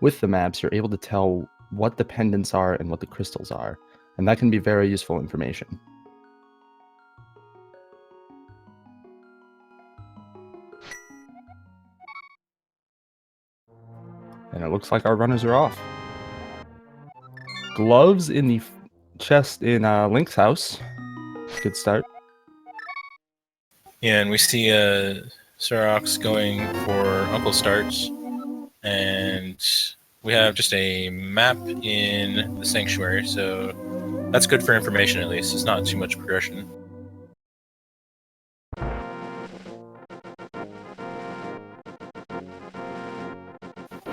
with the maps, you're able to tell what the pendants are and what the crystals are, and that can be very useful information. And it looks like our runners are off. Gloves in the chest in Link's house. Good start. Yeah, and we see CeroX going for Uncle Starts, and we have just a map in the Sanctuary, so that's good for information at least. It's not too much progression.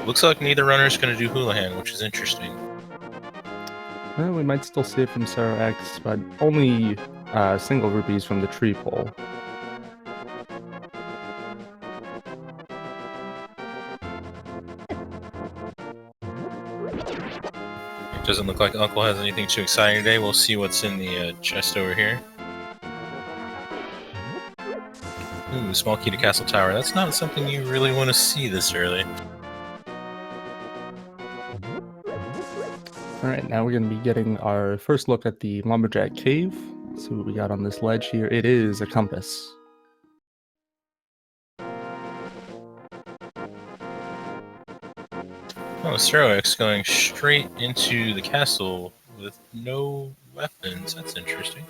Looks like neither runner is going to do Houlihan, which is interesting. Well, we might still see it from CeroX, but only single rupees from the tree pole. It doesn't look like Uncle has anything too exciting today. We'll see what's in the chest over here. Ooh, small key to Castle Tower. That's not something you really want to see this early. Alright, now we're going to be getting our first look at the Lumberjack Cave. Let's see what we got on this ledge here. It is a compass. Oh, CeroX going straight into the castle with no weapons. That's interesting.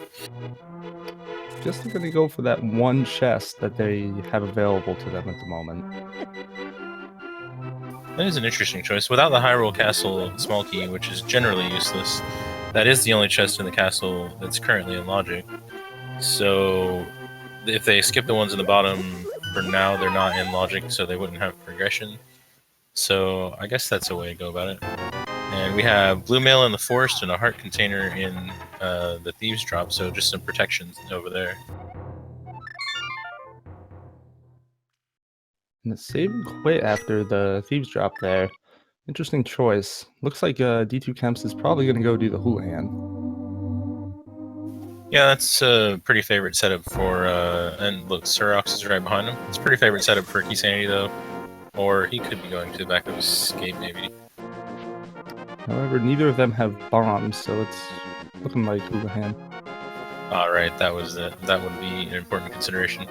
Just going to go for that one chest that they have available to them at the moment. That is an interesting choice. Without the Hyrule Castle small key, which is generally useless, that is the only chest in the castle that's currently in logic. So if they skip the ones in the bottom, for now they're not in logic, so they wouldn't have progression. So I guess that's a way to go about it. And we have blue mail in the forest and a heart container in the thieves drop, so just some protections over there. And it's save and quit after the thieves drop there. Interesting choice. Looks like d2kemps is probably going to go do the Houlihan. Yeah, that's a pretty favorite setup for, and look, CeroX is right behind him. It's a pretty favorite setup for Keysanity, though. Or he could be going to the back of escape, maybe. However, neither of them have bombs, so it's looking like Houlihan. Alright, that would be an important consideration.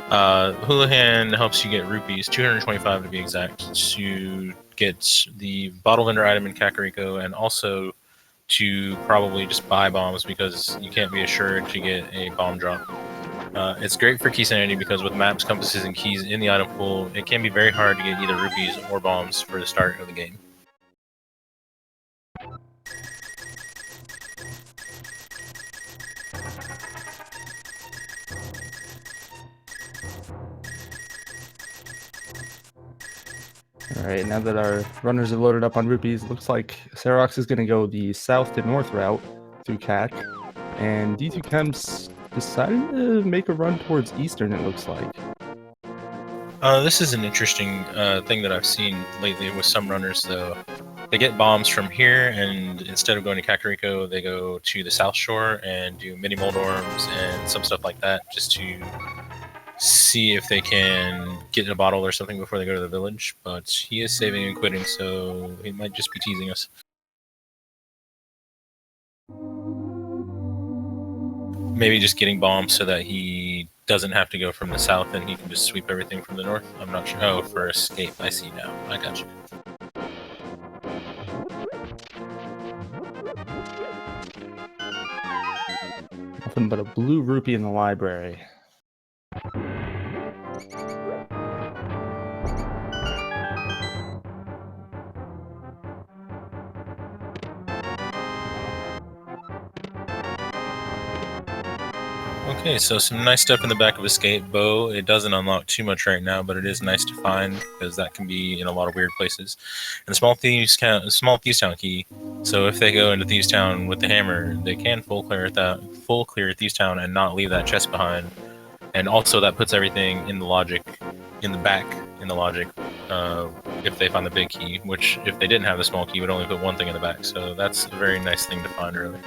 Houlihan helps you get rupees, 225 to be exact, to get the bottle vendor item in Kakariko, and also to probably just buy bombs because you can't be assured to get a bomb drop. It's great for Keysanity because with maps, compasses, and keys in the item pool, it can be very hard to get either rupees or bombs for the start of the game. Alright, now that our runners are loaded up on rupees, looks like CeroX is going to go the south to north route through CAC, and d2kemps decided to make a run towards eastern, it looks like. This is an interesting thing that I've seen lately with some runners, though. They get bombs from here, and instead of going to Kakariko, they go to the South Shore and do mini Moldorms and some stuff like that, just to see if they can get a bottle or something before they go to the village. But he is saving and quitting, so he might just be teasing us. Maybe just getting bombs so that he doesn't have to go from the south and he can just sweep everything from the north. I'm not sure. Oh, for escape. I see now. I got you. Nothing but a blue rupee in the library. Okay, so some nice stuff in the back of Escape Bow. It doesn't unlock too much right now, but it is nice to find because that can be in a lot of weird places. And the small Thieves Town key. So if they go into Thieves Town with the hammer, they can full clear Thieves Town and not leave that chest behind. And also that puts everything in the logic, in the back in the logic. If they find the big key, which if they didn't have the small key, would only put one thing in the back. So that's a very nice thing to find early.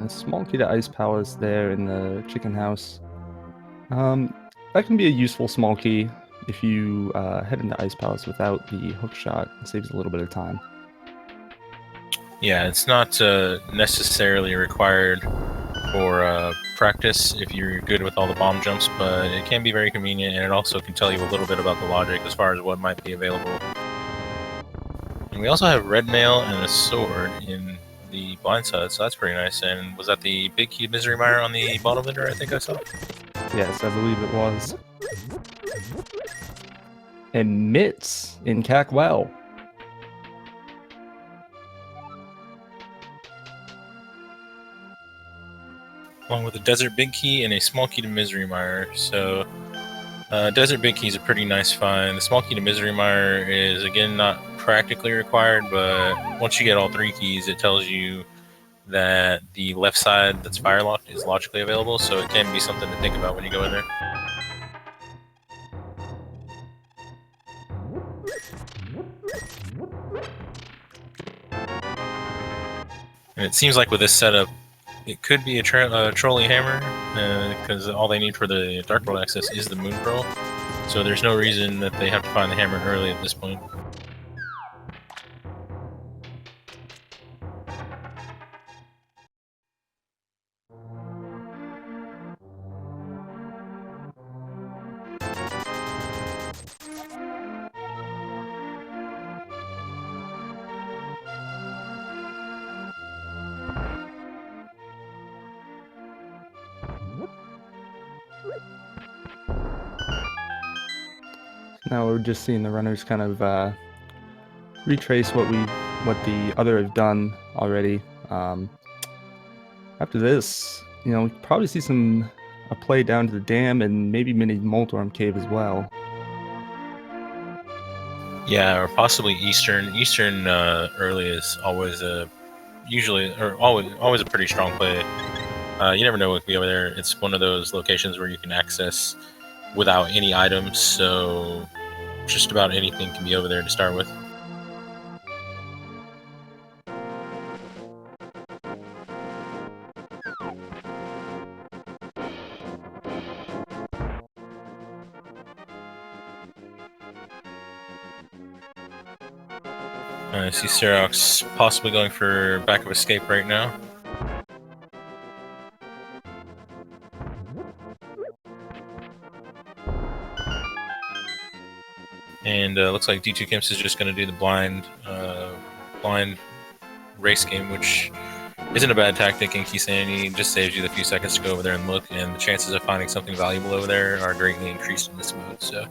a small key to Ice Palace there in the chicken house. That can be a useful small key if you head into Ice Palace without the hook shot. It saves a little bit of time. Yeah, it's not necessarily required for practice if you're good with all the bomb jumps, but it can be very convenient, and it also can tell you a little bit about the logic as far as what might be available. And we also have red mail and a sword in the blind side, so that's pretty nice. And was that the big key misery mire on the bottom vendor, I think I saw? Yes, I believe it was. And Mitts in Cackwell. Along with a desert big key and a small key to misery mire. So desert big key is a pretty nice find. The small key to misery mire is again not practically required, but once you get all 3 keys, it tells you that the left side that's fire locked is logically available, so it can be something to think about when you go in there. And it seems like with this setup, it could be a trolley hammer, because all they need for the Dark World access is the Moon Pearl. So there's no reason that they have to find the hammer early at this point. Now we're just seeing the runners kind of retrace what the other have done already. After this, we could probably see a play down to the dam and maybe mini Moldorm Cave as well. Yeah, or possibly Eastern. Eastern early is always always a pretty strong play. You never know what could be over there. It's one of those locations where you can access without any items, so just about anything can be over there to start with. I see CeroX possibly going for back of escape right now. And looks like d2kemps is just going to do the blind race game, which isn't a bad tactic in Keysanity. It just saves you the few seconds to go over there and look, and the chances of finding something valuable over there are greatly increased in this mode. So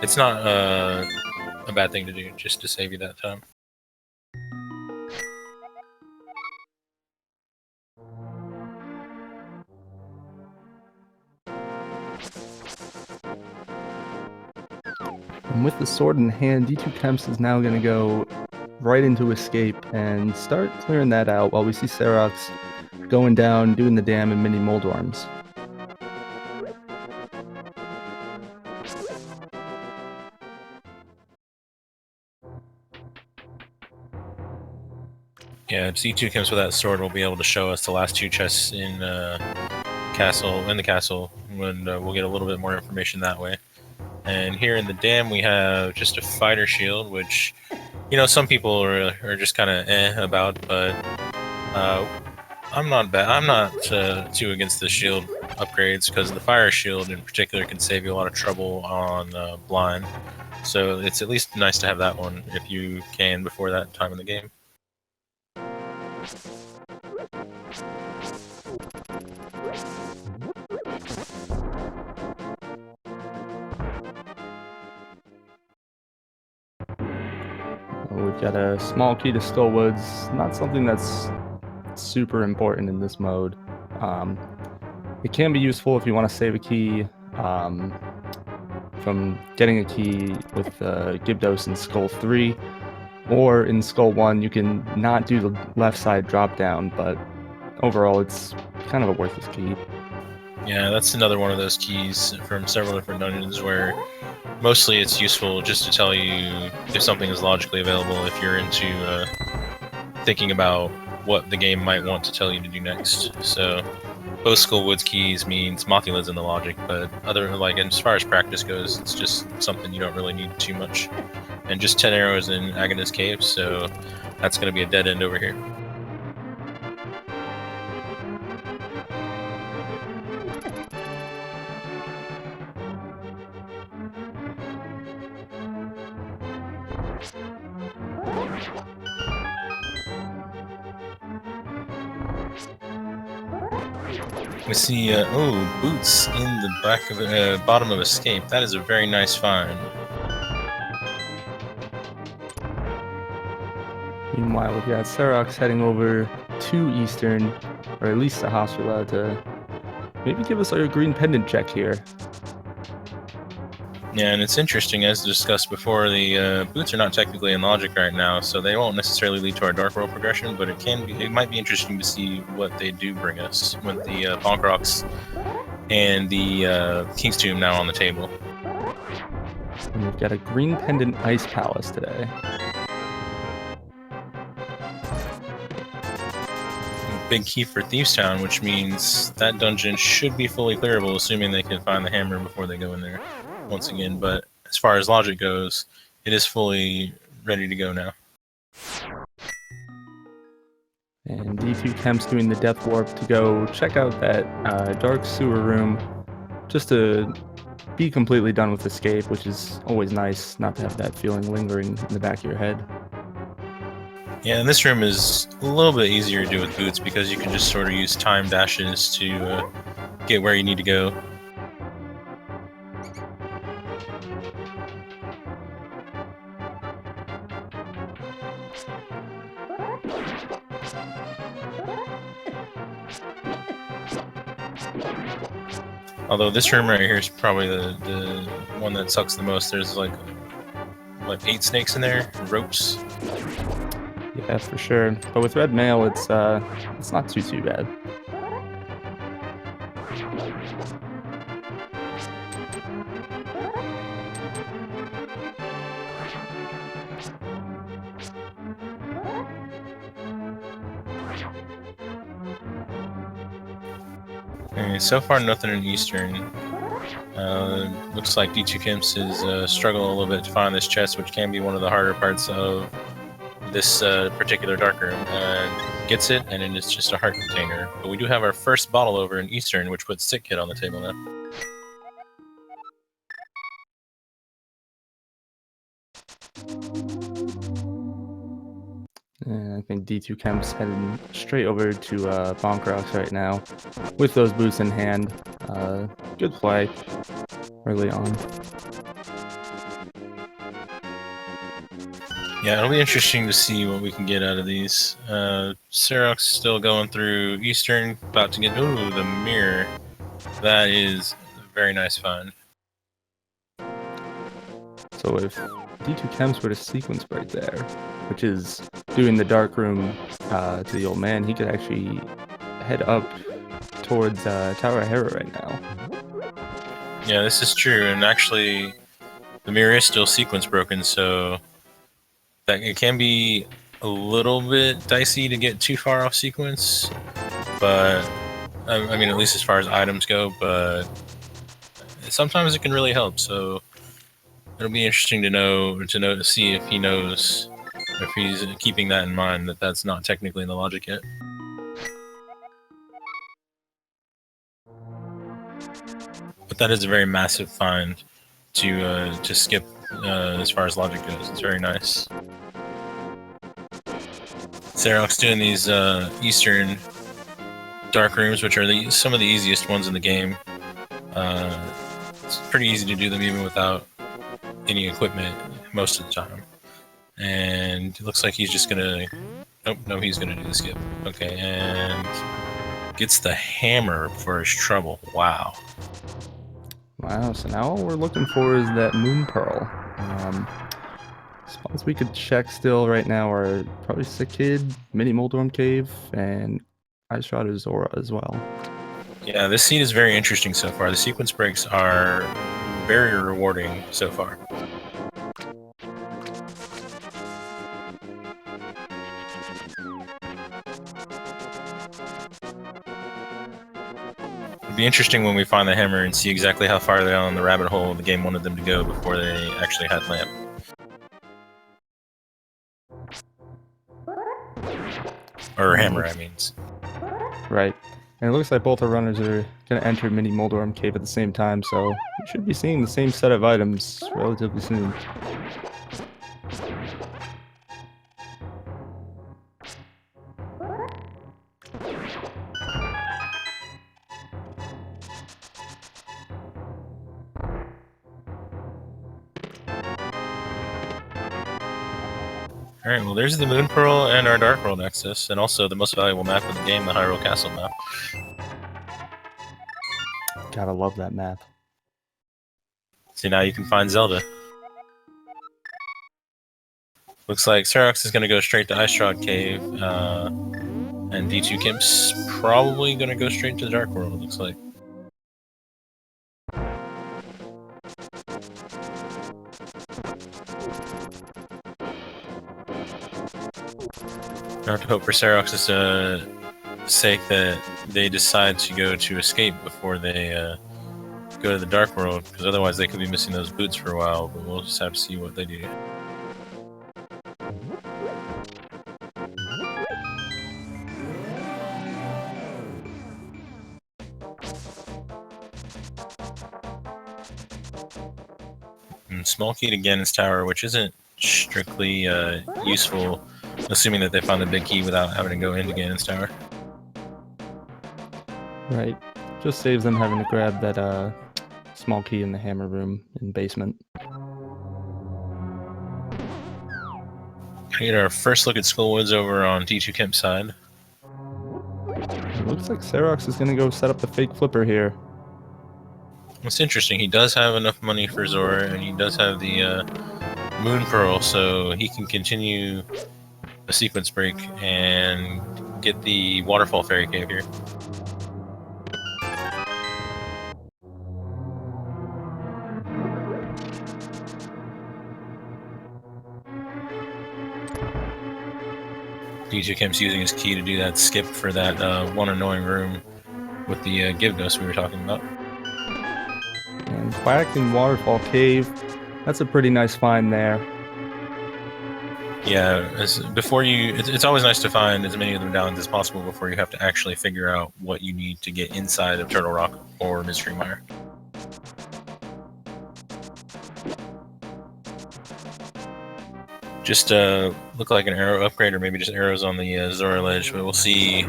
it's not a bad thing to do, just to save you that time. And with the sword in hand, d2kemps is now going to go right into escape and start clearing that out while we see CeroX going down, doing the dam and mini Moldorms. Yeah, d2kemps with that sword will be able to show us the last 2 chests in the castle, when we'll get a little bit more information that way. And here in the dam, we have just a fighter shield, which, some people are just kind of about, but I'm not bad. I'm not too against the shield upgrades, because the fire shield in particular can save you a lot of trouble on blind. So it's at least nice to have that one if you can before that time in the game. We've got a small key to Stillwoods, not something that's super important in this mode. It can be useful if you want to save a key from getting a key with Gibdos in Skull 3, or in Skull 1 you can not do the left side drop down, but overall it's kind of a worthless key. Yeah, that's another one of those keys from several different dungeons where mostly it's useful just to tell you if something is logically available if you're into thinking about what the game might want to tell you to do next. So both Skull Woods keys means Mothula's in the logic, but as far as practice goes, it's just something you don't really need too much. And just 10 arrows in Agonist Cave, so that's going to be a dead end over here. We see, boots in the back of bottom of Escape. That is a very nice find. Meanwhile, we've got CeroX heading over to Eastern, or at least to Hospitala, to maybe give us our green pendant check here. Yeah, and it's interesting, as discussed before, the boots are not technically in logic right now, so they won't necessarily lead to our Dark World progression, but it might be interesting to see what they do bring us with the Bonk Rocks and the King's Tomb now on the table. And we've got a green pendant Ice Palace today. Big key for Thieves Town, which means that dungeon should be fully clearable, assuming they can find the hammer before they go in there once again. But as far as logic goes, it is fully ready to go now. And d2kemps doing the Death Warp to go check out that dark sewer room, just to be completely done with Escape, which is always nice not to have that feeling lingering in the back of your head. Yeah, and this room is a little bit easier to do with boots because you can just sort of use time dashes to get where you need to go. Although this room right here is probably the one that sucks the most. There's like 8 snakes in there, ropes. Yeah, for sure. But with red mail, it's not too bad. Okay, so far nothing in Eastern. Looks like d2kemps is struggling a little bit to find this chest, which can be one of the harder parts of this particular dark room. Gets it, and it is just a heart container. But we do have our first bottle over in Eastern, which puts Sick Kid on the table now. And I think d2kemps heading straight over to Bonk Rocks right now with those boots in hand. Good play early on. Yeah, it'll be interesting to see what we can get out of these. CeroX still going through Eastern, about to get... Ooh, the mirror. That is a very nice find. So if d2kemps were to sequence right there, which is doing the dark room to the old man, he could actually head up towards Tower of Hera right now. Yeah, this is true, and actually the mirror is still sequence broken, so that it can be a little bit dicey to get too far off sequence, but I mean, at least as far as items go, but sometimes it can really help, so it'll be interesting to see if he knows, if he's keeping that in mind, that that's not technically in the logic yet. But that is a very massive find to skip as far as logic goes. It's very nice. CeroX doing these Eastern dark rooms, which are some of the easiest ones in the game. It's pretty easy to do them even without any equipment most of the time. And it looks like he's just gonna... Nope, no, he's gonna do the skip. Okay, and gets the hammer for his trouble. Wow. Wow, so now all we're looking for is that Moon Pearl. Spots we could check still right now are probably Sick Kid, Mini Moldorm Cave, and Ice Rider Zora as well. Yeah, this scene is very interesting so far. The sequence breaks are very rewarding so far. It'd be interesting when we find the hammer and see exactly how far down the rabbit hole the game wanted them to go before they actually had lamp. Or hammer, I mean. Right. And it looks like both our runners are going to enter Mini Moldorm Cave at the same time, so we should be seeing the same set of items relatively soon. Alright, well there's the Moon Pearl and our Dark World access, and also the most valuable map in the game, the Hyrule Castle map. Gotta love that map. See, now you can find Zelda. Looks like CeroX is going to go straight to Ice Cave, and d2kemps probably going to go straight to the Dark World, looks like. I have to hope for CeroX's sake that they decide to go to Escape before they go to the Dark World, because otherwise they could be missing those boots for a while, but we'll just have to see what they do. And small key to Ganon's Tower, which isn't strictly useful, assuming that they found the big key without having to go into Ganon's Tower. Right. Just saves them having to grab that small key in the hammer room in basement. We get our first look at Skullwoods over on d2kemps side. It looks like CeroX is going to go set up the fake flipper here. It's interesting, he does have enough money for Zora, and he does have the Moon Pearl, so he can continue a sequence break and get the Waterfall Fairy Cave here. d2kemps using his key to do that skip for that one annoying room with the Give Ghost we were talking about. And Quack and Waterfall Cave, that's a pretty nice find there. Yeah, it's always nice to find as many of the medallions as possible before you have to actually figure out what you need to get inside of Turtle Rock or Mystery Mire. Just look like an arrow upgrade, or maybe just arrows on the Zora ledge, but we'll see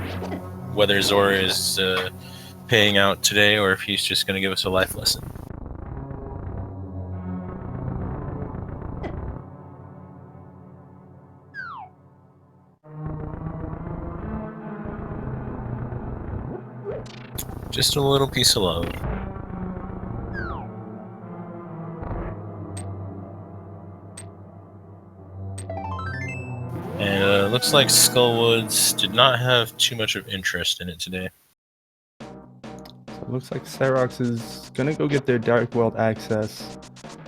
whether Zora is paying out today or if he's just going to give us a life lesson. Just a little piece of love. And looks like Skullwoods did not have too much of interest in it today. So it looks like CeroX is going to go get their Dark World access.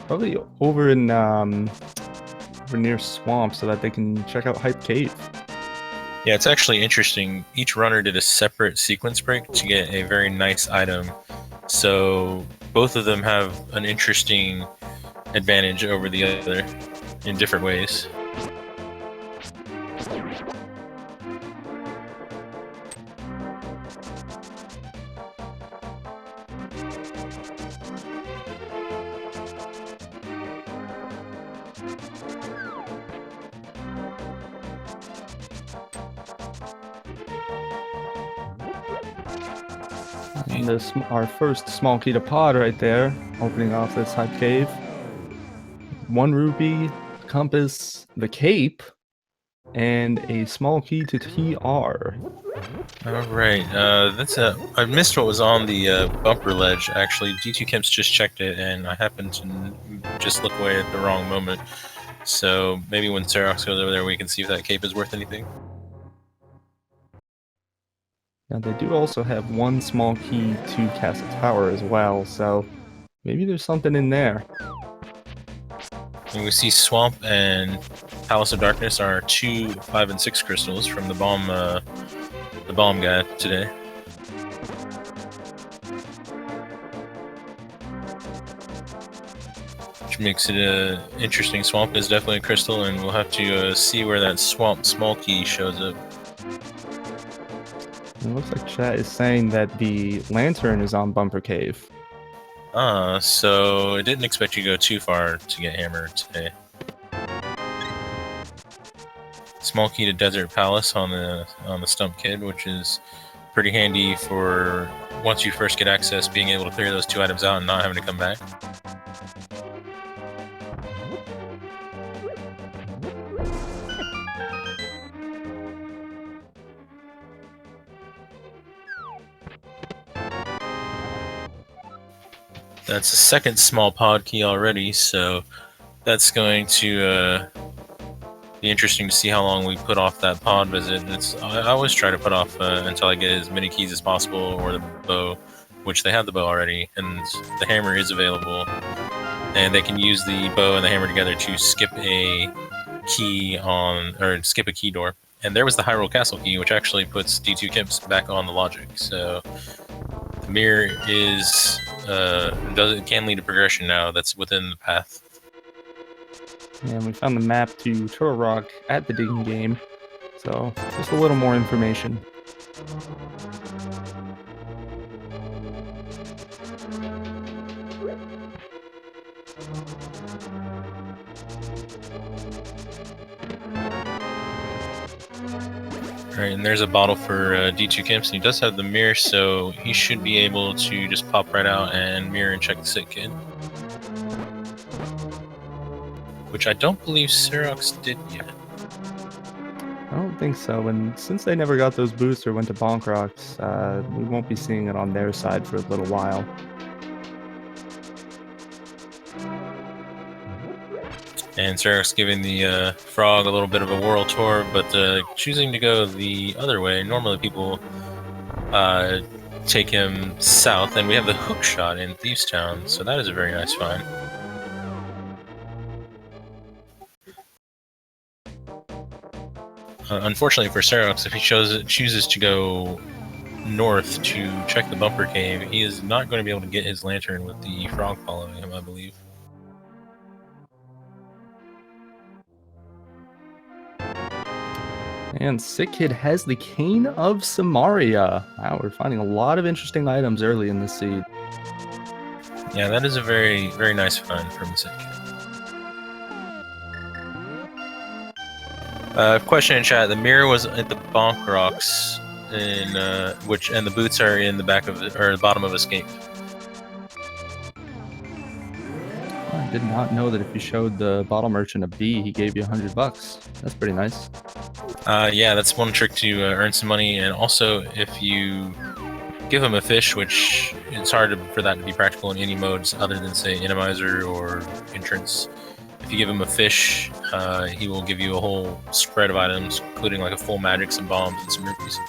Probably over in over near Swamp so that they can check out Hype Cave. Yeah, it's actually interesting. Each runner did a separate sequence break to get a very nice item. So both of them have an interesting advantage over the other in different ways. And our first small key to Pod right there, opening off this Hype Cave. 1 rupee, compass, the cape, and a small key to TR. Alright, I missed what was on the bumper ledge, actually. d2kemps just checked it, and I happened to just look away at the wrong moment. So maybe when CeroX goes over there, we can see if that cape is worth anything. Now they do also have 1 small key to Castle Tower as well, so maybe there's something in there. And we see Swamp and Palace of Darkness are 2, 5, and 6 crystals from the bomb the bomb guy today. Which makes it an interesting swamp. Is definitely a crystal, and we'll have to see where that swamp small key shows up. It looks like chat is saying that the lantern is on Bumper Cave. So I didn't expect you to go too far to get hammered today. Small key to Desert Palace on the Stump Kid, which is pretty handy for once you first get access, being able to clear those 2 items out and not having to come back. That's the second small pod key already, so that's going to be interesting to see how long we put off that pod visit. I always try to put off until I get as many keys as possible, or the bow, which they have the bow already, and the hammer is available. And they can use the bow and the hammer together to skip a key skip a key door. And there was the Hyrule Castle key, which actually puts d2kemps back on the logic. So the mirror is can lead to progression now. That's within the path. And we found the map to Turtle Rock at the digging game, so just a little more information. Alright, and there's a bottle for d2kemps, and he does have the mirror, so he should be able to just pop right out and mirror and check the sick kid. Which I don't believe CeroX did yet. I don't think so, and since they never got those boosts or went to Bonk Rocks, we won't be seeing it on their side for a little while. And CeroX giving the frog a little bit of a world tour, but choosing to go the other way. Normally people take him south, and we have the hook shot in Thieves Town, so that is a very nice find. Unfortunately for CeroX, if he chooses to go north to check the Bumper Cave, he is not going to be able to get his lantern with the frog following him, I believe. And Sick Kid has the Cane of Samaria. Wow, we're finding a lot of interesting items early in this seed. Yeah, that is a very, very nice find from Sick Kid. Question in chat: the mirror was at the Bonk Rocks, and the boots are in the back of the bottom of Escape. I did not know that if you showed the bottle merchant a B, he gave you $100. That's pretty nice. Yeah, that's one trick to earn some money, and also if you give him a fish, which it's hard for that to be practical in any modes other than say Randomizer or Entrance. If you give him a fish, he will give you a whole spread of items, including like a full magic, some bombs, and some rupees.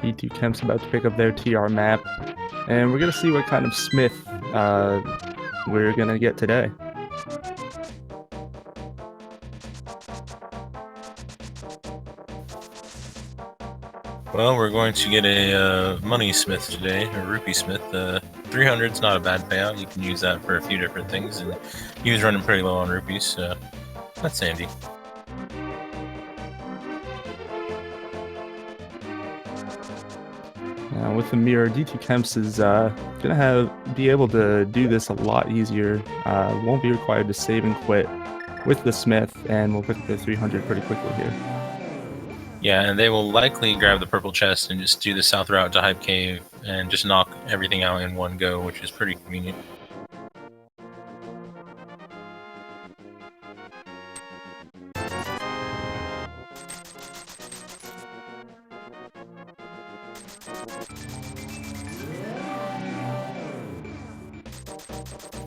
d2kemps about to pick up their TR map, and we're gonna see what kind of smith we're gonna get today. Well, we're going to get a money smith today, a rupee smith. 300's not a bad payout. You can use that for a few different things, and he was running pretty low on rupees, so that's handy. With the mirror, d2kemps is gonna be able to do this a lot easier. Won't be required to save and quit with the smith, and we'll pick up the 300 pretty quickly here. Yeah, and they will likely grab the purple chest and just do the south route to Hype Cave and just knock everything out in one go, which is pretty convenient.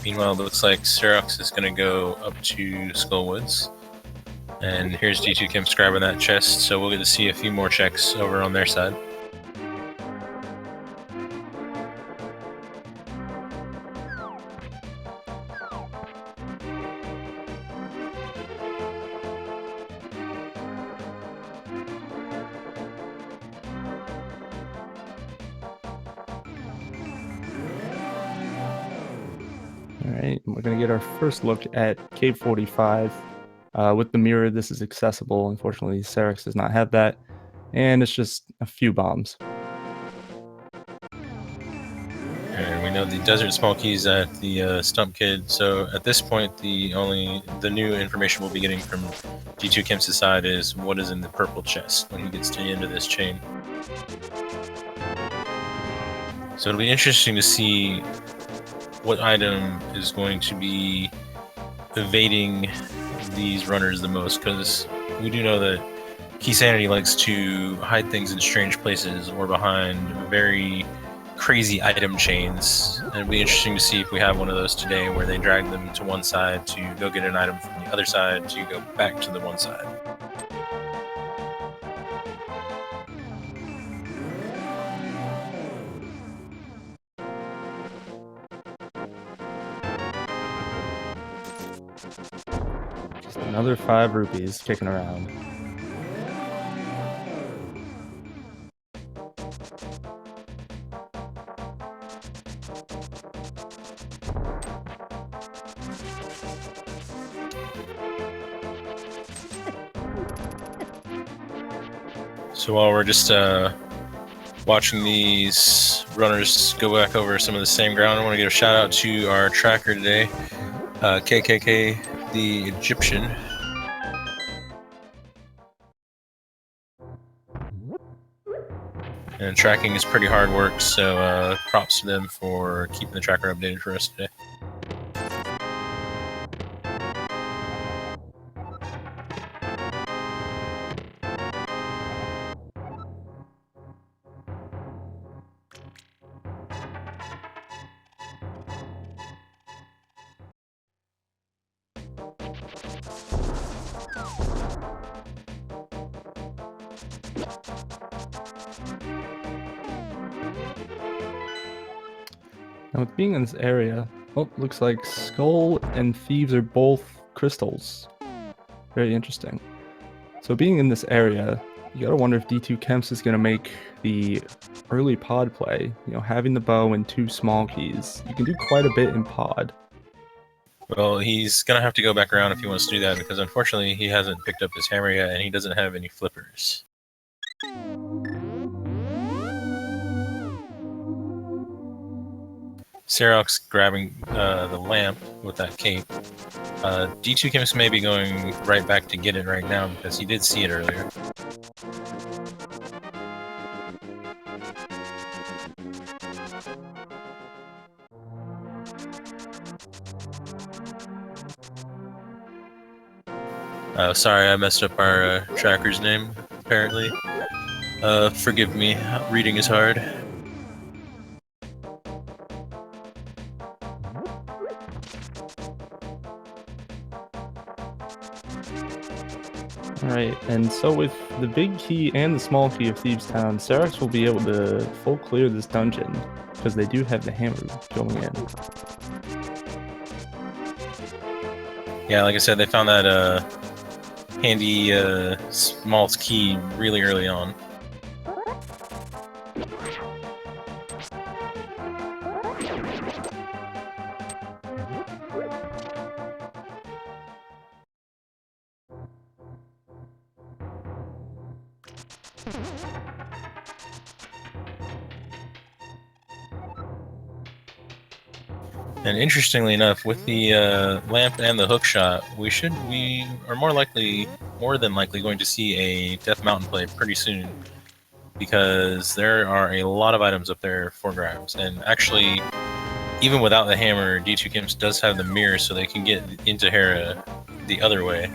Meanwhile, it looks like CeroX is going to go up to Skullwoods And here's d2kemps grabbing that chest, so we'll get to see a few more checks over on their side. Alright, we're going to get our first look at Cave 45. With the mirror, this is accessible. Unfortunately, CeroX does not have that. And it's just a few bombs. And we know the desert small keys at the stump kid, so at this point the new information we'll be getting from d2kemps' side is what is in the purple chest when he gets to the end of this chain. So it'll be interesting to see what item is going to be evading these runners the most, because we do know that Keysanity likes to hide things in strange places or behind very crazy item chains, and it'll be interesting to see if we have one of those today where they drag them to one side to go get an item from the other side to go back to the one side. Just another 5 rupees kicking around. So while we're just watching these runners go back over some of the same ground, I want to give a shout out to our tracker today, KKK the Egyptian. And tracking is pretty hard work, so props to them for keeping the tracker updated for us today. Now, with being in this area, oh, looks like Skull and Thieves are both crystals. Very interesting. So being in this area, you gotta wonder if d2kemps is gonna make the early pod play. You know, having the bow and 2 small keys, you can do quite a bit in pod. Well, he's gonna have to go back around if he wants to do that, because unfortunately he hasn't picked up his hammer yet and he doesn't have any flippers. CeroX grabbing the lamp with that cape. d2kemps may be going right back to get it right now because he did see it earlier. Sorry, I messed up our tracker's name, apparently. Forgive me, reading is hard. Alright, and so with the big key and the small key of Thieves Town, CeroX will be able to full clear this dungeon, because they do have the hammer going in. Yeah, like I said, they found that handy small key really early on. And interestingly enough, with the lamp and the hookshot, we are more than likely going to see a Death Mountain play pretty soon, because there are a lot of items up there for grabs. And actually, even without the hammer, d2kemps does have the mirror, so they can get into Hera the other way.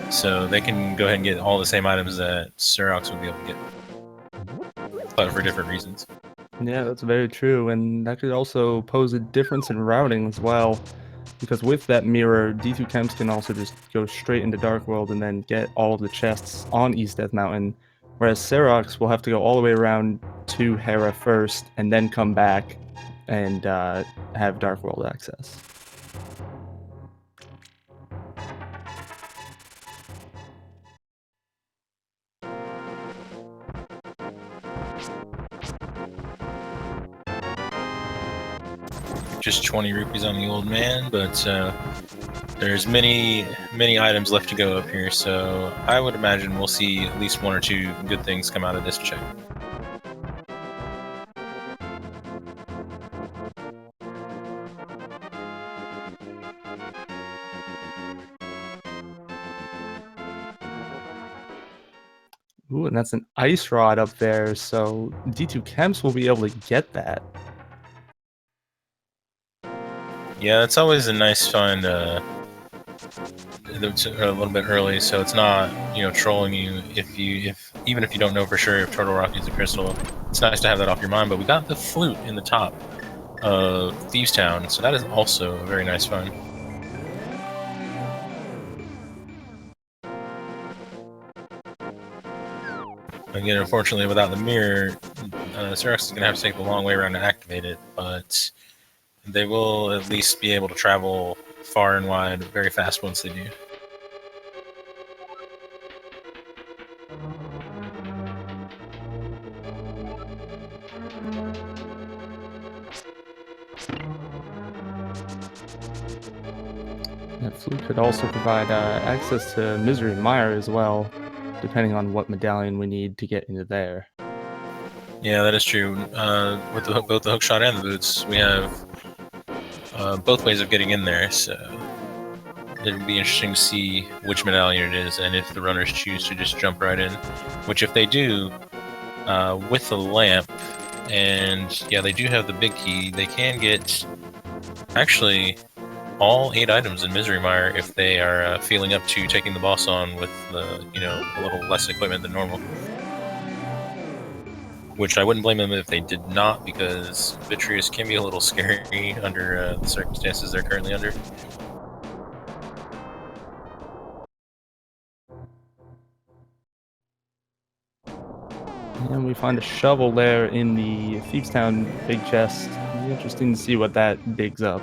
So they can go ahead and get all the same items that CeroX would be able to get, but for different reasons. Yeah, that's very true, and that could also pose a difference in routing as well. because with that mirror, d2kemps can also just go straight into Dark World and then get all of the chests on East Death Mountain, whereas CeroX will have to go all the way around to Hera first and then come back and have Dark World access. Just 20 rupees on the old man, but there's many items left to go up here, so I would imagine we'll see at least one or two good things come out of this check. Ooh, and that's an ice rod up there, so d2kemps will be able to get that. Yeah, it's always a nice find. It's a little bit early, so it's not, you know, trolling you. Even if you don't know for sure if Turtle Rock is a crystal, it's nice to have that off your mind. But we got the flute in the top of Thieves Town, so that is also a very nice find. Again, unfortunately, without the mirror, CeroX is going to have to take the long way around to activate it, but they will at least be able to travel far and wide very fast once they do. That flute could also provide access to Misery Mire as well, depending on what medallion we need to get into there. Yeah, that is true. With both the hookshot and the boots, we have both ways of getting in there, so it'll be interesting to see which medallion it is and if the runners choose to just jump right in. Which, if they do, with the lamp, and yeah, they do have the big key, they can get actually all 8 items in Misery Mire if they are feeling up to taking the boss on with the, you know, a little less equipment than normal. Which I wouldn't blame them if they did not, because Vitreous can be a little scary under the circumstances they're currently under. And we find a shovel there in the Thieves Town big chest. It'll be interesting to see what that digs up.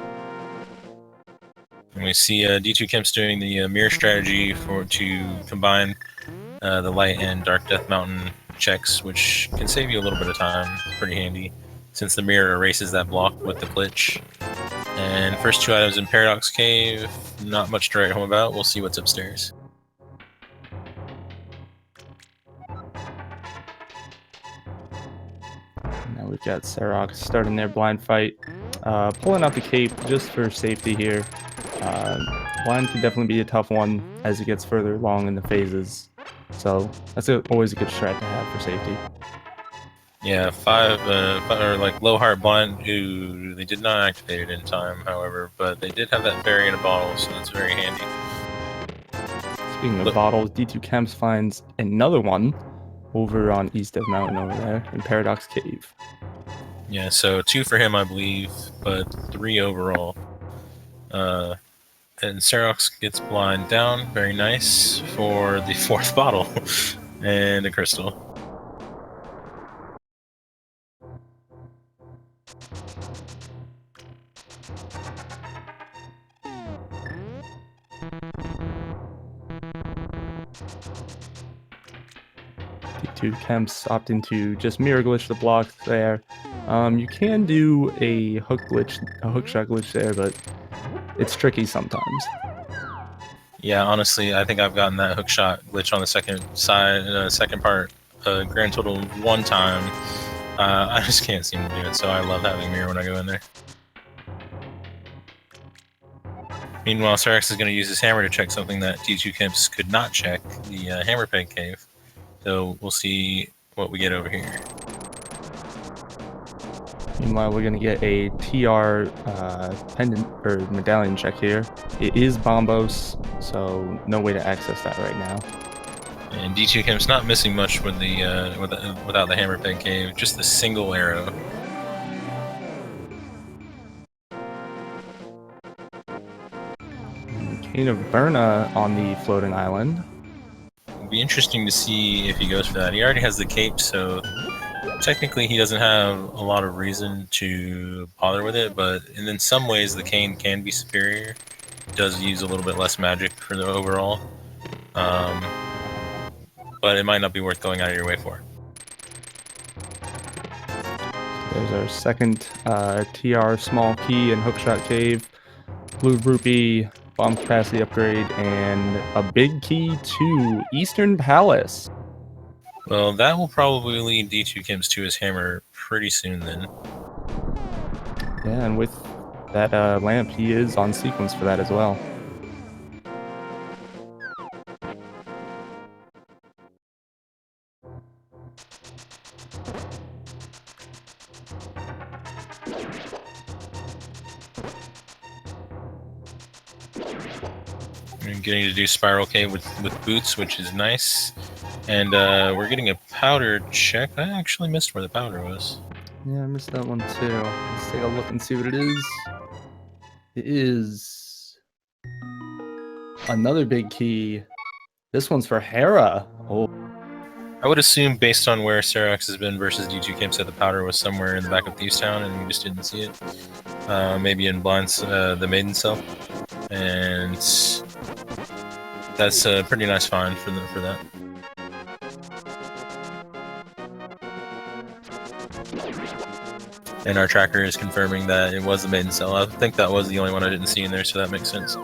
And we see d2kemps doing the mirror strategy to combine the light and dark Death Mountain checks, which can save you a little bit of time. It's pretty handy, since the mirror erases that block with the glitch. And first 2 items in Paradox Cave, not much to write home about. We'll see what's upstairs. Now we've got CeroX starting their blind fight, pulling out the cape just for safety here. Blind can definitely be a tough one as it gets further along in the phases, so that's always a good strat to have for safety. Yeah, 5 or like low heart blind. Ooh, they did not activate it in time, however, but they did have that fairy in a bottle, so that's very handy. Speaking of bottles, d2kemps finds another one over on East Death Mountain over there in Paradox Cave. Yeah, so 2 for him, I believe, but 3 overall. And CeroX gets blind down, very nice, for the 4th bottle, and a crystal. d2kemps opting to just mirror glitch the blocks there. You can do a hookshot glitch there, but it's tricky sometimes. Yeah, honestly, I think I've gotten that hookshot glitch on the second part, grand total 1 time. I just can't seem to do it, so I love having mirror when I go in there. Meanwhile, CeroX is going to use his hammer to check something that d2kemps could not check, the hammer peg cave. So we'll see what we get over here. Meanwhile, we're going to get a TR pendant or medallion check here. It is Bombos, so no way to access that right now. And d2kemps not missing much with the without the hammer peg cave, just the single arrow. Chain of Berna on the floating island. It'll be interesting to see if he goes for that. He already has the cape, so technically he doesn't have a lot of reason to bother with it, but in some ways the cane can be superior. It does use a little bit less magic for the overall. But it might not be worth going out of your way for. There's our second TR small key and hookshot cave, blue rupee, bomb capacity upgrade, and a big key to Eastern Palace. Well, that will probably lead d2kemps to his hammer pretty soon then. Yeah, and with that lamp, he is on sequence for that as well. I'm getting to do Spiral Cave with boots, which is nice. And we're getting a powder check. I actually missed where the powder was. Yeah, I missed that one too. Let's take a look and see what it is. It is another big key. This one's for Hera. Oh. I would assume, based on where CeroX has been versus d2kemps, that the powder was somewhere in the back of Thieves Town and we just didn't see it. Maybe in Blind's the Maiden Cell. And that's a pretty nice find for that. And our tracker is confirming that it was the Maiden Cell. I think that was the only one I didn't see in there, so that makes sense.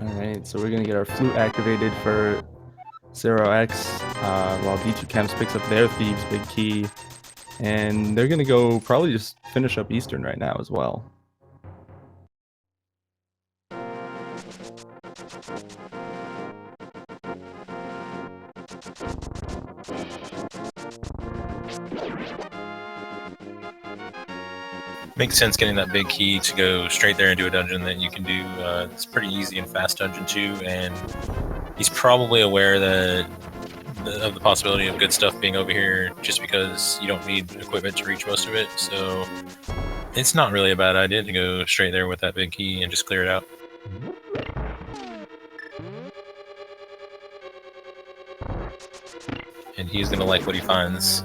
Alright, so we're gonna get our flute activated for CeroX, while d2kemps picks up their Thieves' big key. And they're gonna go probably just finish up Eastern right now as well. Makes sense getting that big key to go straight there and do a dungeon that you can do. It's pretty easy and fast dungeon too, and he's probably aware that of the possibility of good stuff being over here just because you don't need equipment to reach most of it, so it's not really a bad idea to go straight there with that big key and just clear it out. And he's going to like what he finds,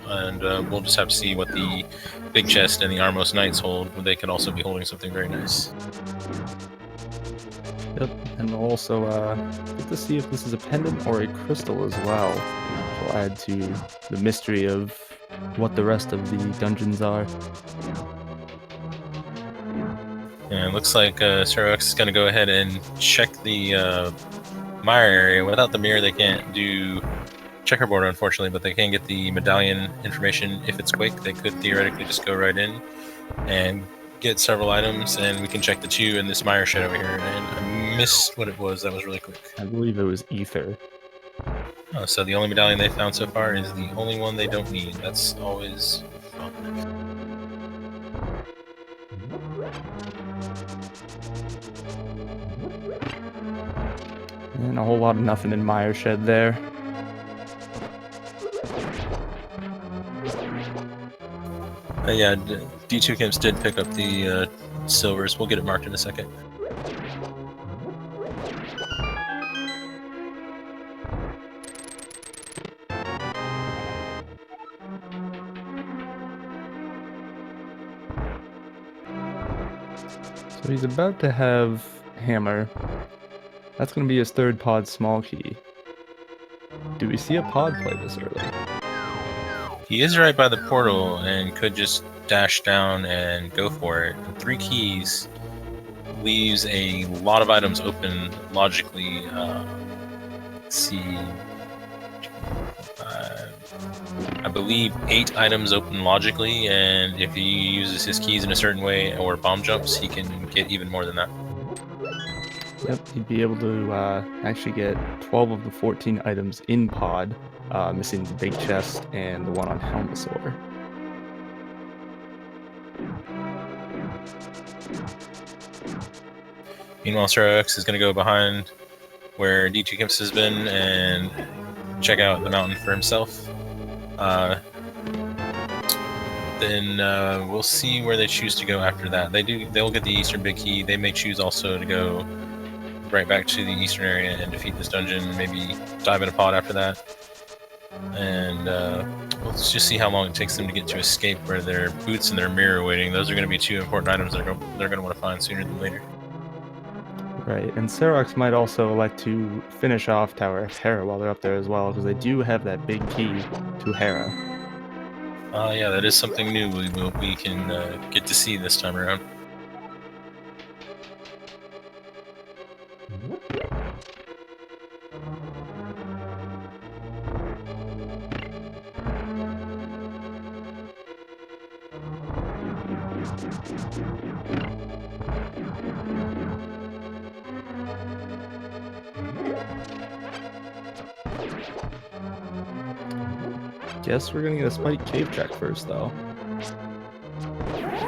and we'll just have to see what the big chest and the Armos Knights hold. They could also be holding something very nice. Yep, and we'll also get to see if this is a pendant or a crystal as well, which will add to the mystery of what the rest of the dungeons are. And it looks like CeroX is going to go ahead and check the mire area. Without the mirror, they can't do checkerboard, unfortunately, but they can get the medallion information. If it's quick, they could theoretically just go right in and get several items, and we can check the two in this mire shed over here. And I missed what it was. That was really quick. I believe it was Ether. Oh, so the only medallion they found so far is the only one they don't need. That's always fun. And a whole lot of nothing in Mire Shed there. Yeah, d2kemps did pick up the silvers. We'll get it marked in a second. So he's about to have Hammer. That's going to be his third pod small key. Do we see a pod play this early? He is right by the portal and could just dash down and go for it. And 3 keys leaves a lot of items open logically. Let's see. I believe 8 items open logically, and if he uses his keys in a certain way or bomb jumps, he can get even more than that. Yep, he'd be able to actually get 12 of the 14 items in pod, missing the big chest and the one on Helmasaur. Meanwhile, CeroX is going to go behind where d2kemps has been and check out the mountain for himself. then we'll see where they choose to go after that. They'll get the Eastern Big Key. They may choose also to go right back to the Eastern area and defeat this dungeon, and maybe dive in a pod after that. And let's just see how long it takes them to get to escape where their boots and their mirror are waiting. Those are going to be two important items they're going to want to find sooner than later. Right, and CeroX might also elect to finish off Tower of Hera while they're up there as well, because they do have that big key to Hera. Yeah, that is something new we can get to see this time around. Guess we're gonna get a spike cave check first, though.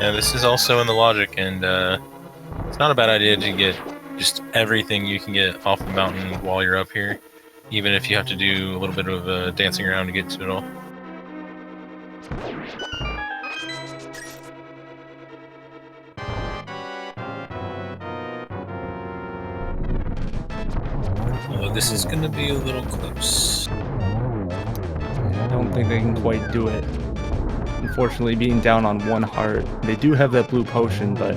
Yeah, this is also in the logic, and it's not a bad idea to get just everything you can get off the mountain while you're up here, even if you have to do a little bit of dancing around to get to it all. Although this is going to be a little close. I don't think they can quite do it. Unfortunately, being down on 1 heart, they do have that blue potion, but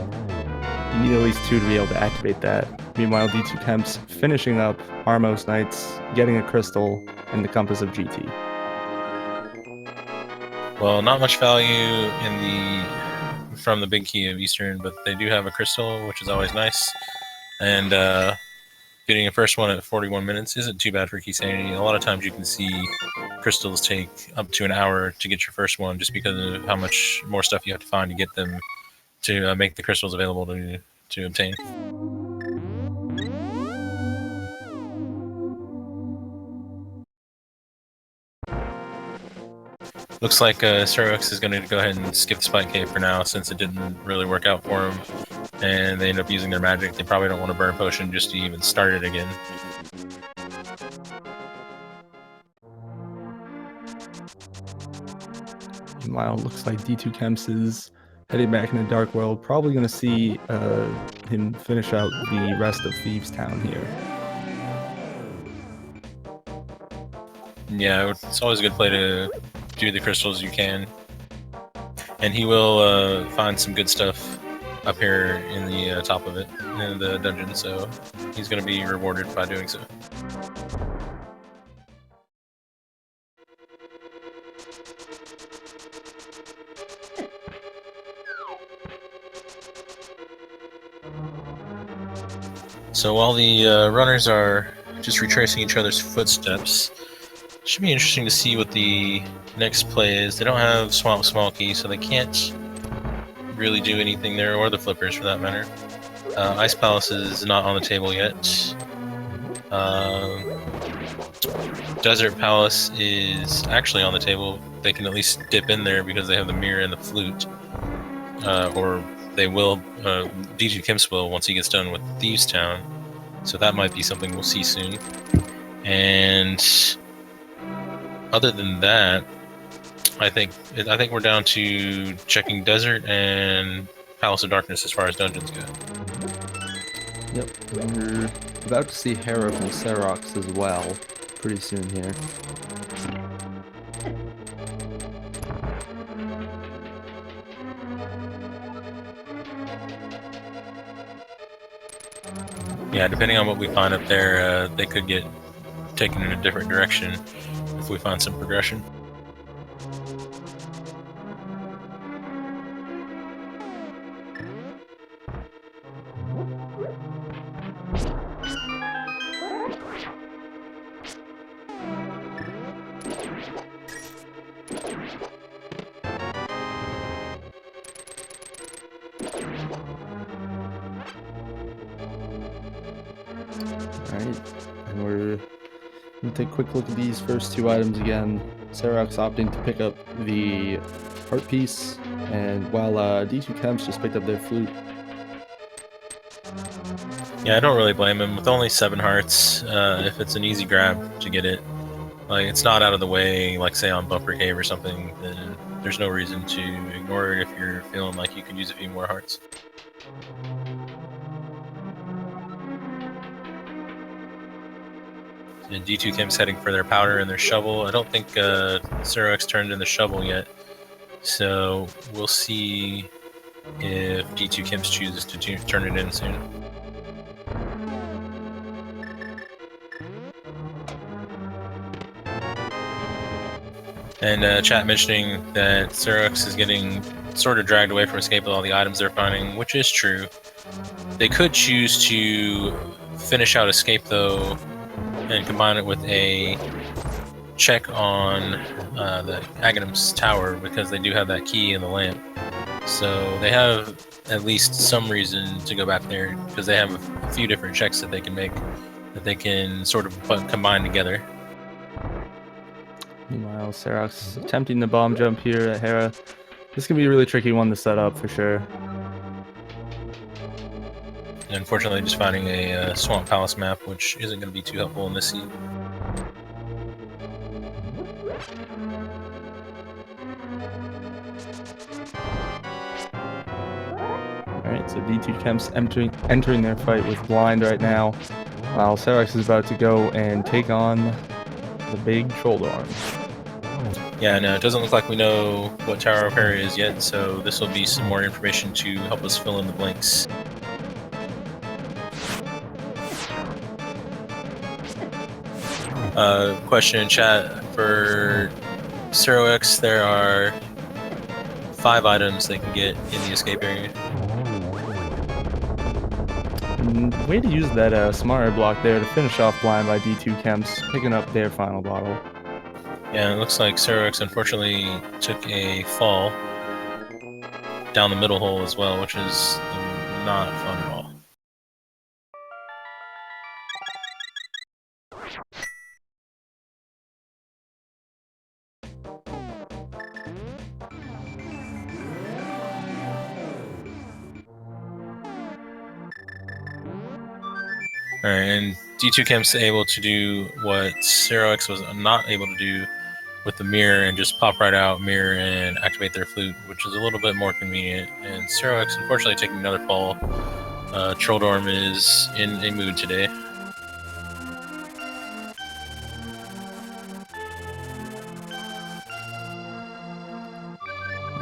you need at least 2 to be able to activate that. Meanwhile, d2kemps finishing up Armos Knights, getting a crystal, and the Compass of GT. Well, not much value from the big key of Eastern, but they do have a crystal, which is always nice. And getting a first one at 41 minutes isn't too bad for Keysanity. A lot of times you can see crystals take up to an hour to get your first one, just because of how much more stuff you have to find to get them to make the crystals available to obtain. Looks like CeroX is going to go ahead and skip the Spike Cave for now, since it didn't really work out for him, and they end up using their magic. They probably don't want to burn potion just to even start it again. Meanwhile, looks like d2kemps is heading back in the Dark World. Probably going to see him finish out the rest of Thieves Town here. Yeah, it's always a good play to do the crystals you can. And he will find some good stuff up here in the top of it, in the dungeon, so he's going to be rewarded by doing so. So while the runners are just retracing each other's footsteps, it should be interesting to see what the next play is. They don't have Swamp Small Key, so they can't really do anything there, or the Flippers for that matter. Ice Palace is not on the table yet. Desert Palace is actually on the table. They can at least dip in there because they have the mirror and the flute. Or they will, d2kemps will once he gets done with Thieves Town. So that might be something we'll see soon. And other than that, I think we're down to checking Desert and Palace of Darkness as far as dungeons go. Yep, we're about to see Hera from CeroX as well, pretty soon here. Yeah, depending on what we find up there, they could get taken in a different direction if we find some progression. Alright, and we're going to take a quick look at these first 2 items again. CeroX opting to pick up the heart piece, and while d2kemps just picked up their flute. Yeah, I don't really blame him. With only 7 hearts, if it's an easy grab to get it, like it's not out of the way, like say on Bumper Cave or something, then there's no reason to ignore it if you're feeling like you could use a few more hearts. And d2kemps heading for their powder and their shovel. I don't think CeroX turned in the shovel yet, so we'll see if d2kemps chooses to turn it in soon. And chat mentioning that CeroX is getting sort of dragged away from escape with all the items they're finding, which is true. They could choose to finish out escape though and combine it with a check on the Ganon tower, because they do have that key in the lamp. So they have at least some reason to go back there, because they have a few different checks that they can make that they can sort of combine together. Meanwhile, CeroX attempting the bomb jump here at Hera. This can be a really tricky one to set up for sure. And unfortunately, just finding a Swamp Palace map, which isn't going to be too helpful in this seed. Alright, so d2kemps entering their fight with Blind right now, while CeroX is about to go and take on the big shoulder arm. Yeah, no, it doesn't look like we know what Tower of Hera is yet, so this will be some more information to help us fill in the blanks. Question in chat for CeroX, there are 5 items they can get in the escape area. Way to use that smarter block there to finish off Blind by d2kemps, picking up their final bottle. Yeah, it looks like CeroX unfortunately took a fall down the middle hole as well, which is not fun at all. Alright, and d2kemps able to do what CeroX was not able to do with the mirror, and just pop right out, mirror, and activate their flute, which is a little bit more convenient. And CeroX unfortunately taking another fall. Trolldorm is in a mood today.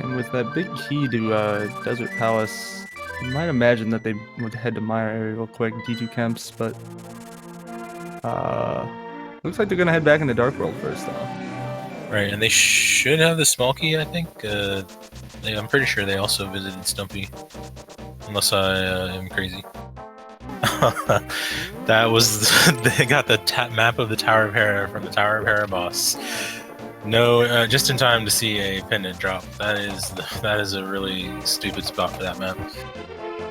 And with that big key to Desert Palace, you might imagine that they would head to Mire area real quick, d2kemps, but looks like they're gonna head back into Dark World first though. Right, and they should have the small key, I think. I'm pretty sure they also visited Stumpy, unless I am crazy. That was they got the map of the Tower of Hera from the Tower of Hera boss. No, just in time to see a pendant drop. That is a really stupid spot for that map.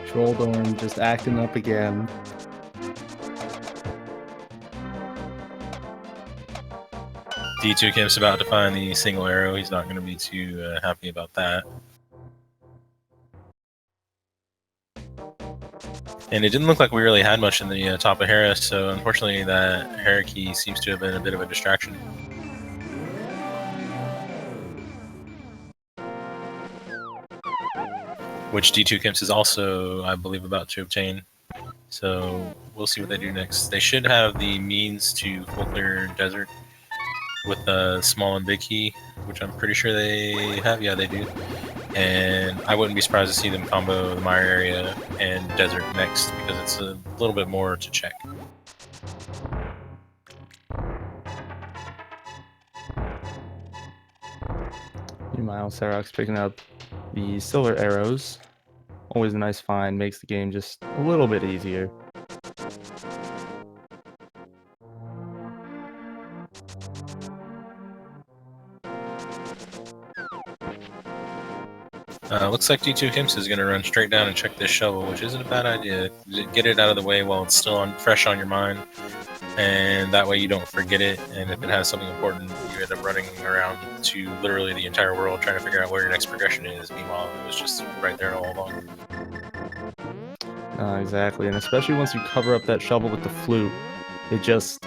Trolldorm just acting up again. d2kemps about to find the single arrow. He's not going to be too happy about that. And it didn't look like we really had much in the top of Hera, so unfortunately that Hera key seems to have been a bit of a distraction. Which d2kemps is also, I believe, about to obtain. So we'll see what they do next. They should have the means to full clear desert with the small and big key, which I'm pretty sure they have. Yeah, they do. And I wouldn't be surprised to see them combo the Mire area and desert next, because it's a little bit more to check. Meanwhile, CeroX picking up the silver arrows. Always a nice find, makes the game just a little bit easier. Looks like d2kemps is going to run straight down and check this shovel, which isn't a bad idea. Get it out of the way while it's still fresh on your mind, and that way you don't forget it, and if it has something important, you end up running around to literally the entire world trying to figure out where your next progression is. Meanwhile, it was just right there all along. Exactly, and especially once you cover up that shovel with the flute, it just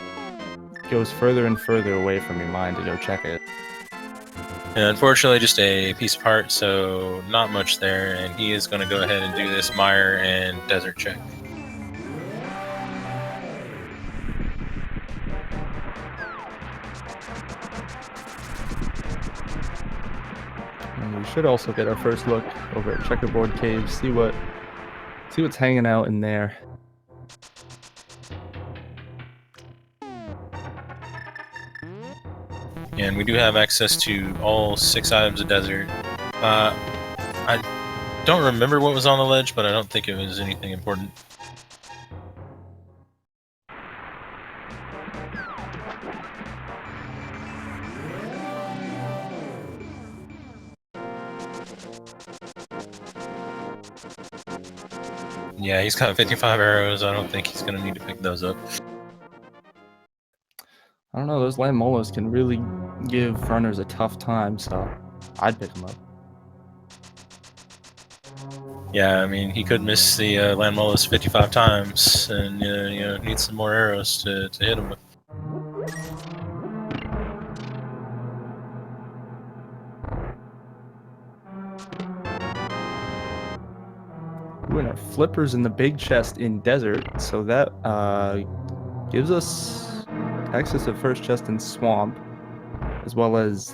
goes further and further away from your mind to go check it. And unfortunately, just a piece of heart, so not much there. And he is going to go ahead and do this mire and desert check. And we should also get our first look over at Checkerboard Caves, see what's hanging out in there. And we do have access to all 6 items of desert. I don't remember what was on the ledge, but I don't think it was anything important. Yeah, he's got 55 arrows. I don't think he's going to need to pick those up. I don't know, those land molas can really give runners a tough time, so I'd pick them up. Yeah, I mean, he could miss the land mollas 55 times, and need some more arrows to hit him with. Ooh, and our flippers in the big chest in desert, so that gives us access to first chest in swamp, as well as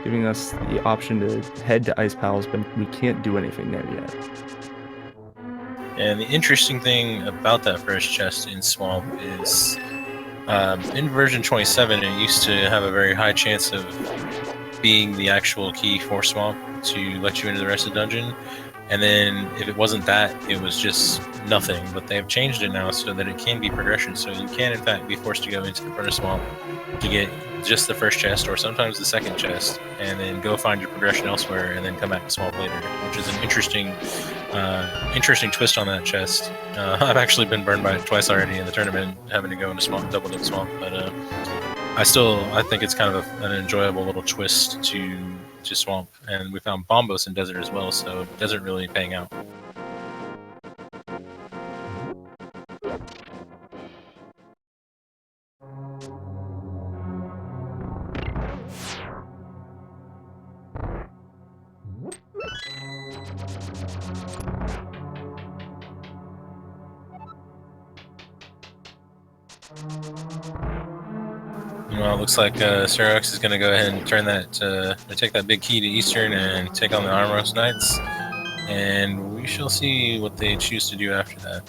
giving us the option to head to Ice Palace, but we can't do anything there yet. And the interesting thing about that first chest in swamp is in version 27, it used to have a very high chance of being the actual key for swamp to let you into the rest of the dungeon. And then if it wasn't that, it was just nothing. But they have changed it now so that it can be progression. So you can, in fact, be forced to go into the front of swamp to get just the first chest, or sometimes the second chest, and then go find your progression elsewhere, and then come back to swamp later, which is an interesting twist on that chest. I've actually been burned by it twice already in the tournament, having to go into swamp, double dip swamp. But I think it's kind of an enjoyable little twist to swamp. And we found bombos in desert as well, so desert really paying out. Well, it looks like CeroX is going to go ahead and turn that, take that big key to Eastern and take on the Armoros Knights, and we shall see what they choose to do after that.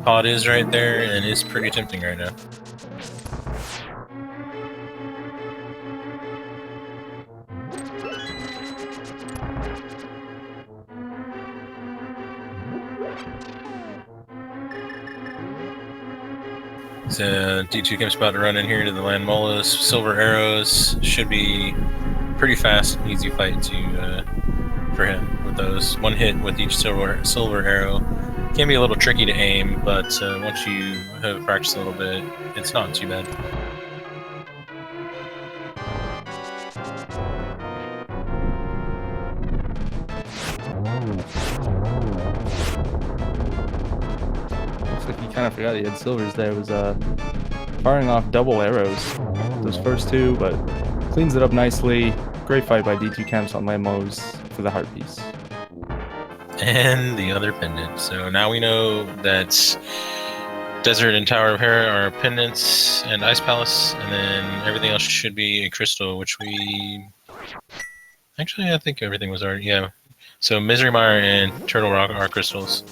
Pod is right there and is pretty tempting right now. So d2kemps about to run in here to the land molas. Silver arrows should be pretty fast and easy fight for him with those. One hit with each silver arrow. Can be a little tricky to aim, but once you have practiced a little bit, it's not too bad. Looks like he kind of forgot he had silvers there. Was firing off double arrows, those first two, but cleans it up nicely. Great fight by d2kemps on Lamos for the heart piece. And the other pendant. So now we know that Desert and Tower of Hera are pendants and Ice Palace, and then everything else should be a crystal, which we... Actually, I think everything was already... Yeah. So Misery Mire and Turtle Rock are crystals.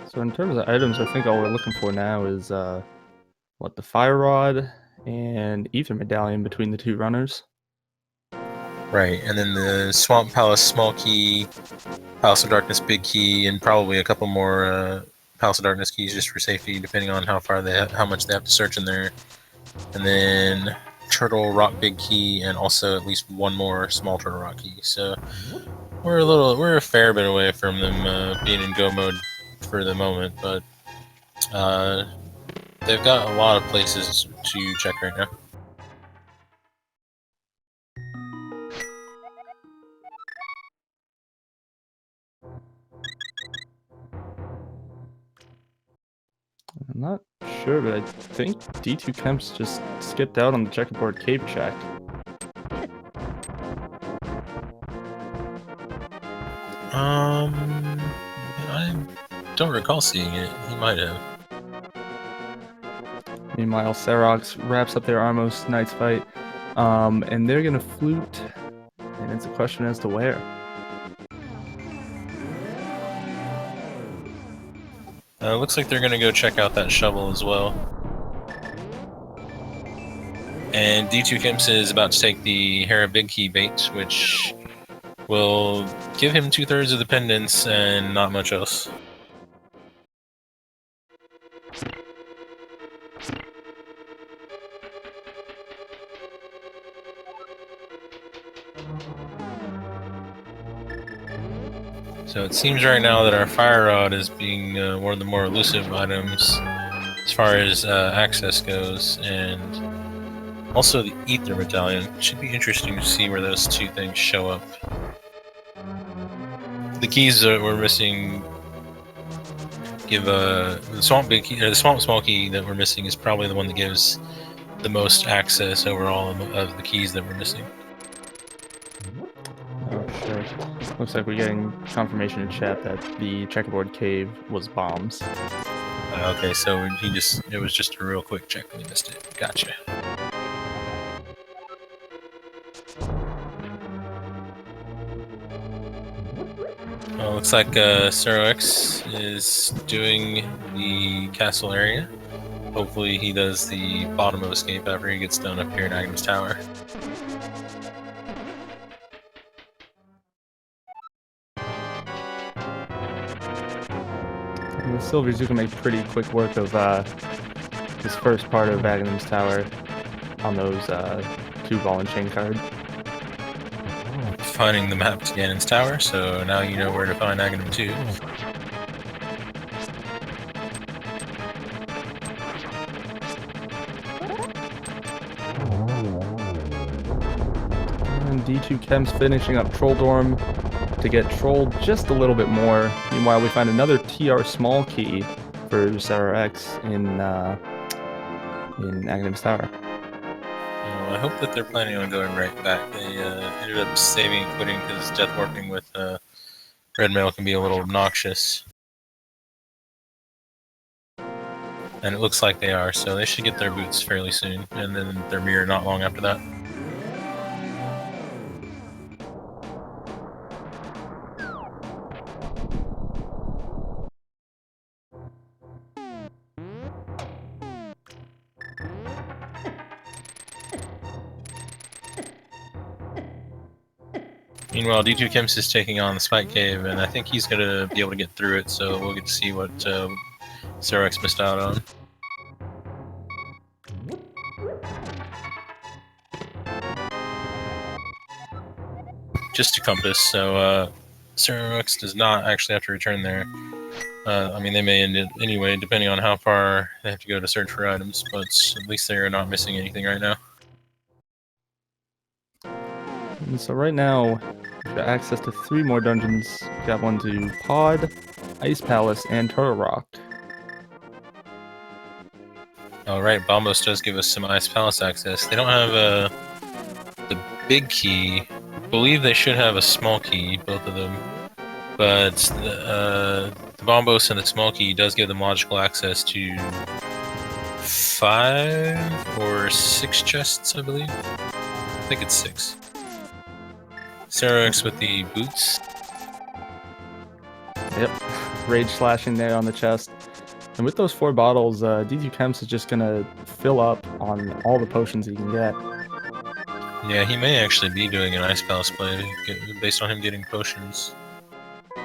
So in terms of items, I think all we're looking for now is the Fire Rod and Ether Medallion between the two runners. Right, and then the Swamp Palace small key, Palace of Darkness big key, and probably a couple more Palace of Darkness keys just for safety, depending on how much they have to search in there. And then Turtle Rock big key, and also at least one more small Turtle Rock key. So we're a fair bit away from them being in go mode for the moment, but they've got a lot of places to check right now. I'm not sure, but I think d2kemps just skipped out on the checkerboard cave check. I don't recall seeing it. He might have. Meanwhile, CeroX wraps up their Armos Knights fight, and they're gonna flute, and it's a question as to where. Looks like they're gonna go check out that shovel as well. And d2kemps is about to take the Hera Big Key bait, which will give him 2/3 of the pendants and not much else. So it seems right now that our fire rod is being one of the more elusive items as far as access goes, and also the ether medallion. It should be interesting to see where those two things show up. The keys that we're missing give the swamp big key, the swamp small key that we're missing is probably the one that gives the most access overall of the keys that we're missing. Oh shit. Looks like we're getting confirmation in chat that the checkerboard cave was bombs. Okay, so it was just a real quick check and he missed it. Gotcha. Looks like CeroX is doing the castle area. Hopefully he does the bottom of escape after he gets done up here in Agnes Tower. And the Silvers do make pretty quick work of this first part of Aghanim's Tower on those 2 ball and chain card. Finding the map to Ganon's Tower, so now you know where to find Aghanim 2. And d2kemps finishing up Troll Dorm to get trolled just a little bit more. Meanwhile, we find another TR small key for CeroX in Aghanim's Tower. I hope that they're planning on going right back. They ended up saving and quitting because death warping with red mail can be a little obnoxious. And it looks like they are, so they should get their boots fairly soon, and then their mirror not long after that. Meanwhile, d2kemps is taking on the Spike Cave, and I think he's going to be able to get through it, so we'll get to see what CeroX missed out on. Just a compass, so CeroX does not actually have to return there. I mean, they may end it anyway, depending on how far they have to go to search for items, but at least they're not missing anything right now. And so right now, we've got access to 3 more dungeons. We've got one to Pod, Ice Palace, and Turtle Rock. Alright, Bombos does give us some Ice Palace access. They don't have the big key. I believe they should have a small key, both of them. But the Bombos and the small key does give them logical access to 5 or 6 chests, I believe. I think it's 6. CeroX with the boots. Yep, rage slashing there on the chest. And with those 4 bottles, d2kemps is just gonna fill up on all the potions he can get. Yeah, he may actually be doing an Ice Palace play based on him getting potions. Yeah,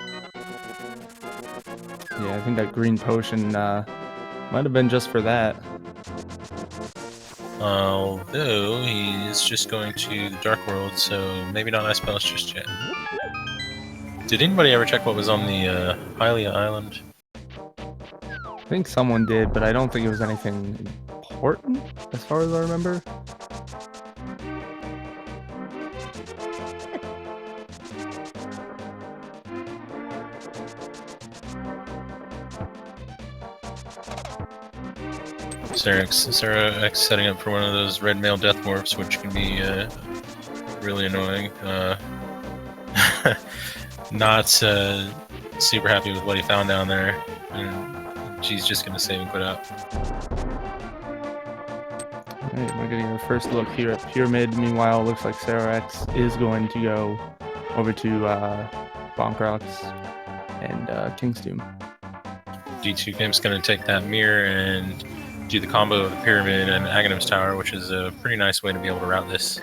I think that green potion might have been just for that. Although he is just going to the Dark World, so maybe not Ice Palace just yet. Did anybody ever check what was on the Hylia Island? I think someone did, but I don't think it was anything important, as far as I remember. CeroX setting up for one of those red male death morphs, which can be really annoying. Not super happy with what he found down there, and she's just gonna save and quit out. Alright, we're getting our first look here at Pyramid. Meanwhile, it looks like CeroX is going to go over to Bonkrox and King's Tomb. d2kemps gonna take that mirror and do the combo of the Pyramid and Aghanim's Tower, which is a pretty nice way to be able to route this.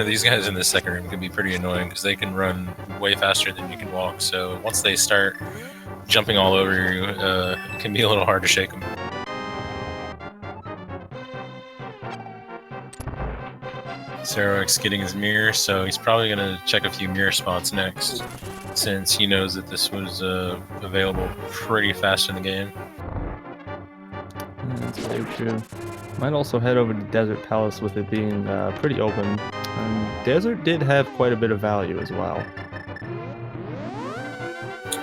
These guys in the second room can be pretty annoying because they can run way faster than you can walk, so once they start jumping all over you, it can be a little hard to shake them. CeroX getting his mirror, so he's probably going to check a few mirror spots next, since he knows that this was available pretty fast in the game. That's very true. Might also head over to Desert Palace with it being pretty open. Desert did have quite a bit of value as well.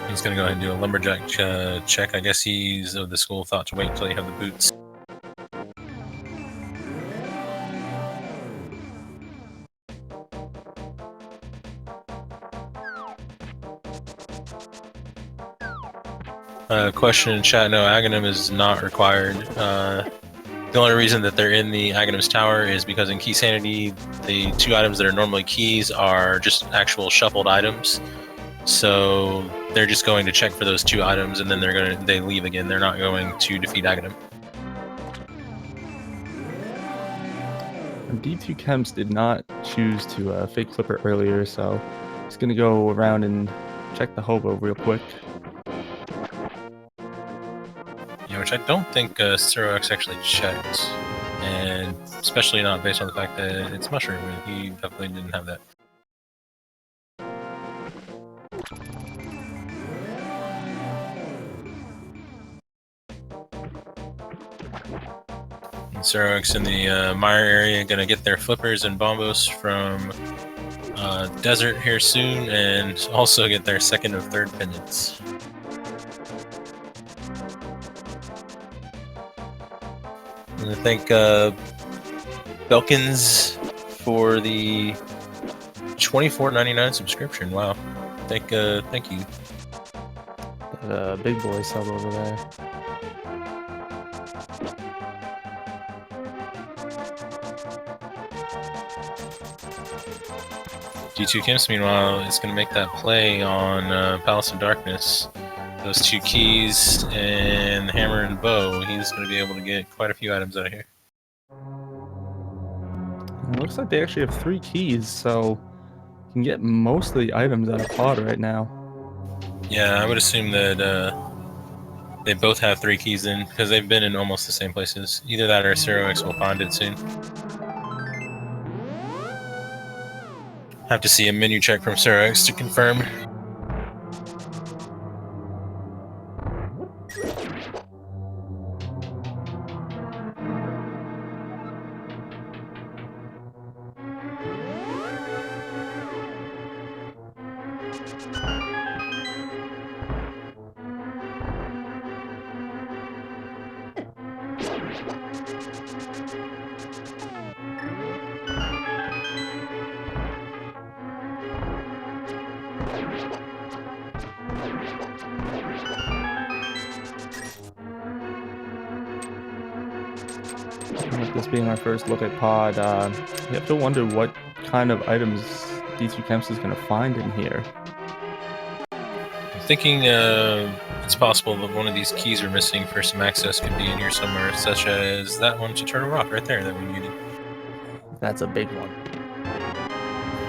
He's going to go ahead and do a lumberjack check. I guess he's of the school of thought to wait until you have the boots. Question in chat, no, Aghanim is not required. The only reason that they're in the Aghanim's Tower is because in Keysanity, the two items that are normally keys are just actual shuffled items. So they're just going to check for those two items, and then they leave again. They're not going to defeat Aghanim. d2kemps did not choose to fake Clipper earlier, so he's going to go around and check the hobo real quick. Yeah, which I don't think CeroX actually checked, and especially not based on the fact that it's Mushroom, and he definitely didn't have that. And CeroX in the Mire area gonna get their flippers and bombos from Desert here soon, and also get their second or third pendants. And I think Belkins for the $24.99 subscription. Wow, thank you. That big boy sub over there. d2kemps, meanwhile, is going to make that play on Palace of Darkness. Those two keys and the hammer and bow, he's going to be able to get quite a few items out of here. It looks like they actually have 3 keys, so you can get most of the items out of pod right now. Yeah, I would assume that they both have 3 keys in, because they've been in almost the same places. Either that or CeroX will find it soon. Have to see a menu check from CeroX to confirm. With this being our first look at pod, you have to wonder what kind of items d2kemps is going to find in here. I'm thinking it's possible that one of these keys we're missing for some access could be in here somewhere, such as that one to Turtle Rock right there that we needed. That's a big one.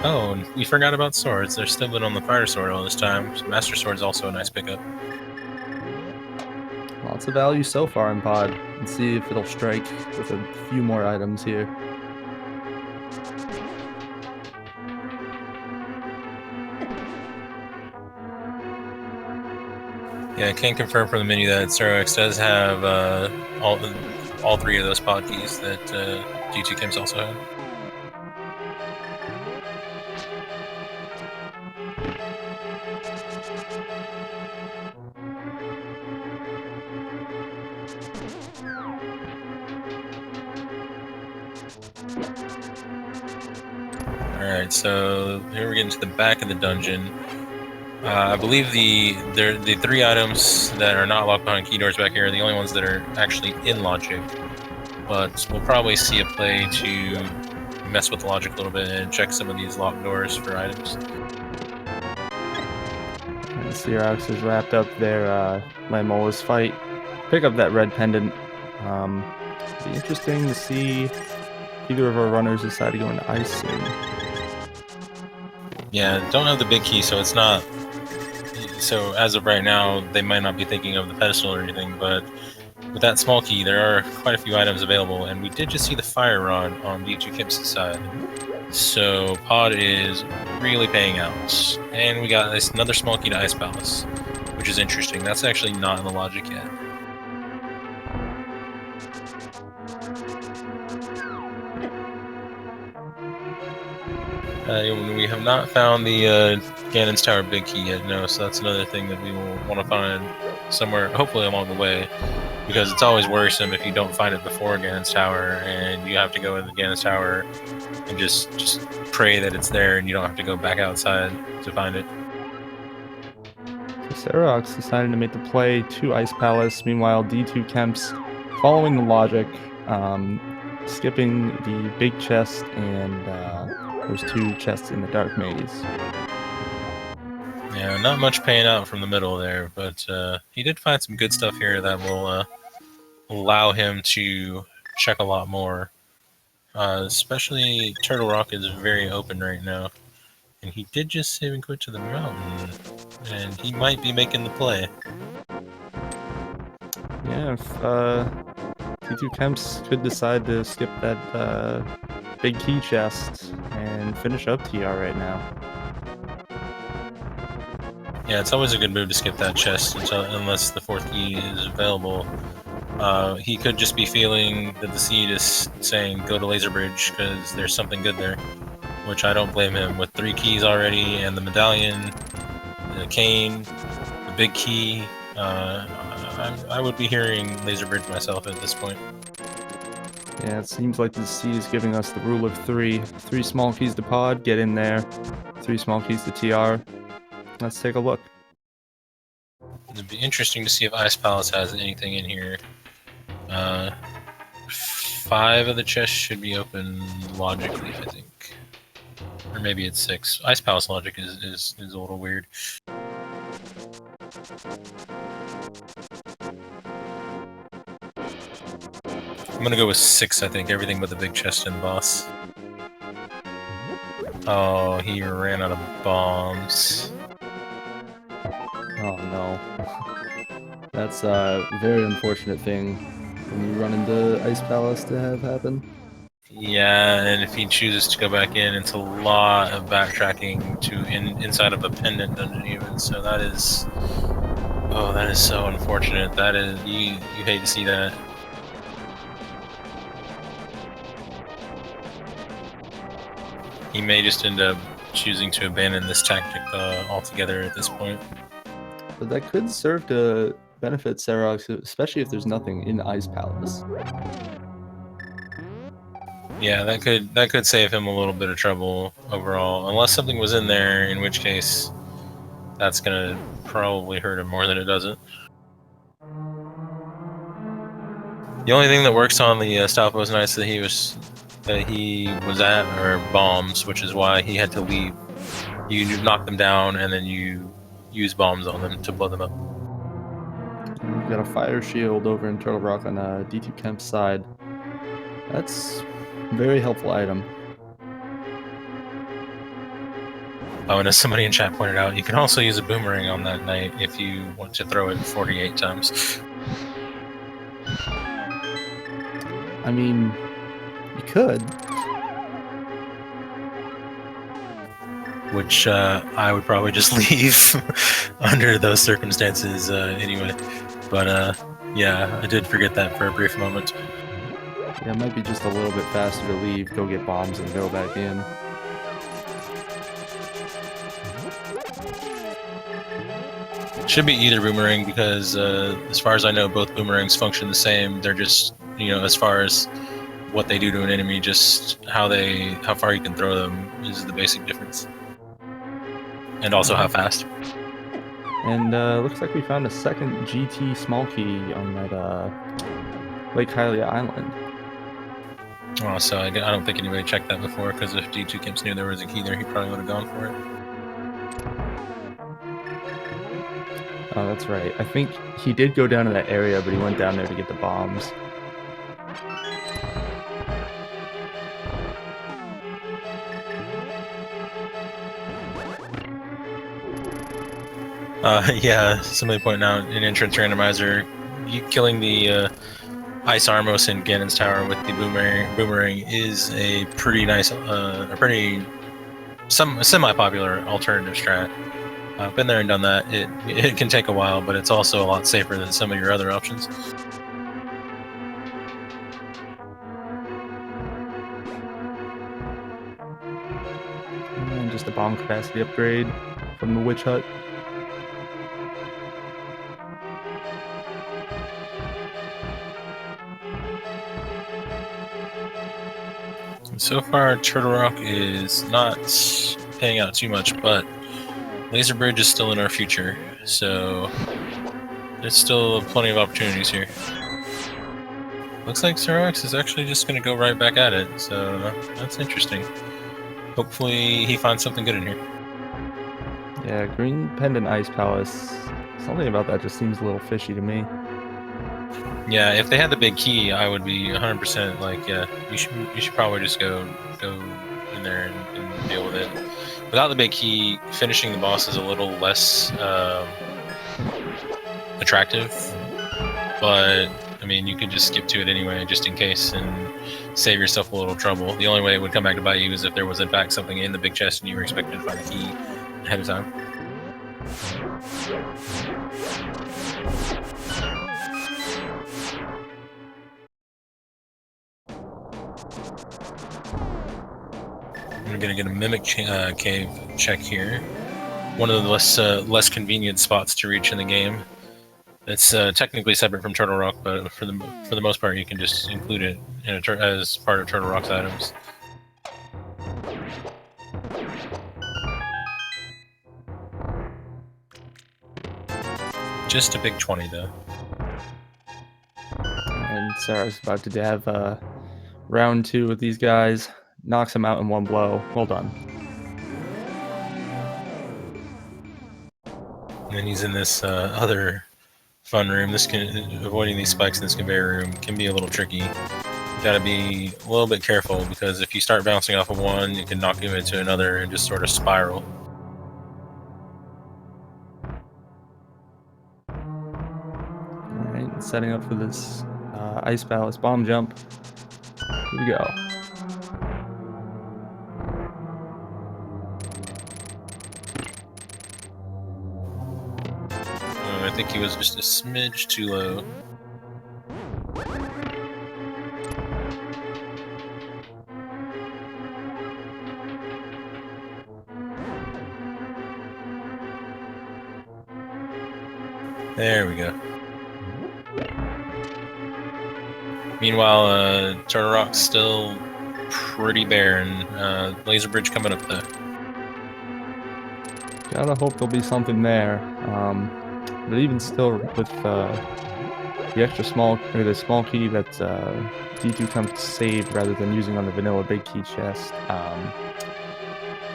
Oh, and we forgot about swords. They're still been on the Fire Sword all this time. So Master Sword's also a nice pickup. Lots of value so far in pod. Let's see if it'll strike with a few more items here. Yeah, I can confirm from the menu that CeroX does have all three of those pod keys that d2kemps also had. Alright, so here we're getting to the back of the dungeon. I believe the three items that are not locked behind key doors back here are the only ones that are actually in logic. But we'll probably see a play to mess with the logic a little bit and check some of these locked doors for items. And CeroX has wrapped up their Lamola's fight. Pick up that red pendant. Be interesting to see if either of our runners decide to go into ice soon. Yeah, don't have the big key, so it's not. So as of right now, they might not be thinking of the pedestal or anything, but with that small key, there are quite a few items available, and we did just see the fire rod on d2kemps' side. So Pod is really paying out. And we got another small key to Ice Palace, which is interesting. That's actually not in the logic yet. We have not found the Ganon's Tower big key yet, no, so that's another thing that we will want to find somewhere, hopefully along the way, because it's always worrisome if you don't find it before Ganon's Tower, and you have to go into Ganon's Tower and just pray that it's there, and you don't have to go back outside to find it. So CeroX decided to make the play to Ice Palace. Meanwhile, d2kemps, following the logic, skipping the big chest, and there's two chests in the dark maze. Yeah, not much paying out from the middle there, but he did find some good stuff here that will allow him to check a lot more. Especially Turtle Rock is very open right now. And he did just save and quit to the mountain. And he might be making the play. Yeah, if d2kemps could decide to skip that big key chest and finish up TR right now. Yeah, it's always a good move to skip that chest unless the fourth key is available. He could just be feeling that the seed is saying go to Laser Bridge because there's something good there, which I don't blame him. With 3 keys already and the medallion, the cane, the big key, I would be hearing Laser Bridge myself at this point. Yeah, it seems like the seed is giving us the rule of 3. 3 small keys to pod, get in there. 3 small keys to TR. Let's take a look. It'd be interesting to see if Ice Palace has anything in here. 5 of the chests should be open logically, I think. Or maybe it's 6. Ice Palace logic is a little weird. I'm gonna go with 6, I think. Everything but the big chest and boss. Oh, he ran out of bombs. Oh no. That's a very unfortunate thing when you run into Ice Palace to have happen. Yeah, and if he chooses to go back in, it's a lot of backtracking to inside of a pendant dungeon even. So that is, oh, that is so unfortunate. That is, you hate to see that. He may just end up choosing to abandon this tactic altogether at this point. But that could serve to benefit CeroX, especially if there's nothing in Ice Palace. Yeah, that could save him a little bit of trouble overall, unless something was in there, in which case that's gonna probably hurt him more than it doesn't. The only thing that works on the Stalfos Knights that he was at are bombs, which is why he had to leave. You knock them down and then you use bombs on them to blow them up. And we've got a fire shield over in Turtle Rock on d2kemps' side. That's a very helpful item. Oh, and as somebody in chat pointed out, you can also use a boomerang on that knight if you want to throw it 48 times. I mean, you could. which I would probably just leave under those circumstances anyway. But yeah, I did forget that for a brief moment. Yeah, it might be just a little bit faster to leave, go get bombs, and go back in. Should be either boomerang because as far as I know, both boomerangs function the same. They're just, as far as what they do to an enemy, just how far you can throw them is the basic difference. And also how fast. And looks like we found a second GT small key on that Lake Hylia Island. Oh, so I don't think anybody checked that before, because if d2kemps knew there was a key there, he probably would have gone for it. Oh, that's right. I think he did go down to that area, but he went down there to get the bombs. Yeah, somebody pointing out in entrance randomizer, you killing the Ice Armos in Ganon's tower with the boomerang is a pretty nice, semi-popular alternative strat. I've been there and done that. It can take a while, but it's also a lot safer than some of your other options. And just a bomb capacity upgrade from the Witch Hut. So far, Turtle Rock is not paying out too much, but Laser Bridge is still in our future, so there's still plenty of opportunities here. Looks like CeroX is actually just going to go right back at it, so that's interesting. Hopefully he finds something good in here. Yeah, Green Pendant Ice Palace. Something about that just seems a little fishy to me. Yeah, if they had the big key, I would be 100% like, yeah, you should probably just go in there and deal with it. Without the big key, finishing the boss is a little less attractive, but I mean, you could just skip to it anyway, just in case, and save yourself a little trouble. The only way it would come back to bite you is if there was in fact something in the big chest and you were expected to find the key ahead of time. I'm gonna get a mimic cave check here. One of the less convenient spots to reach in the game. It's technically separate from Turtle Rock, but for the most part, you can just include it as part of Turtle Rock's items. Just a big 20 though. And Sarah's about to have round 2 with these guys. Knocks him out in one blow. Well done. And then he's in this other fun room. Avoiding these spikes in this conveyor room can be a little tricky. You gotta be a little bit careful, because if you start bouncing off of one, you can knock you into another and just sort of spiral. Alright, setting up for this Ice Palace bomb jump. Here we go. I think he was just a smidge too low. There we go. Meanwhile, Turtle Rock's still pretty barren. Laser Bridge coming up though. Gotta hope there'll be something there. But even still, with the small key that d2kemps saved rather than using on the vanilla big key chest,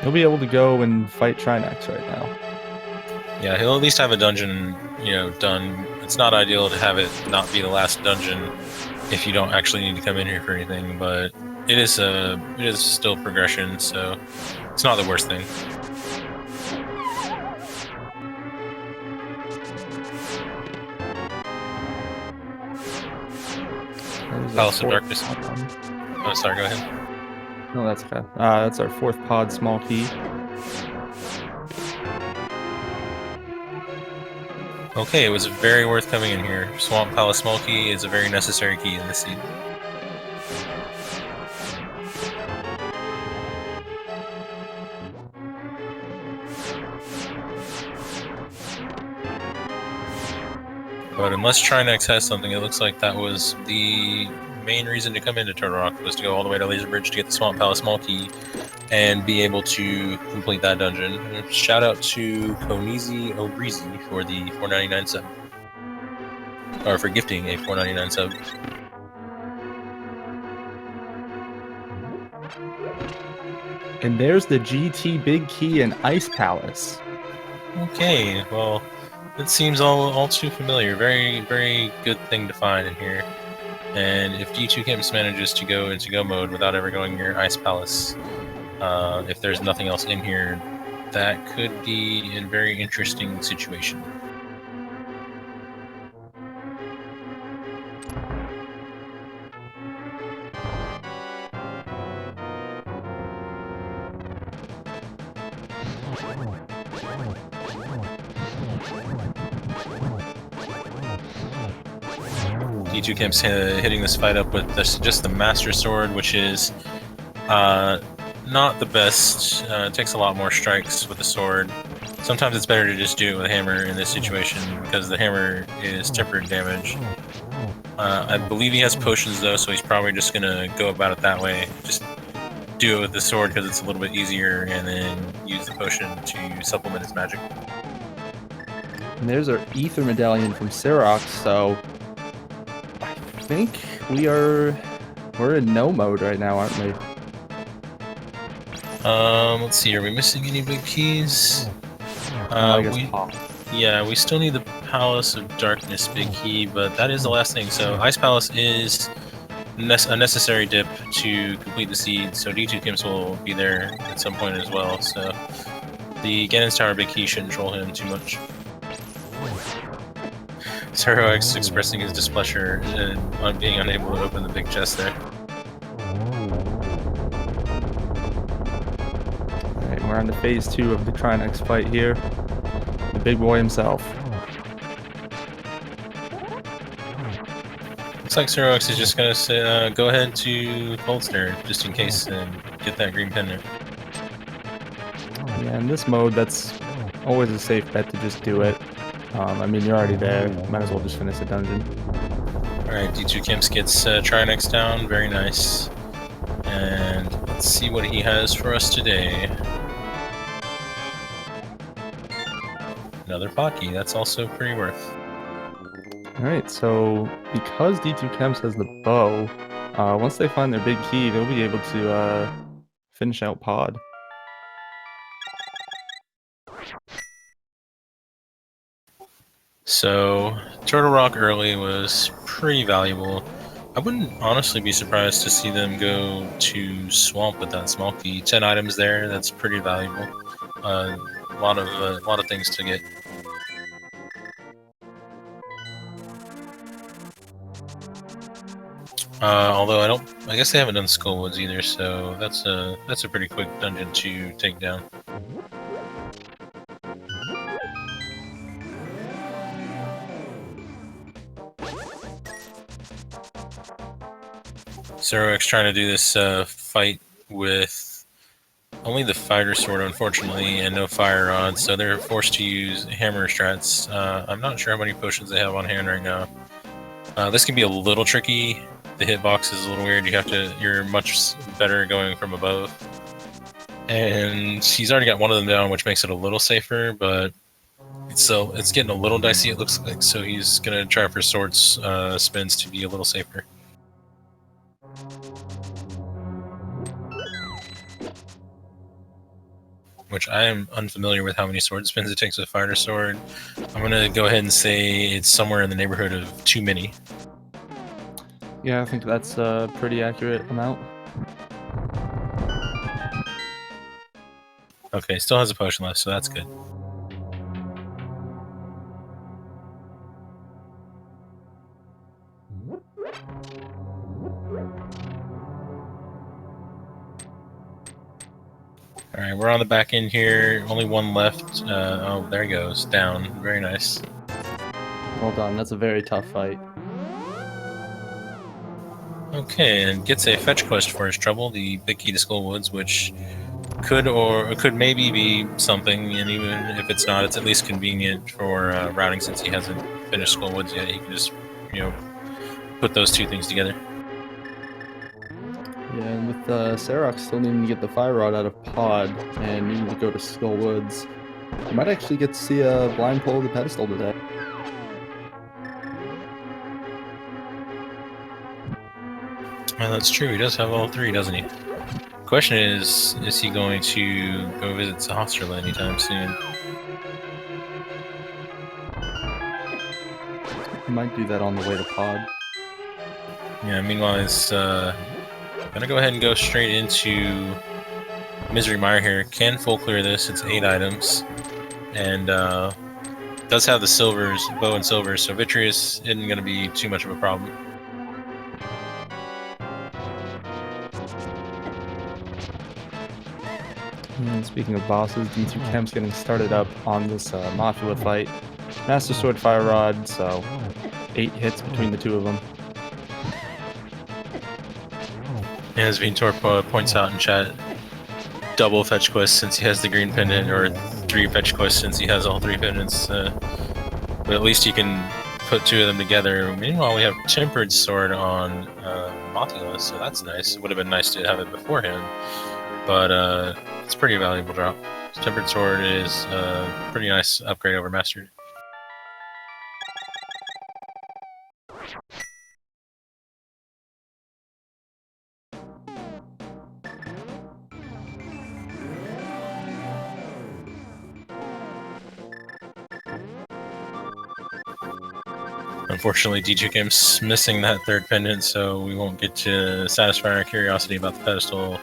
he'll be able to go and fight Trinex right now. Yeah, he'll at least have a dungeon, done. It's not ideal to have it not be the last dungeon if you don't actually need to come in here for anything, but it is still progression, so it's not the worst thing. Palace of Darkness. Oh, sorry, go ahead. No, that's okay. That's our 4th pod small key. Okay, it was very worth coming in here. Swamp Palace Small Key is a very necessary key in this seed. But unless Trinex has something, it looks like that was the main reason to come into Turtle Rock, was to go all the way to Laser Bridge to get the Swamp Palace Small Key and be able to complete that dungeon. And shout out to Konizi Obrizi for the 4.99 sub. Or for gifting a 4.99 sub. And there's the GT Big Key and Ice Palace. Okay, well, it seems all too familiar. Very, very good thing to find in here. And if d2kemps manages to go into go mode without ever going near Ice Palace, if there's nothing else in here, that could be a very interesting situation. d2kemps hitting this fight up with just the Master Sword, which is not the best. It takes a lot more strikes with the sword. Sometimes it's better to just do it with a hammer in this situation, because the hammer is tempered damage. I believe he has potions though, so he's probably just gonna go about it that way. Just do it with the sword because it's a little bit easier, and then use the potion to supplement his magic. And there's our Ether Medallion from CeroX, so I think we're in no mode right now, aren't we? Let's see, are we missing any big keys? I guess Pop. Yeah, we still need the Palace of Darkness big key, but that is the last thing. So Ice Palace is a necessary dip to complete the seed, so d2kemps will be there at some point as well, so the Ganon's Tower big key shouldn't troll him too much. CeroX expressing his displeasure on being unable to open the big chest there. Alright, we're on to phase 2 of the Trinex fight here. The big boy himself. Looks like CeroX is just gonna say, go ahead to Coldstone just in case and get that green pendant. Yeah, in this mode, that's always a safe bet to just do it. I mean, you're already there. Might as well just finish the dungeon. Alright, d2kemps gets Trinex down. Very nice. And let's see what he has for us today. Another Pocky. That's also pretty worth. Alright, so because d2kemps has the bow, once they find their big key, they'll be able to finish out Pod. So, Turtle Rock early was pretty valuable. I wouldn't honestly be surprised to see them go to Swamp with that small key. 10 items there, that's pretty valuable. A lot of things to get. Although I guess they haven't done Skullwoods either, so that's a pretty quick dungeon to take down. CeroX trying to do this fight with only the fighter sword, unfortunately, and no fire rod, so they're forced to use hammer strats. I'm not sure how many potions they have on hand right now. This can be a little tricky. The hitbox is a little weird. You're much better going from above. And he's already got one of them down, which makes it a little safer, but it's getting a little dicey, it looks like, so he's gonna try for sword spins to be a little safer. Which I am unfamiliar with how many sword spins it takes with fighter sword. I'm gonna go ahead and say it's somewhere in the neighborhood of too many. Yeah, I think that's a pretty accurate amount. Okay, still has a potion left, so that's good. Alright, we're on the back end here. Only one left. Oh, there he goes. Down. Very nice. Well done. That's a very tough fight. Okay, and gets a fetch quest for his trouble, the Big Key to Skullwoods, which could maybe be something, and even if it's not, it's at least convenient for routing since he hasn't finished Skullwoods yet. He can just, put those two things together. Yeah, and with CeroX still needing to get the Fire Rod out of Pod and needing to go to Skull Woods, you might actually get to see a blind pull of the pedestal today. Well, that's true. He does have all three, doesn't he? Question is he going to go visit Sahasrahla anytime soon? He might do that on the way to Pod. Yeah, meanwhile, he's gonna go ahead and go straight into Misery Mire here. Can full clear this. It's 8 items. And does have the silvers, bow and silvers, so Vitreous isn't going to be too much of a problem. And speaking of bosses, d2kemps getting started up on this Mothula fight. Master Sword, Fire Rod, so 8 hits between the two of them. And as Vintor points out in chat, double fetch quest since he has the green pendant, or 3 fetch quests since he has all 3 pendants. But at least you can put 2 of them together. Meanwhile, we have Tempered Sword on Mothula, so that's nice. It would have been nice to have it beforehand, but it's a pretty valuable drop. Tempered Sword is a pretty nice upgrade over Mastered. Unfortunately, d2kemps missing that 3rd pendant, so we won't get to satisfy our curiosity about the pedestal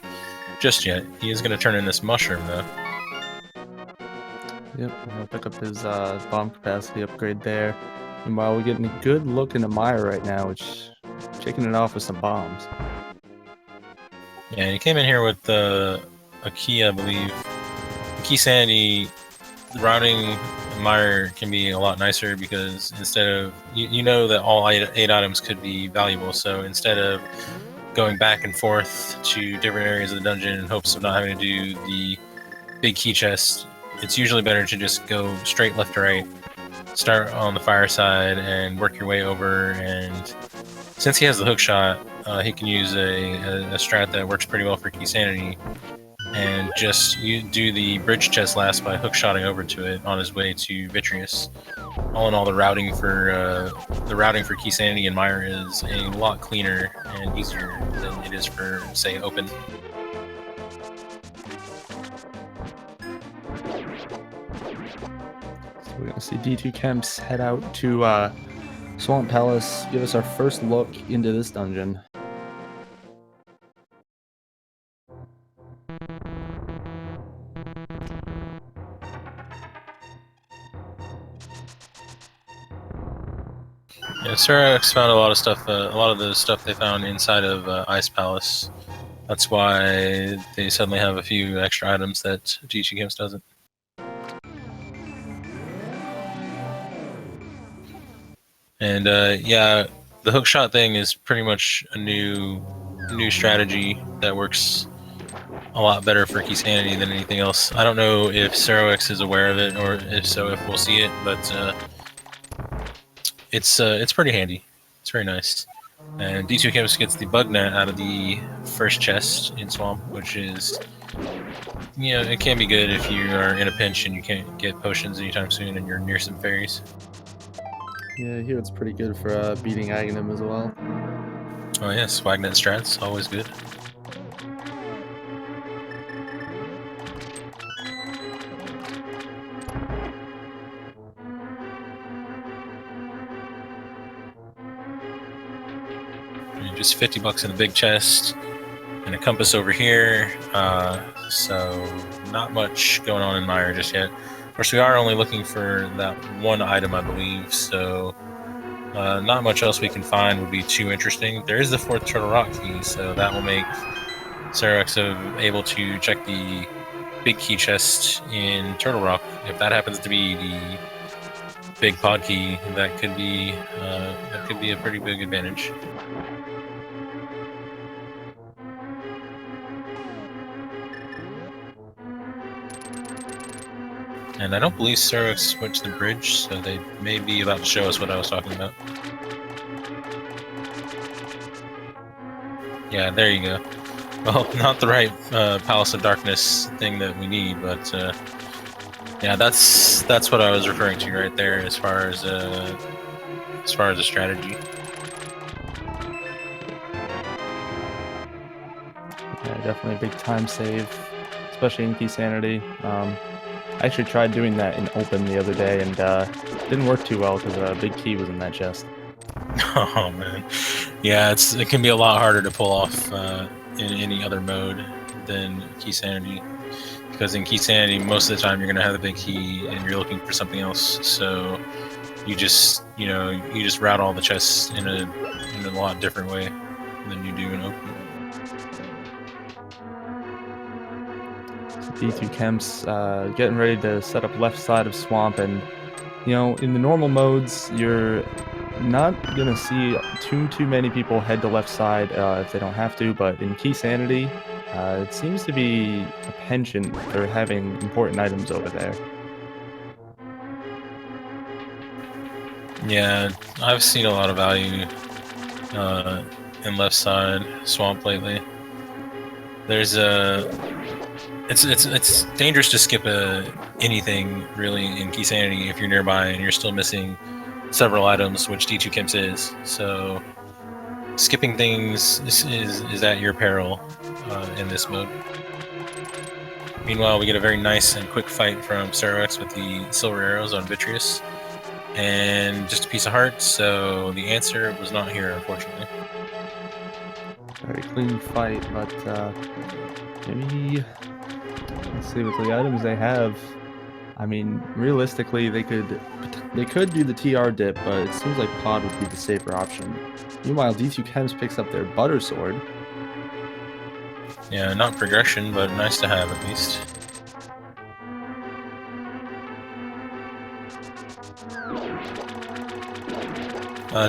just yet. He is going to turn in this mushroom, though. Yep, he'll pick up his bomb capacity upgrade there. Meanwhile, we're getting a good look into Mire right now, which shaking it off with some bombs. Yeah, he came in here with a key, I believe. Keysanity routing Mire can be a lot nicer because instead of you know that all 8 items could be valuable, so instead of going back and forth to different areas of the dungeon in hopes of not having to do the big key chest, it's usually better to just go straight left to right, start on the fire side and work your way over. And since he has the hook shot, he can use a strat that works pretty well for Keysanity, and just do the bridge chest last by hook-shotting over to it on his way to Vitreous. All in all, the routing for Keysanity and Mire is a lot cleaner and easier than it is for, say, Open. So we're gonna see d2kemps head out to Swamp Palace, give us our first look into this dungeon. Yeah, CeroX found a lot of stuff. A lot of the stuff they found inside of Ice Palace. That's why they suddenly have a few extra items that d2kemps doesn't. And yeah, the hookshot thing is pretty much a new strategy that works a lot better for Keysanity than anything else. I don't know if CeroX is aware of it, or if so, if we'll see it, but it's pretty handy. It's very nice. And d2kemps gets the bug net out of the first chest in Swamp, which is, it can be good if you are in a pinch and you can't get potions anytime soon and you're near some fairies. Yeah, here it's pretty good for beating Aghanim as well. Oh yeah, Swagnet strats, always good. Just $50 in the big chest, and a compass over here, so not much going on in Mire just yet. Of course, we are only looking for that one item, I believe, so not much else we can find would be too interesting. There is the 4th Turtle Rock key, so that will make CeroX able to check the big key chest in Turtle Rock. If that happens to be big pod key, that could be a pretty big advantage. And I don't believe CeroX switched the bridge, so they may be about to show us what I was talking about. Yeah, there you go. Well, not the right Palace of Darkness thing that we need, but yeah, that's what I was referring to right there as far as a strategy. Yeah, definitely a big time save, especially in Keysanity. I actually tried doing that in open the other day and didn't work too well because a big key was in that chest. Oh man, yeah, it can be a lot harder to pull off in any other mode than Keysanity, because in Keysanity most of the time you're gonna have the big key and you're looking for something else, so you just route all the chests in a lot different way than you do in open. d2kemps getting ready to set up left side of swamp, and in the normal modes you're not gonna see too many people head to left side if they don't have to, but in Keysanity it seems to be a penchant for having important items over there. Yeah, I've seen a lot of value in left side swamp lately. There's it's dangerous to skip anything really in Keysanity if you're nearby and you're still missing several items, which d2kemps is. So skipping things is at your peril in this mode. Meanwhile, we get a very nice and quick fight from CeroX with the silver arrows on Vitreous, and just a piece of heart. So the answer was not here, unfortunately. Very clean fight, but maybe let's see with the items they have. I mean, realistically, they could do the TR dip, but it seems like pod would be the safer option. Meanwhile, d2kemps picks up their butter sword. Yeah, not progression, but nice to have at least.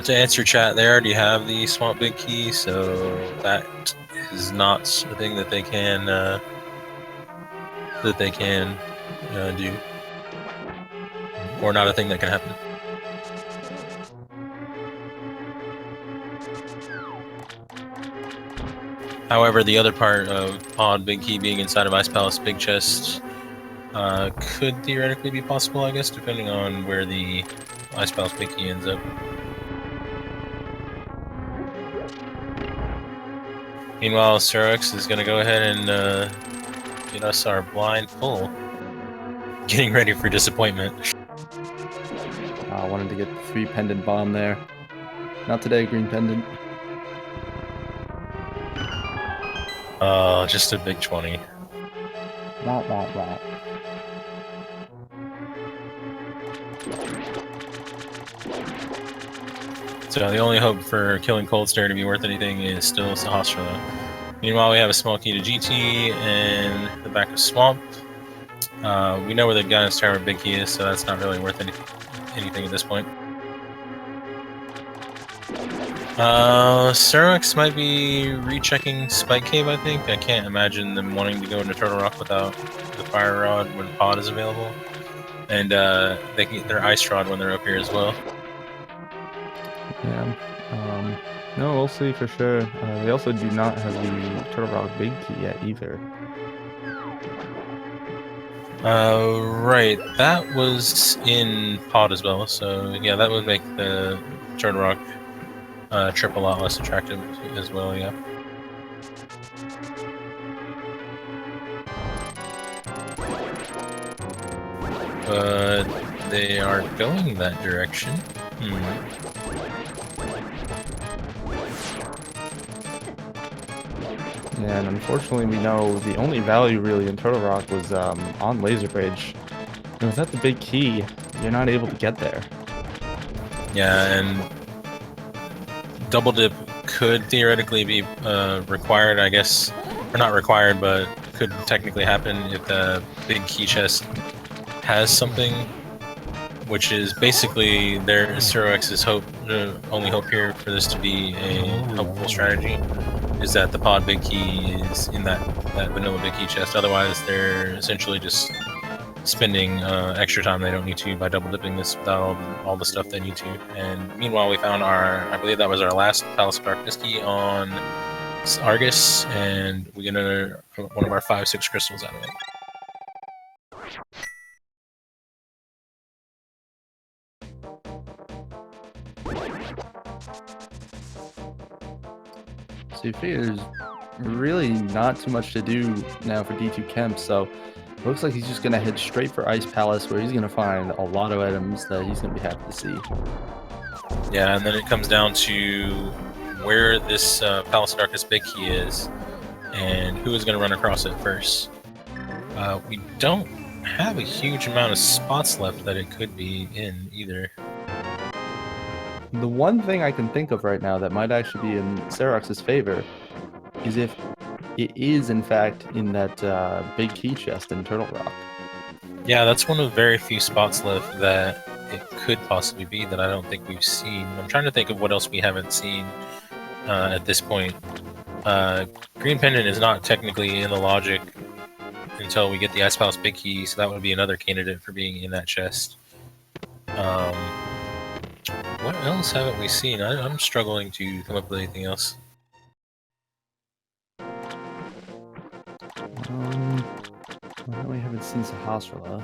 To answer chat, they already have the Swamp Big Key, so that is not a thing that they can do, or not a thing that can happen. However, the other part of Pod Big Key being inside of Ice Palace Big Chest could theoretically be possible, I guess, depending on where the Ice Palace Big Key ends up. Meanwhile, CeroX is going to go ahead and get us our blind pull. Getting ready for disappointment. I wanted to get the 3 pendant bomb there. Not today, green pendant. Just a big 20. Wah, wah, wah. So the only hope for killing Cold Stare to be worth anything is still Sahasrara. Meanwhile, we have a small key to GT and the back of Swamp. We know where the Ganon's Tower Big Key is, so that's not really worth anything at this point. CeroX might be rechecking Spike Cave, I think. I can't imagine them wanting to go into Turtle Rock without the Fire Rod when Pod is available. And they can get their Ice Rod when they're up here as well. Yeah. No, we'll see for sure. They also do not have the Turtle Rock Big Key yet either. Right. That was in Pod as well, so yeah, that would make the Turtle Rock trip a lot less attractive as well, yeah. But they are going that direction. Yeah, and unfortunately we know the only value really in Turtle Rock was on Laser Bridge. And without the big key, you're not able to get there. Yeah, and Double Dip could theoretically be required, I guess. Or not required, but could technically happen if the big key chest has something which is basically their CeroX's hope. The only hope here for this to be a helpful strategy is that the pod big key is in that vanilla big key chest. Otherwise, they're essentially just spending extra time they don't need to by double dipping this without all the stuff they need to. And meanwhile, we found I believe that was our last Palace of Darkness key on Argus, and we get one of our 5-6 crystals out of it. So you figure there's really not too much to do now for d2kemps, so it looks like he's just going to head straight for Ice Palace, where he's going to find a lot of items that he's going to be happy to see. Yeah, and then it comes down to where this Palace of Darkness big key is, and who is going to run across it first. We don't have a huge amount of spots left that it could be in either. The one thing I can think of right now that might actually be in CeroX's favor is if it is, in fact, in that big key chest in Turtle Rock. Yeah, that's one of very few spots left that it could possibly be that I don't think we've seen. I'm trying to think of what else we haven't seen at this point. Green Pendant is not technically in the logic until we get the Ice Palace big key, so that would be another candidate for being in that chest. What else haven't we seen? I'm struggling to come up with anything else. Well, we haven't seen Sahasrara.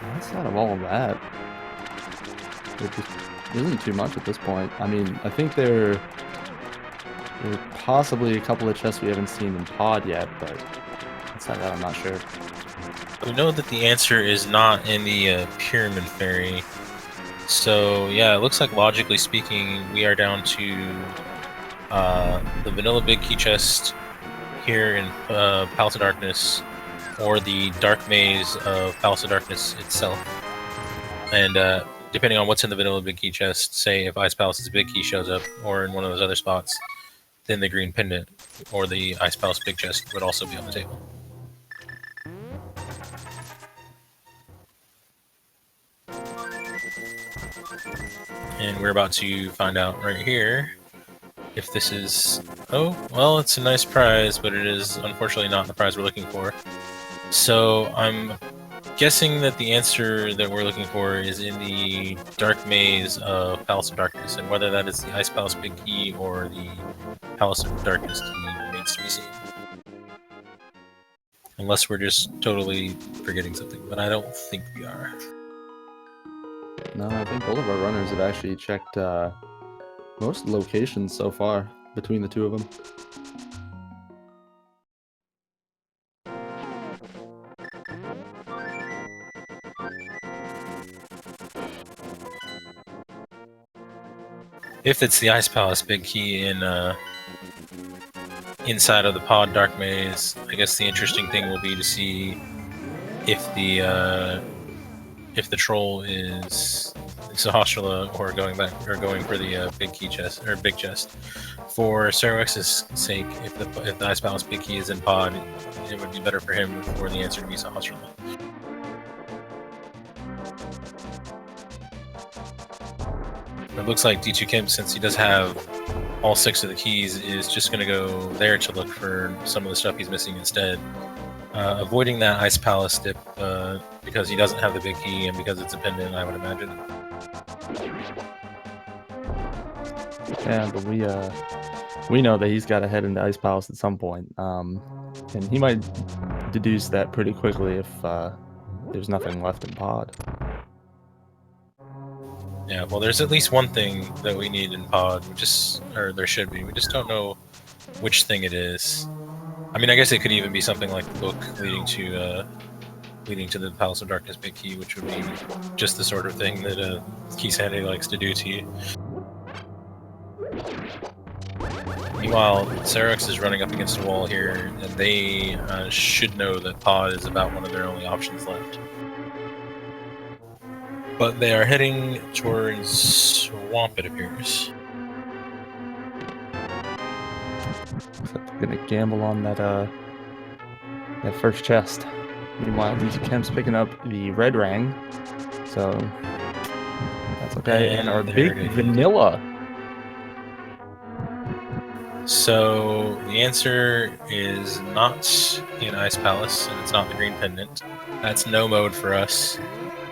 Outside of all of that, there just isn't too much at this point. I mean, I think there are possibly a couple of chests we haven't seen in Pod yet, but outside of that, I'm not sure. We know that the answer is not in the Pyramid Fairy. So, yeah, it looks like, logically speaking, we are down to the Vanilla Big Key Chest here in Palace of Darkness, or the Dark Maze of Palace of Darkness itself. And depending on what's in the Vanilla Big Key Chest, say if Ice Palace's Big Key shows up, or in one of those other spots, then the Green Pendant, or the Ice Palace Big Chest would also be on the table. And we're about to find out right here if this is... Oh, well, it's a nice prize, but it is unfortunately not the prize we're looking for. So I'm guessing that the answer that we're looking for is in the Dark Maze of Palace of Darkness, and whether that is the Ice Palace Big Key or the Palace of Darkness key remains to be seen. Unless we're just totally forgetting something, but I don't think we are. No, I think both of our runners have actually checked most locations so far between the two of them. If it's the Ice Palace Big Key in inside of the Pod Dark Maze, I guess the interesting thing will be to see if the troll is Sahasrara or going for the big key chest or big chest. For CeroX's sake, if the Ice Palace Big Key is in Pod, it would be better for him for the answer to be Sahasrara. It looks like d2kemps, since he does have all 6 of the keys, is just going to go there to look for some of the stuff he's missing instead. Avoiding that Ice Palace dip because he doesn't have the big key and because it's a pendant, I would imagine. Yeah, but we know that he's got to head into Ice Palace at some point, and he might deduce that pretty quickly if there's nothing left in Pod. Yeah, well, there's at least one thing that we need in Pod, or there should be. We just don't know which thing it is. I mean, I guess it could even be something like the book leading to the Palace of Darkness Big Key, which would be just the sort of thing that Keysanity likes to do to you. Meanwhile, CeroX is running up against a wall here, and they should know that Pod is about one of their only options left. But they are heading towards Swamp, it appears. Looks like they're gonna gamble on that first chest. Meanwhile, d2kemps picking up the red rang. So that's okay. And our there big it is. vanilla. So the answer is not in Ice Palace, and it's not the green pendant. That's no mode for us.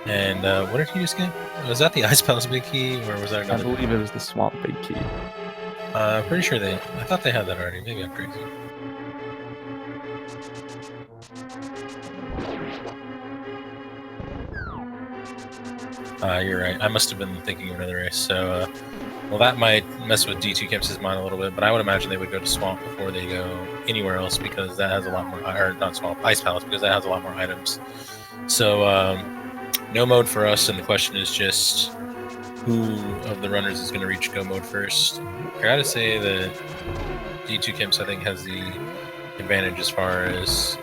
And what did you just get? Was that the Ice Palace big key, or was that I another? believe it was the swamp big key. Pretty sure I thought they had that already. Maybe I'm crazy. You're right. I must have been thinking of another race. So, well, that might mess with d2kemps' mind a little bit, but I would imagine they would go to Swamp before they go anywhere else because that has a lot more, or not Swamp, Ice Palace, because that has a lot more items. So, no mode for us, and the question is just who of the runners is going to reach go mode first. I gotta say that d2kemps, I think, has the advantage as far as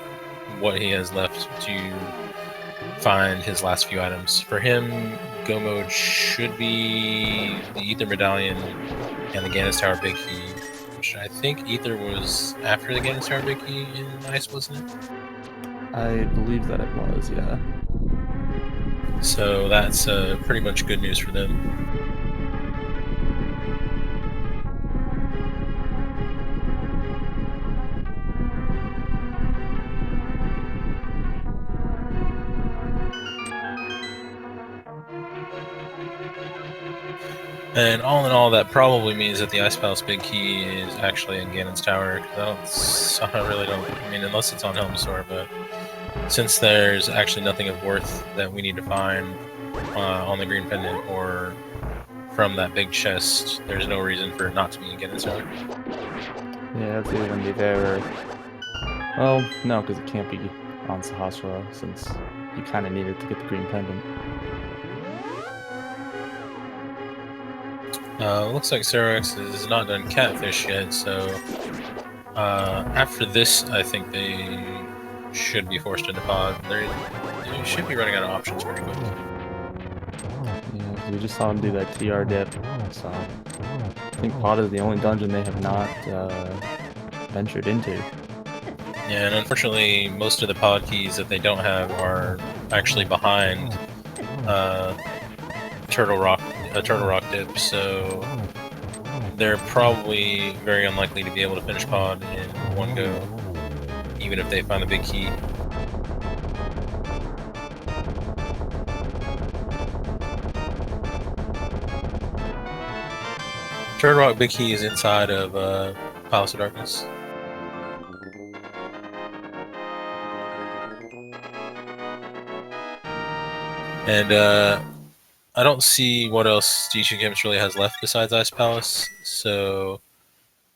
what he has left to find his last few items. For him, go mode should be the Ether Medallion and the Ganon Tower Big Key, which I think Ether was after the Ganon Tower Big Key in Ice, wasn't it? I believe that it was, yeah. So that's pretty much good news for them. And all in all, that probably means that the Ice Palace Big Key is actually in Ganon's Tower. I really don't. I mean, unless it's on Helmsor, but since there's actually nothing of worth that we need to find on the green pendant or from that big chest, there's no reason for it not to be in Ganon's Tower. Yeah, it's either going to be there or... Well, no, because it can't be on Sahasrara since you kind of need it to get the green pendant. Looks like CeroX has not done Catfish yet, so after this, I think they should be forced into pod. They should be running out of options pretty quick. Yeah, because we just saw him do that TR dip, so I think pod is the only dungeon they have not ventured into. Yeah, and unfortunately, most of the pod keys that they don't have are actually behind Turtle Rock dip, so they're probably very unlikely to be able to finish pod in one go, even if they find the big key. Turtle Rock big key is inside of Palace of Darkness. And I don't see what else d2kemps really has left besides Ice Palace, so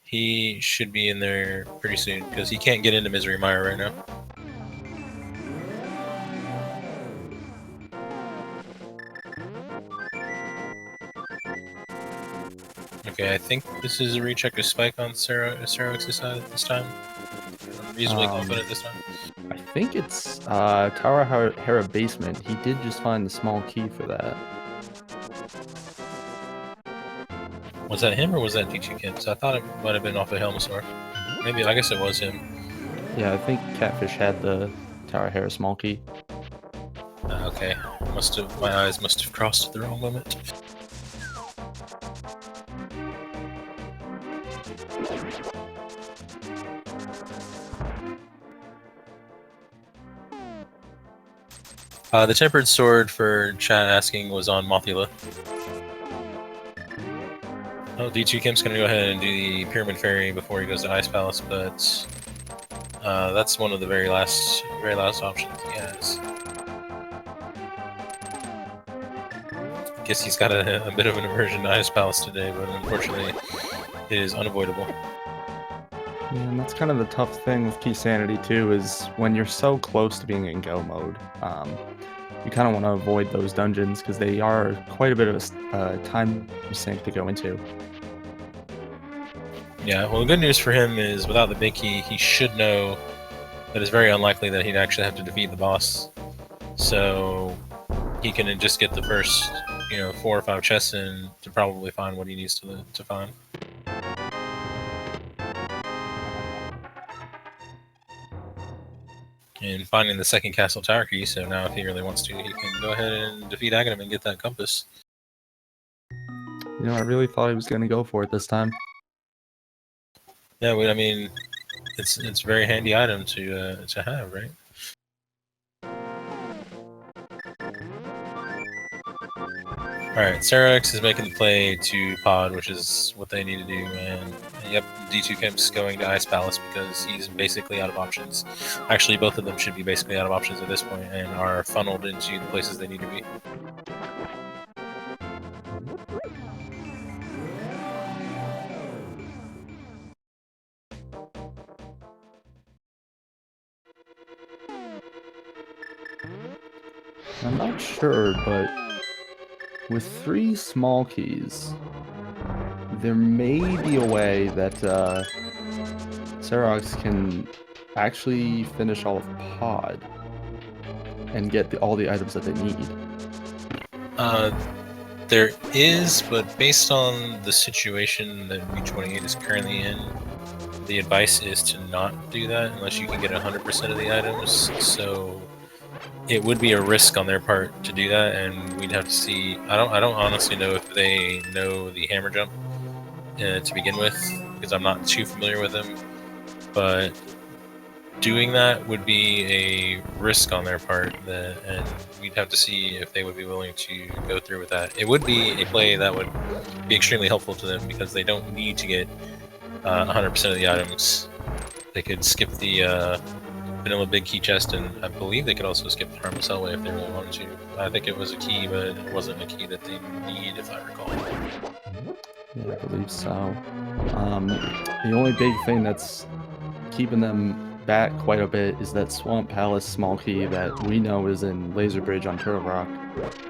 he should be in there pretty soon, because he can't get into Misery Mire right now. Okay, I think this is a recheck of Spike on CeroX's side at this time. I'm reasonably confident this time. I think it's Tower Hera Basement. He did just find the small key for that. Was that him or was that d2kemps? I thought it might have been off of Helmsor. Maybe, I guess it was him. Yeah, I think Catfish had the Tower Hera small key. Okay, my eyes must have crossed at the wrong moment. The Tempered Sword for chat asking was on Mothula. Oh, d2kemp's gonna go ahead and do the Pyramid Fairy before he goes to Ice Palace, but that's one of the very last options he has. Guess he's got a bit of an aversion to Ice Palace today, but unfortunately, it is unavoidable. Yeah, and that's kind of the tough thing with Keysanity too, is when you're so close to being in go mode, you kind of want to avoid those dungeons because they are quite a bit of a time sink to go into. Yeah, well, the good news for him is without the big key, he should know that it's very unlikely that he'd actually have to defeat the boss. So he can just get the first, 4 or 5 chests in to probably find what he needs to find. in finding the second castle tower key, so now if he really wants to, he can go ahead and defeat Aghanim and get that compass. You know, I really thought he was going to go for it this time. Yeah, I mean, it's a very handy item to have, right? Alright, CeroX is making the play to pod, which is what they need to do, and yep, d2kemps going to Ice Palace because he's basically out of options. Actually, both of them should be basically out of options at this point and are funneled into the places they need to be. I'm not sure, but with 3 small keys, there may be a way that CeroX can actually finish all of pod and get all the items that they need. There is, but based on the situation that V28 is currently in, the advice is to not do that unless you can get 100% of the items. So it would be a risk on their part to do that, and we'd have to see. I don't honestly know if they know the hammer jump to begin with, because I'm not too familiar with them. But doing that would be a risk on their part, and we'd have to see if they would be willing to go through with that. It would be a play that would be extremely helpful to them because they don't need to get 100% of the items. They could skip the vanilla big key chest, and I believe they could also skip the harmless hellway if they really wanted to. I think it was a key, but it wasn't a key that they need, if I recall. Yeah, I believe so. The only big thing that's keeping them back quite a bit is that Swamp Palace small key that we know is in Laser Bridge on Turtle Rock.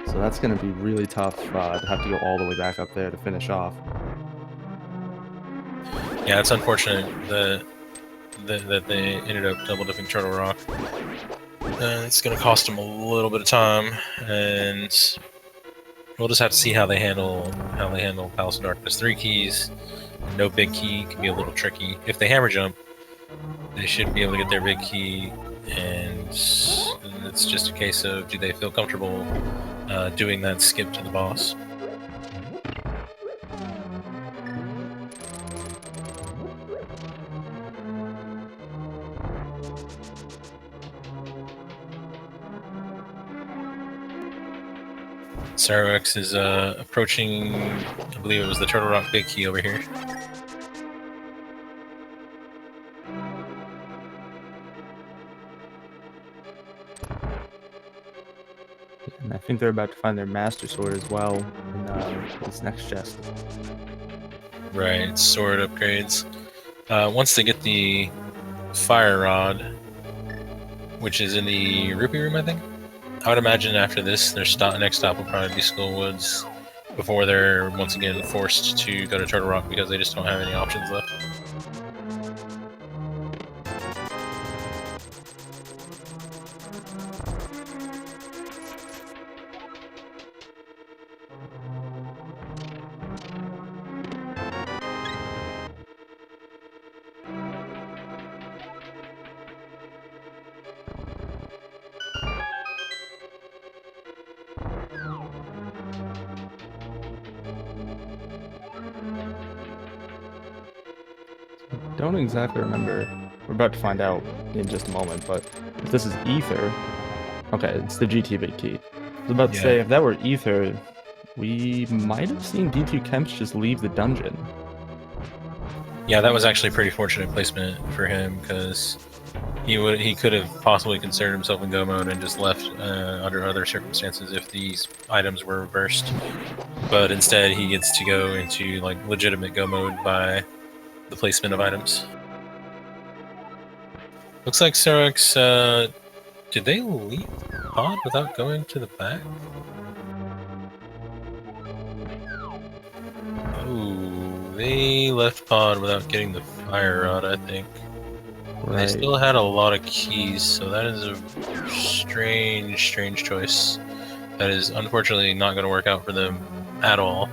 So that's going to be really tough to have to go all the way back up there to finish off. Yeah, it's unfortunate that they ended up double dipping Turtle Rock. It's going to cost them a little bit of time, and we'll just have to see how they handle Palace of Darkness. 3 keys, no big key can be a little tricky. If they hammer jump, they should be able to get their big key, and it's just a case of do they feel comfortable doing that skip to the boss. CeroX is approaching, I believe it was the Turtle Rock big key over here. And I think they're about to find their Master Sword as well in this next chest. Right, sword upgrades. Once they get the Fire Rod, which is in the Rupee Room, I think. I would imagine after this, their next stop will probably be Skull Woods before they're once again forced to go to Turtle Rock because they just don't have any options left. Don't exactly remember. We're about to find out in just a moment, but if this is Ether, okay, it's the GT big key. I was about to say, if that were Ether, we might have seen d2kemps just leave the dungeon. Yeah, that was actually pretty fortunate placement for him because he could have possibly considered himself in go mode and just left under other circumstances if these items were reversed. But instead, he gets to go into like legitimate go mode by the placement of items. Looks like CeroX, did they leave pod without going to the back? Oh, they left pod without getting the Fire Rod, I think. Right. They still had a lot of keys, so that is a strange choice. That is unfortunately not going to work out for them at all.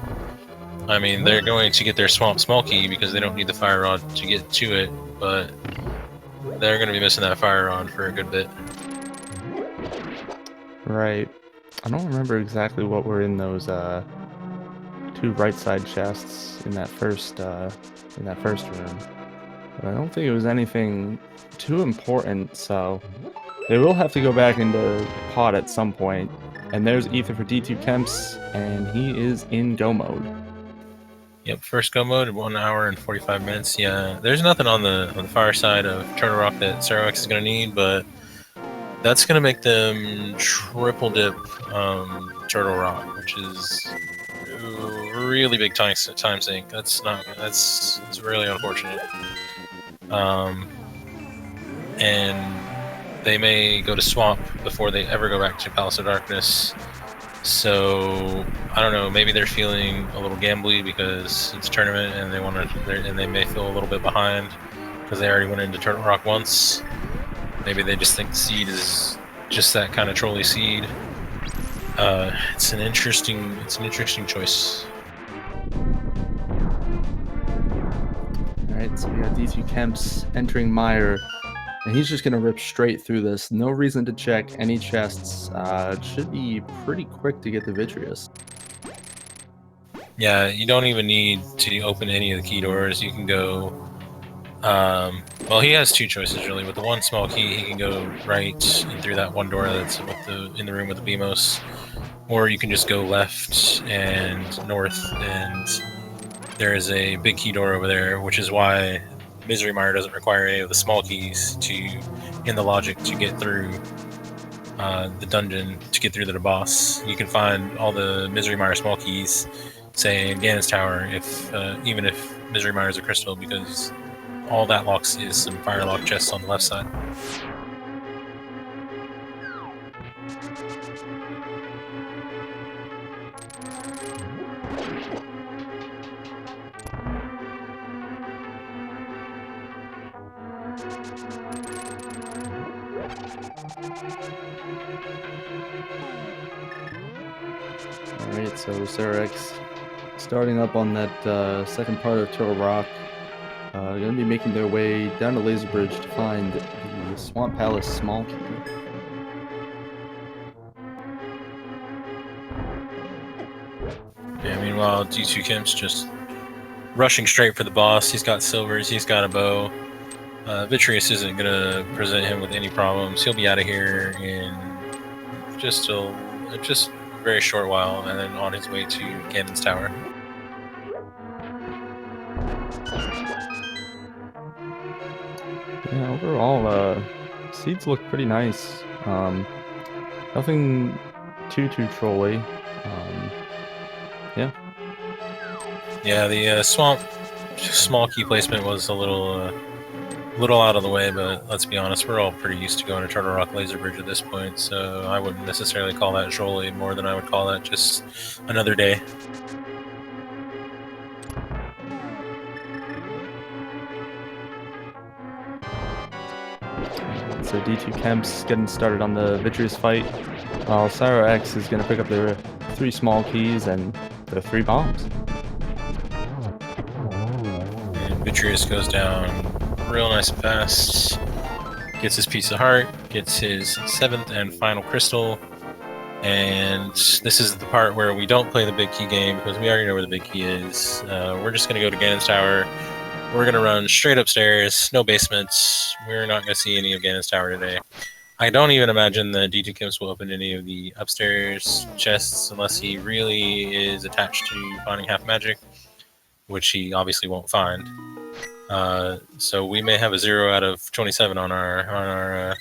I mean, they're going to get their Swamp Small Key because they don't need the Fire Rod to get to it, but they're going to be missing that Fire Rod for a good bit. Right. I don't remember exactly what were in those two right side chests in that first room. But I don't think it was anything too important, so they will have to go back into pod at some point. And there's Ether for d2kemps, and he is in go mode. Yep, first go mode, 1 hour and 45 minutes. Yeah, there's nothing on the far side of Turtle Rock that CeroX is going to need, but that's going to make them triple dip Turtle Rock, which is a really big time sink. That's really unfortunate. And they may go to Swamp before they ever go back to Palace of Darkness. So I don't know. Maybe they're feeling a little gambly because it's a tournament, and they may feel a little bit behind because they already went into Turtle Rock once. Maybe they just think the seed is just that kind of trolley seed. It's an interesting choice. All right, so we got d2kemps entering Mire. And he's just going to rip straight through this. No reason to check any chests. It should be pretty quick to get the Vitreous. Yeah, you don't even need to open any of the key doors. You can go... well, he has two choices, really. With the one small key, he can go right through that one door that's in the room with the BMOS. Or you can just go left and north, and there is a big key door over there, which is why Misery Mire doesn't require any of the small keys in the logic to get through the dungeon, to get through to the boss. You can find all the Misery Mire small keys, say in Ganon's Tower, even if Misery Mire is a crystal, because all that locks is some fire lock chests on the left side. Alright, so CeroX starting up on that second part of Turtle Rock. Going to be making their way down to Laser Bridge to find the Swamp Palace small key. Yeah, meanwhile, d2kemps just rushing straight for the boss. He's got silvers, he's got a bow. Vitreous isn't going to present him with any problems. He'll be out of here in just a very short while, and then on his way to Ganon's Tower. Yeah, overall, seeds look pretty nice. Nothing too trolly. Yeah. Yeah, the swamp small key placement was a little out of the way, but let's be honest, we're all pretty used to going to Turtle Rock Laser Bridge at this point, so I wouldn't necessarily call that trolly more than I would call that just another day. So d2kemps getting started on the Vitreous fight, while CeroX is going to pick up their 3 small keys and their 3 bombs. And Vitreous goes down real nice and fast, gets his piece of heart, gets his 7th and final crystal, and this is the part where we don't play the big key game because we already know where the big key is. We're just going to go to Ganon's Tower. We're going to run straight upstairs, no basements. We're not going to see any of Ganon's Tower today. I don't even imagine that d2kemps will open any of the upstairs chests unless he really is attached to finding half magic, which he obviously won't find. So we may have a 0 out of 27 on our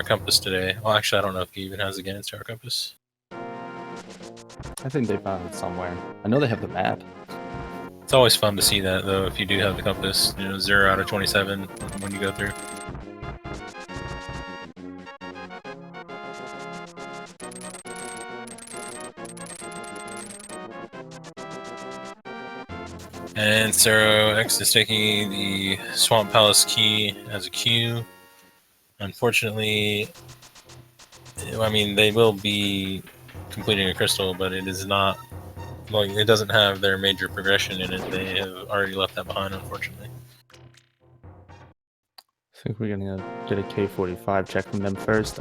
compass today. Well, actually, I don't know if he even has a Ganon's Tower compass. I think they found it somewhere. I know they have the map. It's always fun to see that, though, if you do have the compass. 0 out of 27 when you go through. And CeroX is taking the Swamp Palace key as a Q. Unfortunately, I mean, they will be completing a crystal, but it is not... Well, it doesn't have their major progression in it. They have already left that behind, unfortunately. I think we're gonna get a K45 check from them first.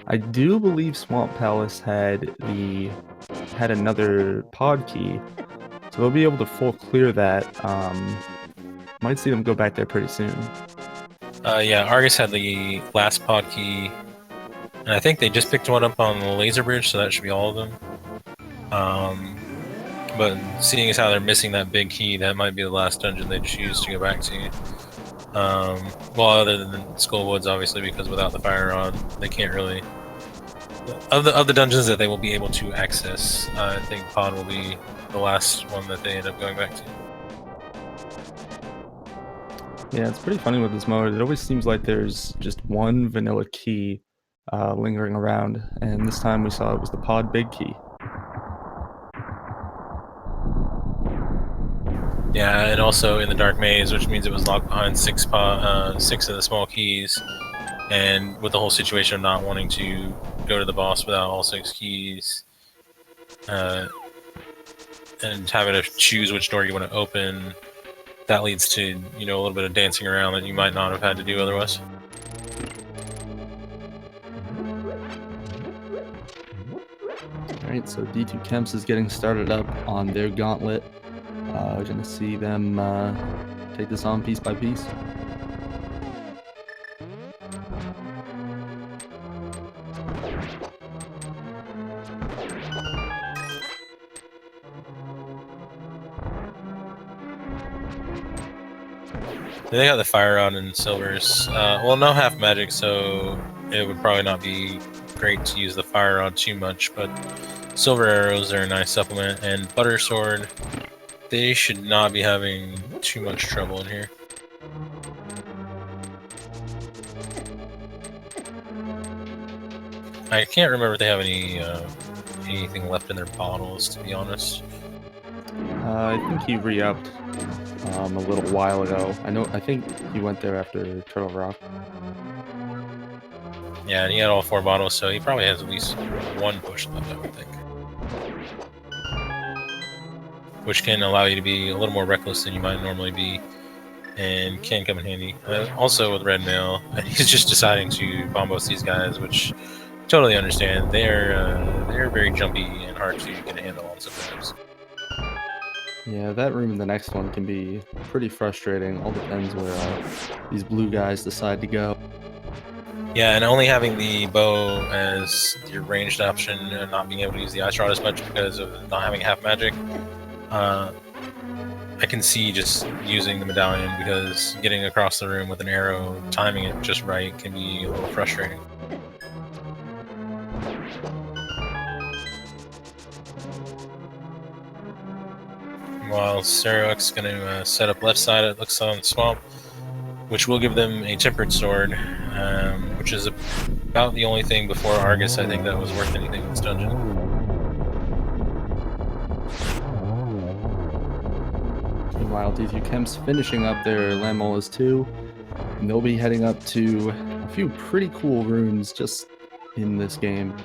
I do believe Swamp Palace had another pod key, so they'll be able to full clear that. Might see them go back there pretty soon. Yeah, Argus had the last pod key, and I think they just picked one up on the laser bridge, so that should be all of them. But seeing as how they're missing that big key, that might be the last dungeon they choose to go back to. Well, other than Skullwoods, obviously, because without the fire rod, they can't really. Of the dungeons that they will be able to access, I think Pod will be the last one that they end up going back to. Yeah, it's pretty funny with this mode. It always seems like there's just one vanilla key lingering around, and this time we saw it was the pod big key. Yeah, and also in the dark maze, which means it was locked behind six of the small keys, and with the whole situation of not wanting to go to the boss without all 6 keys, and having to choose which door you want to open, that leads to, you know, a little bit of dancing around that you might not have had to do otherwise. Alright, so d2kemps is getting started up on their gauntlet. We're going to see them take this on piece by piece. They got the fire rod and silvers. Well, no half magic, so it would probably not be great to use the fire rod too much, but silver arrows are a nice supplement, and butter sword, they should not be having too much trouble in here. I can't remember if they have anything left in their bottles, to be honest. I think he re-upped a little while ago. I think he went there after Turtle Rock. Yeah, and he had all 4 bottles, so he probably has at least 1 push left, I would think. Which can allow you to be a little more reckless than you might normally be, and can come in handy. Also with Red Mail, he's just deciding to bombos these guys, which I totally understand. They're very jumpy and hard to get a handle on sometimes. Yeah, that room and the next one can be pretty frustrating. All depends where these blue guys decide to go. Yeah, and only having the bow as your ranged option and not being able to use the ice rod as much because of not having half magic, I can see just using the medallion, because getting across the room with an arrow, timing it just right, can be a little frustrating. While CeroX is going to set up left side, it looks on Swamp, which will give them a tempered sword, which is about the only thing before Argus I think that was worth anything in this dungeon. Meanwhile, d2kemps finishing up their Lamolas too, and they'll be heading up to a few pretty cool rooms just in this game.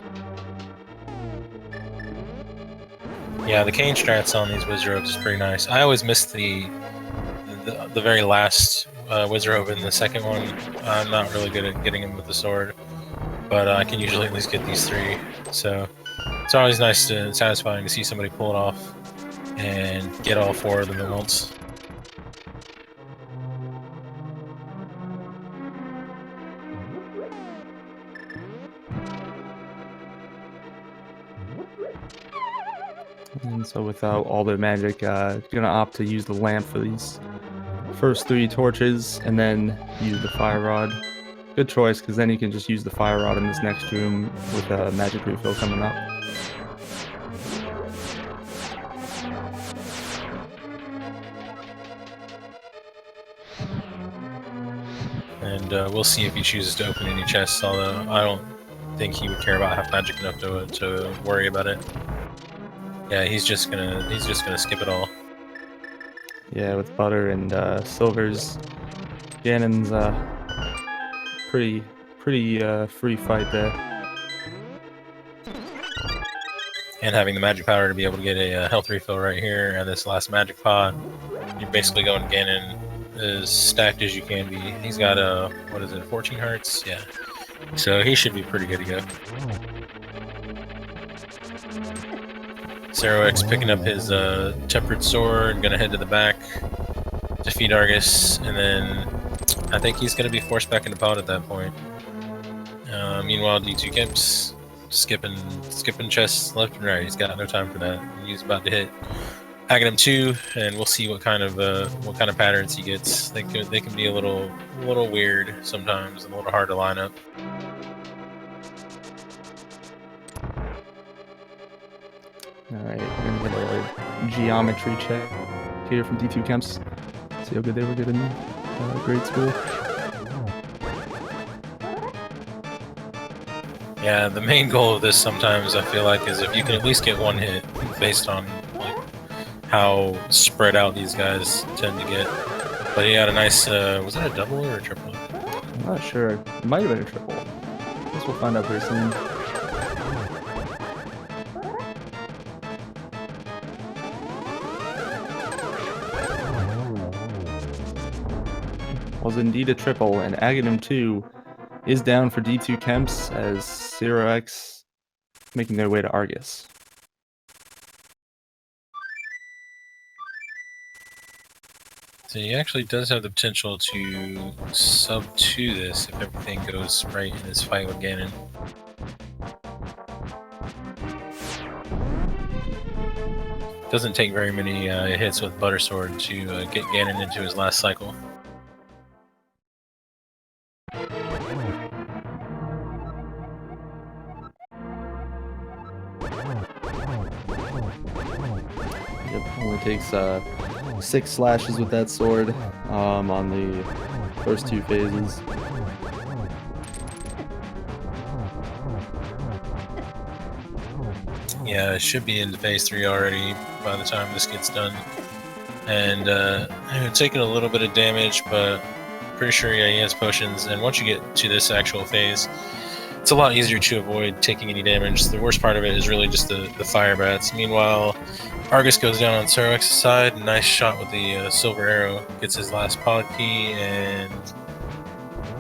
Yeah, the cane strats on these Wizrobes is pretty nice. I always miss the very last Wizrobe in the second one. I'm not really good at getting him with the sword, but I can usually at least get these 3. So it's always nice and satisfying to see somebody pull it off and get all 4 of them at once. And so without all their magic, gonna opt to use the lamp for these first 3 torches and then use the fire rod. Good choice, because then you can just use the fire rod in this next room with a magic refill coming up. And we'll see if he chooses to open any chests, although I don't think he would care about half magic enough to worry about it. Yeah, he's just gonna skip it all. Yeah, with butter and silvers, Ganon's pretty free fight there. And having the magic power to be able to get a health refill right here and this last magic pod, you're basically going Ganon as stacked as you can be. He's got what is it, 14 hearts? Yeah, So he should be pretty good to go. CeroX picking up his tempered sword, gonna head to the back, defeat Argus, and then I think he's gonna be forced back into pod at that point. Meanwhile, d2kemps skipping chests left and right. He's got no time for that. He's about to hit Ganon 2, and we'll see what kind of patterns he gets. They can be a little weird sometimes, a little hard to line up. Alright, we're gonna get a geometry check here from d2kemps. See how good they were good in grade school. Yeah, the main goal of this sometimes I feel like is if you can at least get one hit based on like how spread out these guys tend to get. But he had a nice, was that a double or a triple? I'm not sure. It might have been a triple. I guess we'll find out pretty soon. Was indeed a triple, and Ganon 2 is down for d2kemps as CeroX making their way to Argus. So he actually does have the potential to sub to this if everything goes right in this fight with Ganon. Doesn't take very many hits with Butter Sword to get Ganon into his last cycle. Yep, only takes 6 slashes with that sword on the first 2 phases. Yeah, it should be into phase 3 already by the time this gets done. And taking a little bit of damage, but pretty sure yeah, he has potions. And once you get to this actual phase, it's a lot easier to avoid taking any damage. The worst part of it is really just the fire bats. Meanwhile, Argus goes down on CeroX's side. Nice shot with the silver arrow. Gets his last pod key, and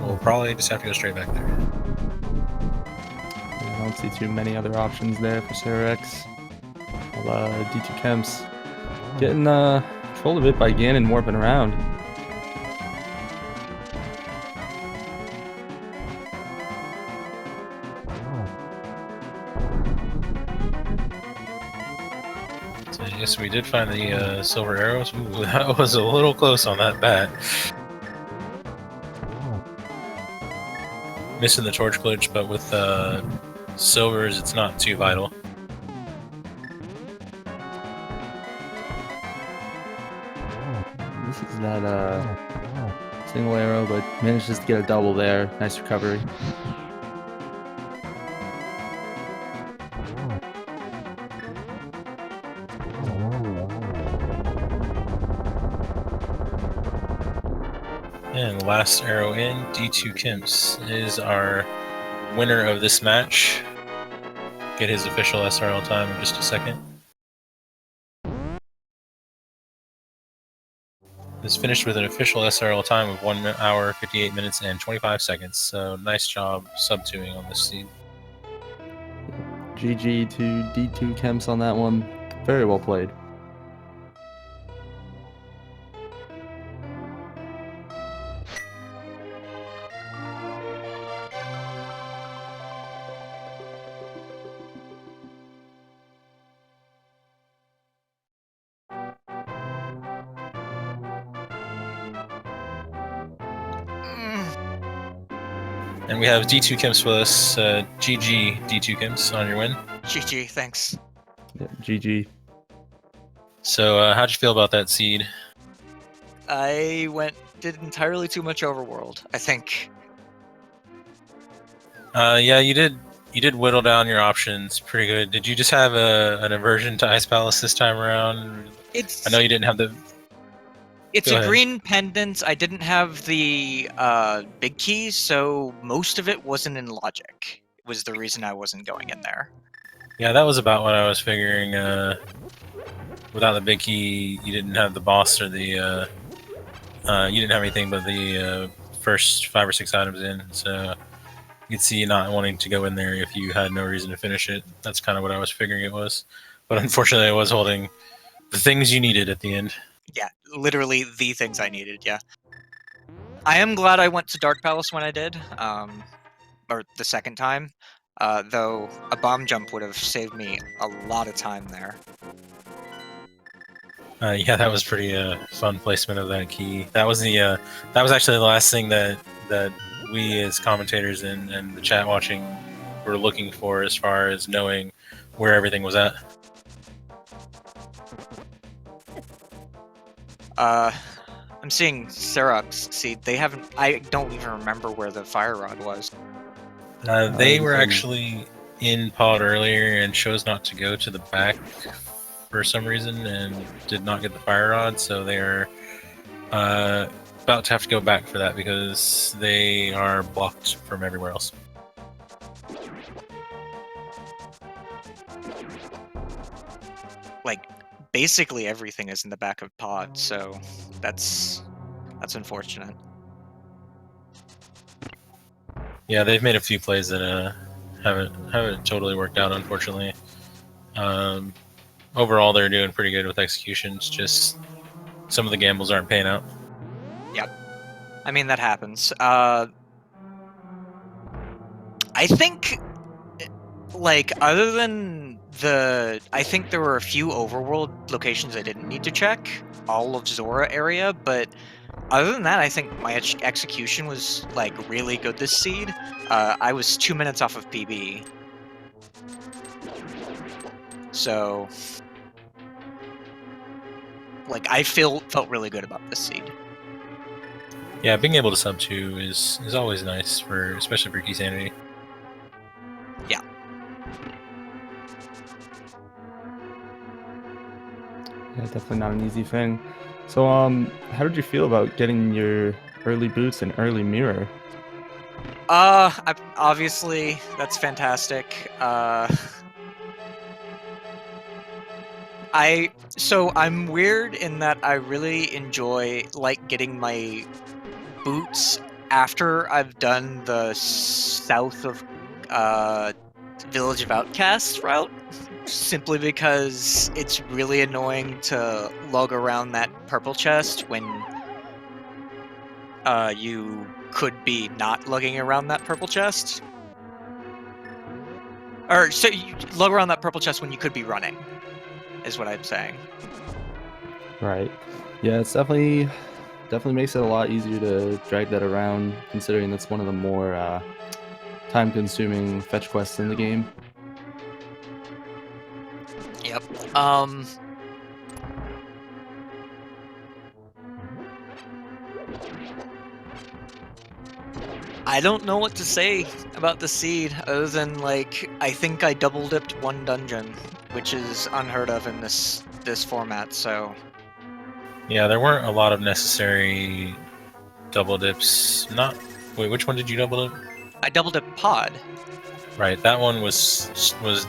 we'll probably just have to go straight back there. I don't see too many other options there for CeroX. d2kemps getting control of it by Ganon warping around. So yes, we did find the silver arrows. Ooh, that was a little close on that bat. Missing the torch glitch, but with silvers, it's not too vital. This is that single arrow, but manages to get a double there. Nice recovery. And last arrow in, d2kemps is our winner of this match. Get his official SRL time in just a second. This finished with an official SRL time of 1 hour, 58 minutes, and 25 seconds. So nice job sub-2ing on this seed. GG to d2kemps on that one. Very well played. And we have d2kemps with us. GG d2kemps on your win. GG, thanks. Yeah, GG. So how'd you feel about that seed? I did entirely too much overworld, I think. Yeah, you did whittle down your options pretty good. Did you just have an aversion to Ice Palace this time around? I know you didn't have the... It's Go a ahead. green pendant. I didn't have the big key, so most of it wasn't in logic. It was the reason I wasn't going in there. Yeah, that was about what I was figuring. Without the big key, you didn't have the boss or the... you didn't have anything but the first 5 or 6 items in, so... You could see you not wanting to go in there if you had no reason to finish it. That's kind of what I was figuring it was. But unfortunately, I was holding the things you needed at the end. Yeah, literally the things I needed, yeah. I am glad I went to Dark Palace when I did, or the second time, though a bomb jump would have saved me a lot of time there. Yeah, that was pretty fun placement of that key. That was actually the last thing that we as commentators and the chat watching were looking for as far as knowing where everything was at. I'm seeing CeroX. See, they haven't. I don't even remember where the fire rod was. They were actually in pod earlier and chose not to go to the back for some reason and did not get the fire rod, so they are about to have to go back for that because they are blocked from everywhere else. Like, basically everything is in the back of pod, so that's unfortunate. Yeah, they've made a few plays that haven't totally worked out, unfortunately. Overall, they're doing pretty good with executions. Just some of the gambles aren't paying out. Yep. I mean, that happens. I think, like, other than I think there were a few overworld locations I didn't need to check. All of Zora area, but other than that, I think my execution was, like, really good this seed. I was 2 minutes off of PB. So, like, I felt really good about this seed. Yeah, being able to sub 2 is always nice, especially for Keysanity. Yeah. Yeah, definitely not an easy thing. So, how did you feel about getting your early boots and early mirror? Obviously, that's fantastic. So I'm weird in that I really enjoy, like, getting my boots after I've done the south of Village of Outcasts route, simply because it's really annoying to lug around that purple chest when you could be not lugging around that purple chest. Or, so you lug around that purple chest when you could be running, is what I'm saying. Right. Yeah, it's definitely makes it a lot easier to drag that around, considering that's one of the more time-consuming fetch quests in the game. Yep. I don't know what to say about the seed, other than, like, I think I double dipped one dungeon, which is unheard of in this format. So Yeah, there weren't a lot of necessary double dips. Wait, which one did you double dip? I double dipped pod. Right, that one was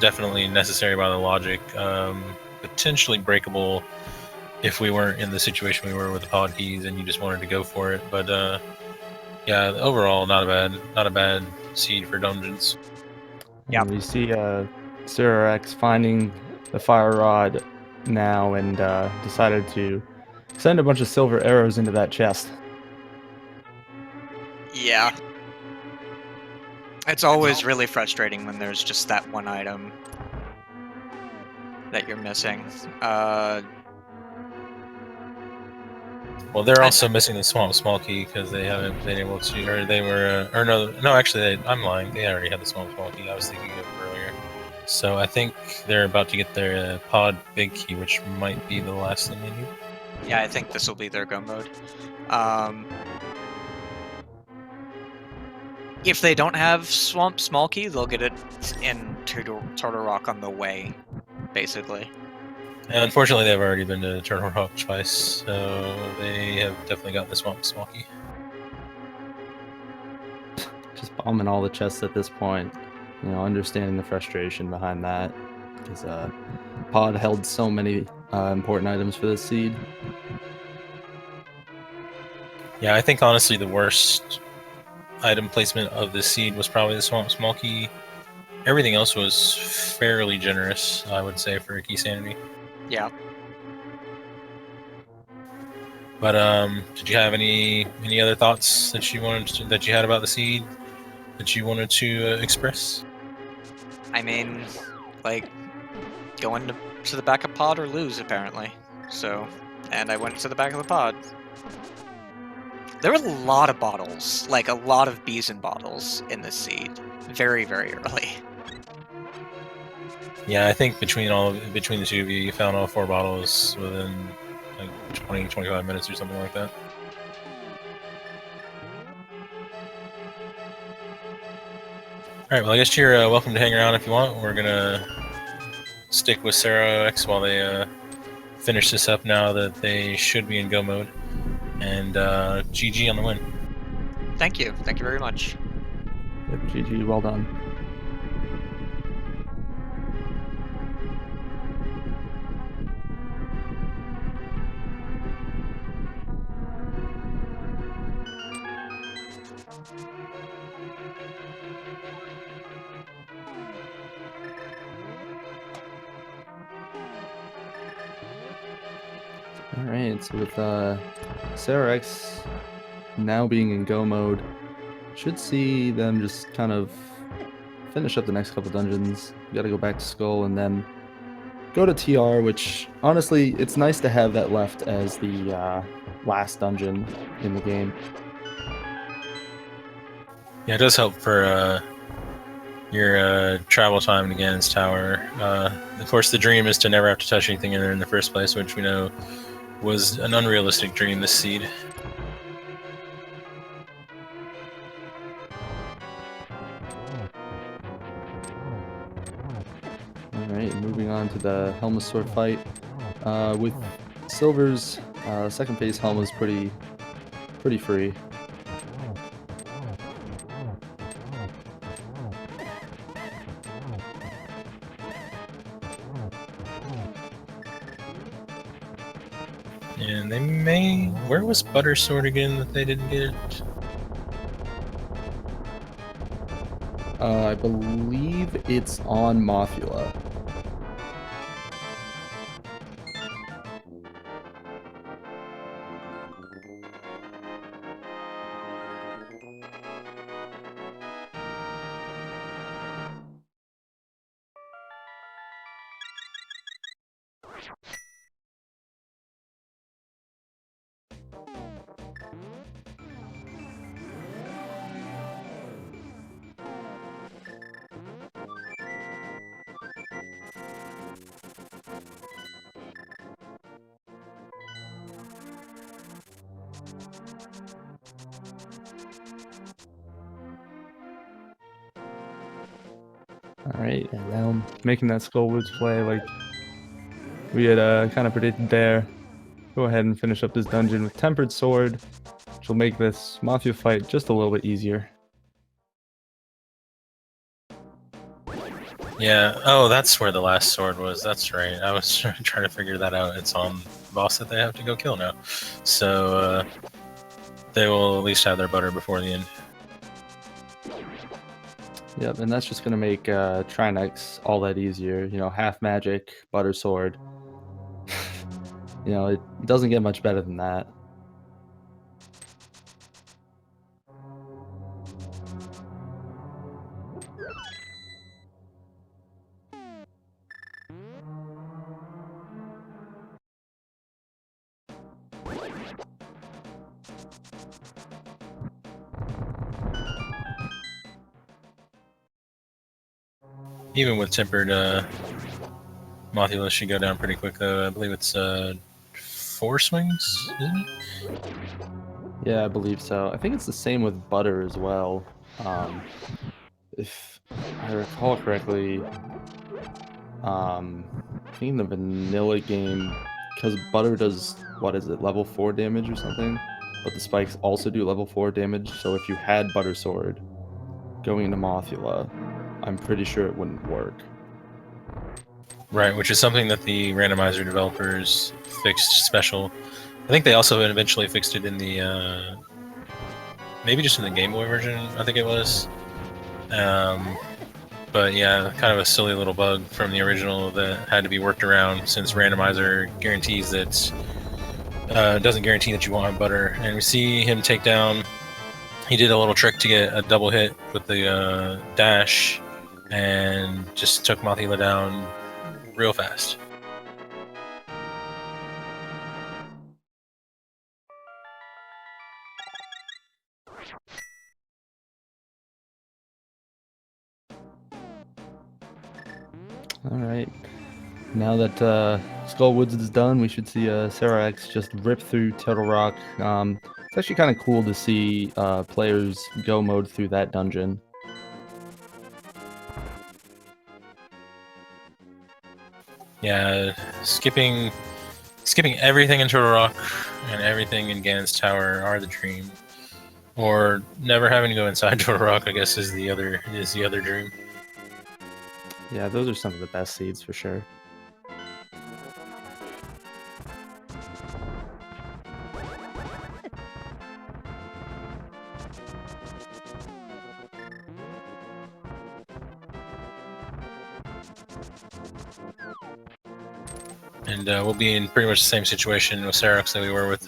definitely necessary by the logic. Potentially breakable if we weren't in the situation we were with the pod keys and you just wanted to go for it. But yeah, overall, not a bad seed for dungeons. Yep. And we see CeroX finding the fire rod now and decided to send a bunch of silver arrows into that chest. Yeah. It's always really frustrating when there's just that one item that you're missing. Well, they're also missing the small key because they haven't been able to, or they were, or no, actually, I'm lying. They already had the small key. I was thinking of it earlier. So I think they're about to get their pod big key, which might be the last thing they need. Yeah, I think this will be their go mode. If they don't have Swamp Small Key, they'll get it in Turtle Rock on the way, basically. And unfortunately, they've already been to Turtle Rock twice, so they have definitely got the Swamp Small Key. Just bombing all the chests at this point. You know, understanding the frustration behind that, because Pod held so many important items for this seed. Yeah, I think honestly the worst item placement of the seed was probably the Small Key. Everything else was fairly generous, I would say, for Keysanity. Yeah. But did you have any other thoughts that you had about the seed that you wanted to express? I mean, like, going to the back of pod or lose, apparently. So, and I went to the back of the pod. There were a lot of bottles, like a lot of Bison bottles in this seed, very, very early. Yeah, I think between the two of you, you found all 4 bottles within like 20-25 minutes or something like that. Alright, well I guess you're welcome to hang around if you want. We're gonna stick with CeroX while they finish this up now that they should be in go mode. And GG on the win. Thank you very much. Yep, GG, well done. Alright, so with CeroX now being in go mode, should see them just kind of finish up the next couple dungeons. You gotta go back to Skull and then go to TR, which honestly, it's nice to have that left as the last dungeon in the game. Yeah, it does help for your travel time to Ganon's Tower. Of course, the dream is to never have to touch anything in there in the first place, which we know was an unrealistic dream this seed. Alright, moving on to the Helma's Sword fight. With Silver's second phase Helma's pretty free. And they may... Where was Butter Sword again that they didn't get it? I believe it's on Mothula. Alright, and now making that Skullwoods play like we had kind of predicted there. Go ahead and finish up this dungeon with Tempered Sword, which will make this Mafia fight just a little bit easier. Yeah, oh, that's where the last sword was. That's right. I was trying to figure that out. It's on the boss that they have to go kill now. So, they will at least have their butter before the end. Yep, and that's just going to make Trinex all that easier. You know, half magic, butter sword. You know, it doesn't get much better than that. Even with tempered, Mothula should go down pretty quick, though. I believe it's 4 swings, isn't it? Yeah, I believe so. I think it's the same with butter as well. If I recall correctly, I think in the vanilla game, because butter does, what is it, level 4 damage or something? But the spikes also do level 4 damage, so if you had butter sword going into Mothula, I'm pretty sure it wouldn't work. Right, which is something that the Randomizer developers fixed special. I think they also eventually fixed it in the maybe just in the Game Boy version, I think it was. But yeah, kind of a silly little bug from the original that had to be worked around since Randomizer guarantees that doesn't guarantee that you won't have butter. And we see him take down. He did a little trick to get a double hit with the dash, and just took Mothila down real fast. All right. Now that Skull Woods is done, we should see CeroX just rip through Turtle Rock. It's actually kind of cool to see players go mode through that dungeon. Yeah, skipping everything in Turtle Rock and everything in Ganon's Tower are the dream. Or never having to go inside Turtle Rock, I guess, is the other dream. Yeah, those are some of the best seeds for sure. And we'll be in pretty much the same situation with CeroX that we were with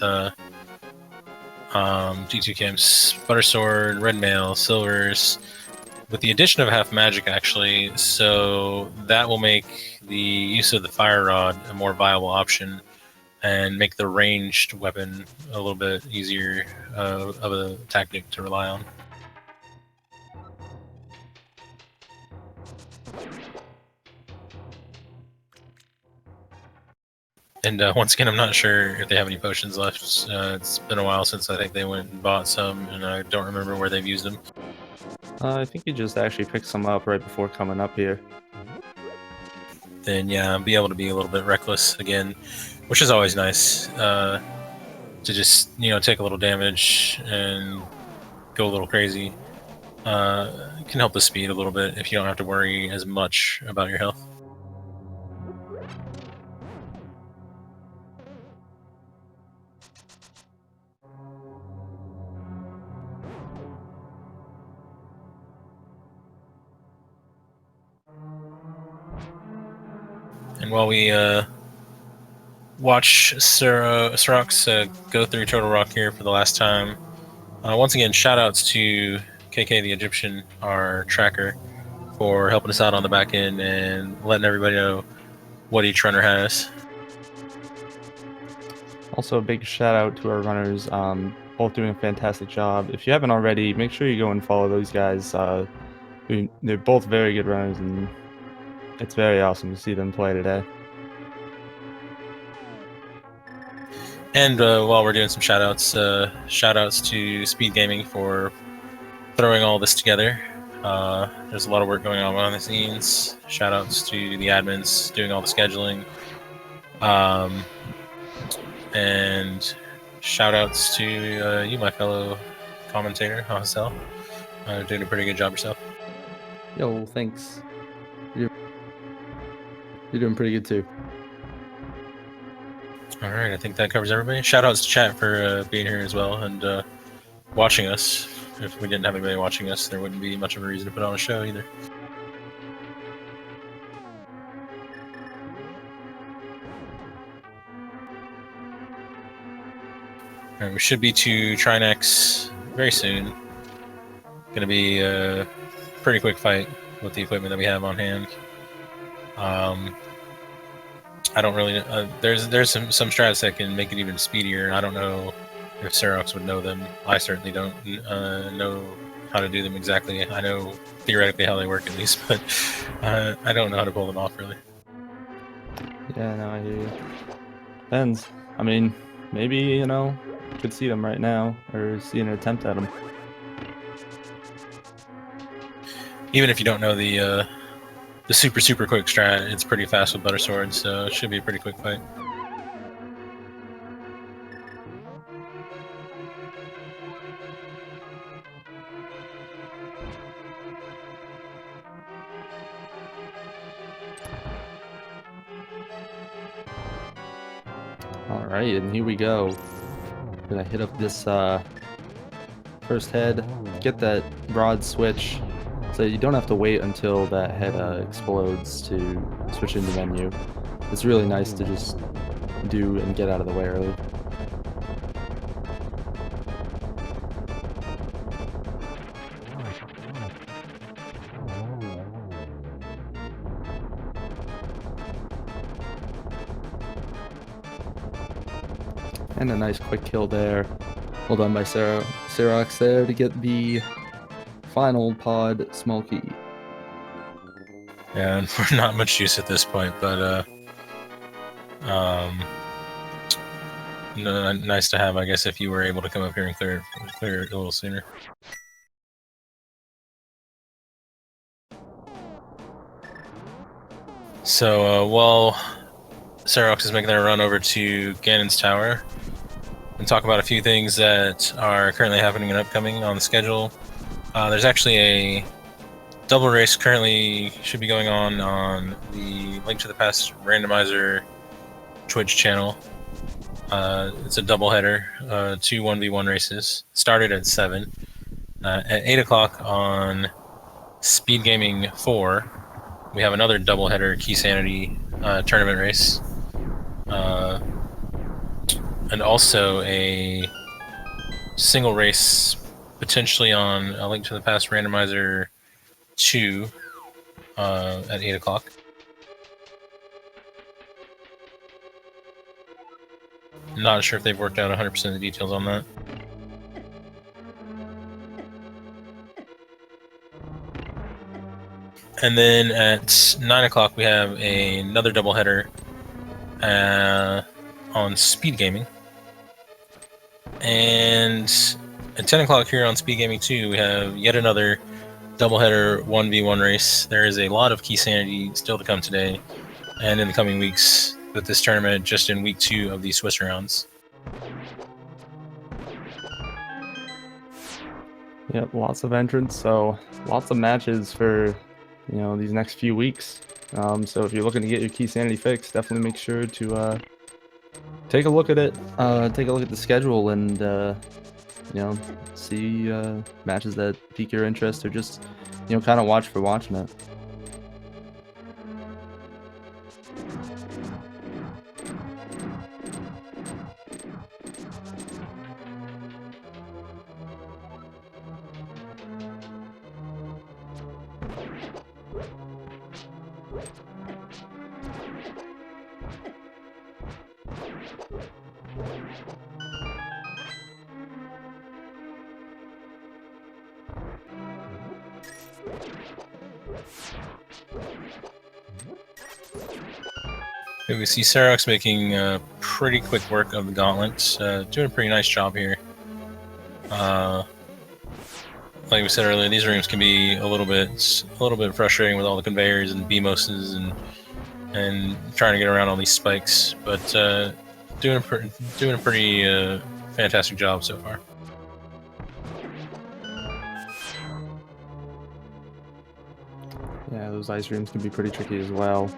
d2kemps, Butter Sword, Red Mail, Silvers, with the addition of half magic actually, so that will make the use of the Fire Rod a more viable option and make the ranged weapon a little bit easier of a tactic to rely on. And once again, I'm not sure if they have any potions left. It's been a while since I think they went and bought some, and I don't remember where they've used them. I think you just actually picked some up right before coming up here. Then yeah, be able to be a little bit reckless again, which is always nice. To just, you know, take a little damage and go a little crazy. It can help the speed a little bit if you don't have to worry as much about your health. And while we watch CeroX go through Turtle Rock here for the last time, once again, shoutouts to KK the Egyptian, our tracker, for helping us out on the back end and letting everybody know what each runner has. Also, a big shout out to our runners, both doing a fantastic job. If you haven't already, make sure you go and follow those guys. They're both very good runners, and it's very awesome to see them play today. And while we're doing some shoutouts to Speed Gaming for throwing all this together. There's a lot of work going on behind the scenes. Shoutouts to the admins doing all the scheduling. And shoutouts to you, my fellow commentator, Hassel. Doing a pretty good job yourself. Yo, thanks. You're doing pretty good too. All right, I think that covers everybody. Shoutouts to chat for being here as well and watching us. If we didn't have anybody watching us, there wouldn't be much of a reason to put on a show either. All right, we should be to Trinex very soon. Gonna be a pretty quick fight with the equipment that we have on hand. I don't really. There's some strats that can make it even speedier. I don't know if CeroX would know them. I certainly don't know how to do them exactly. I know theoretically how they work at least, but I don't know how to pull them off really. Yeah, no, I hear you. Depends. I mean, maybe, you know, you could see them right now, or see an attempt at them. Even if you don't know the super quick strat, it's pretty fast with Butter Sword, so it should be a pretty quick fight. Alright, and here we go. Gonna hit up this first head, get that broad switch, so you don't have to wait until that head explodes to switch into menu. It's really nice to just do and get out of the way early. And a nice quick kill there. Well done by CeroX there to get the final pod small key. Yeah, and we're not much use at this point, but nice to have, I guess, if you were able to come up here and clear it a little sooner. So while CeroX is making their run over to Ganon's tower and talk about a few things that are currently happening and upcoming on the schedule. There's actually a double race currently should be going on the Link to the Past Randomizer Twitch channel. It's a double header, 2 1v1 races. Started at 7. At 8 o'clock on Speed Gaming 4, we have another double header Keysanity tournament race. And also a single race potentially on a Link to the Past Randomizer 2 at 8 o'clock. Not sure if they've worked out 100% of the details on that. And then at 9 o'clock we have another doubleheader on Speed Gaming. And at 10 o'clock here on Speed Gaming 2, we have yet another doubleheader 1v1 race. There is a lot of Keysanity still to come today and in the coming weeks with this tournament just in week 2 of the Swiss rounds. Yep, lots of entrants, so lots of matches for these next few weeks. So if you're looking to get your Keysanity fix, definitely make sure to take a look at it. Take a look at the schedule and see matches that pique your interest, or just kind of watch for watching it. Okay, we see CeroX making pretty quick work of the gauntlet, doing a pretty nice job here. Like we said earlier, these rooms can be a little bit frustrating with all the conveyors and BMOSs and trying to get around all these spikes, but doing a pretty fantastic job so far. Yeah, those ice rooms can be pretty tricky as well.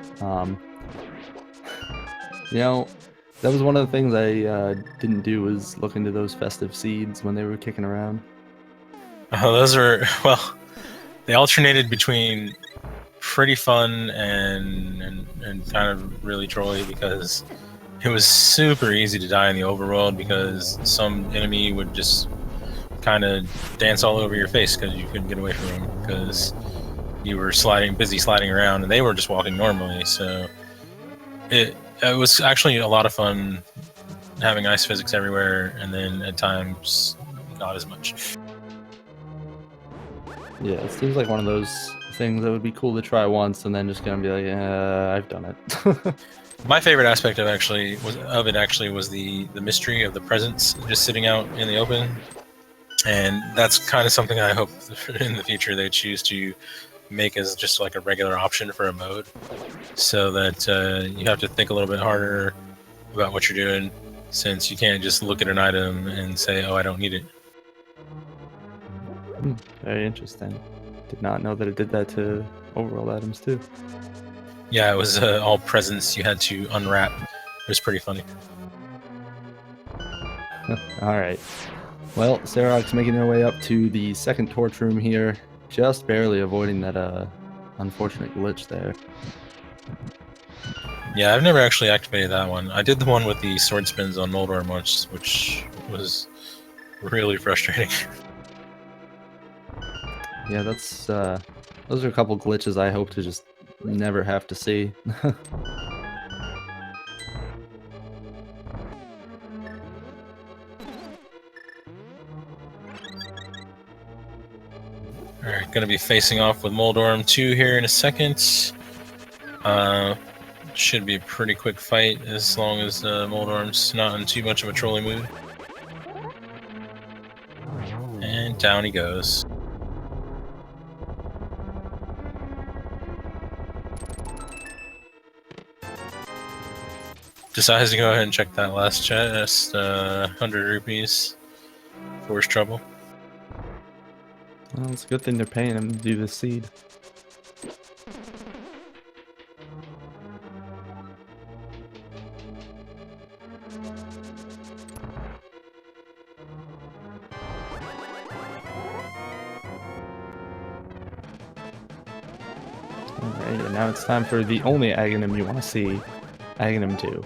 That was one of the things I didn't do, was look into those festive seeds when they were kicking around. Oh, those are, well, they alternated between pretty fun and kind of really trolly, because it was super easy to die in the overworld because some enemy would just kind of dance all over your face because you couldn't get away from them because you were busy sliding around and they were just walking normally. So it was actually a lot of fun having ice physics everywhere, and then at times not as much. Yeah, it seems like one of those things that would be cool to try once and then just gonna be like, I've done it. My favorite aspect of it was the mystery of the presence just sitting out in the open, and that's kind of something I hope in the future they choose to make as just like a regular option for a mode, so that you have to think a little bit harder about what you're doing, since you can't just look at an item and say, oh, I don't need it. Very interesting. Did not know that it did that to overworld items too. Yeah, it was all presents you had to unwrap. It was pretty funny. All right. Well, CeroX making their way up to the second torch room here, just barely avoiding that unfortunate glitch there. Yeah, I've never actually activated that one. I did the one with the sword spins on Moldorm once, which was really frustrating. Yeah, that's those are a couple glitches I hope to just never have to see. Alright, gonna be facing off with Moldorm 2 here in a second. Should be a pretty quick fight as long as Moldorm's not in too much of a trolling mood. And down he goes. Decides to go ahead and check that last chest, 100 rupees. Force trouble. Well, it's a good thing they're paying him to do the seed. Alright, and now it's time for the only Aghanim you want to see, Aghanim 2.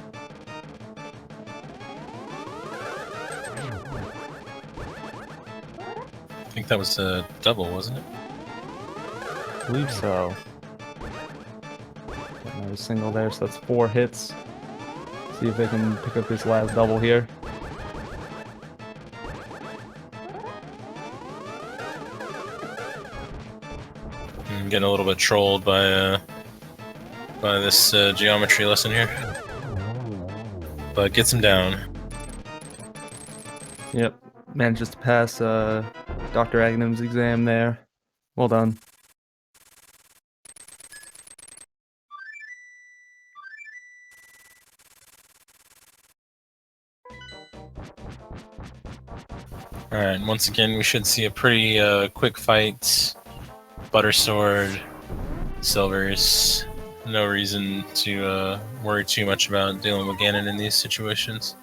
I think that was a double, wasn't it? I believe so. Got another single there, so that's 4 hits. See if they can pick up this last double here. I'm getting a little bit trolled by this geometry lesson here. But gets him down. Yep, manages to pass Dr. Aghanim's exam there. Well done. Alright, once again, we should see a pretty quick fight. Butter sword, silvers. No reason to worry too much about dealing with Ganon in these situations.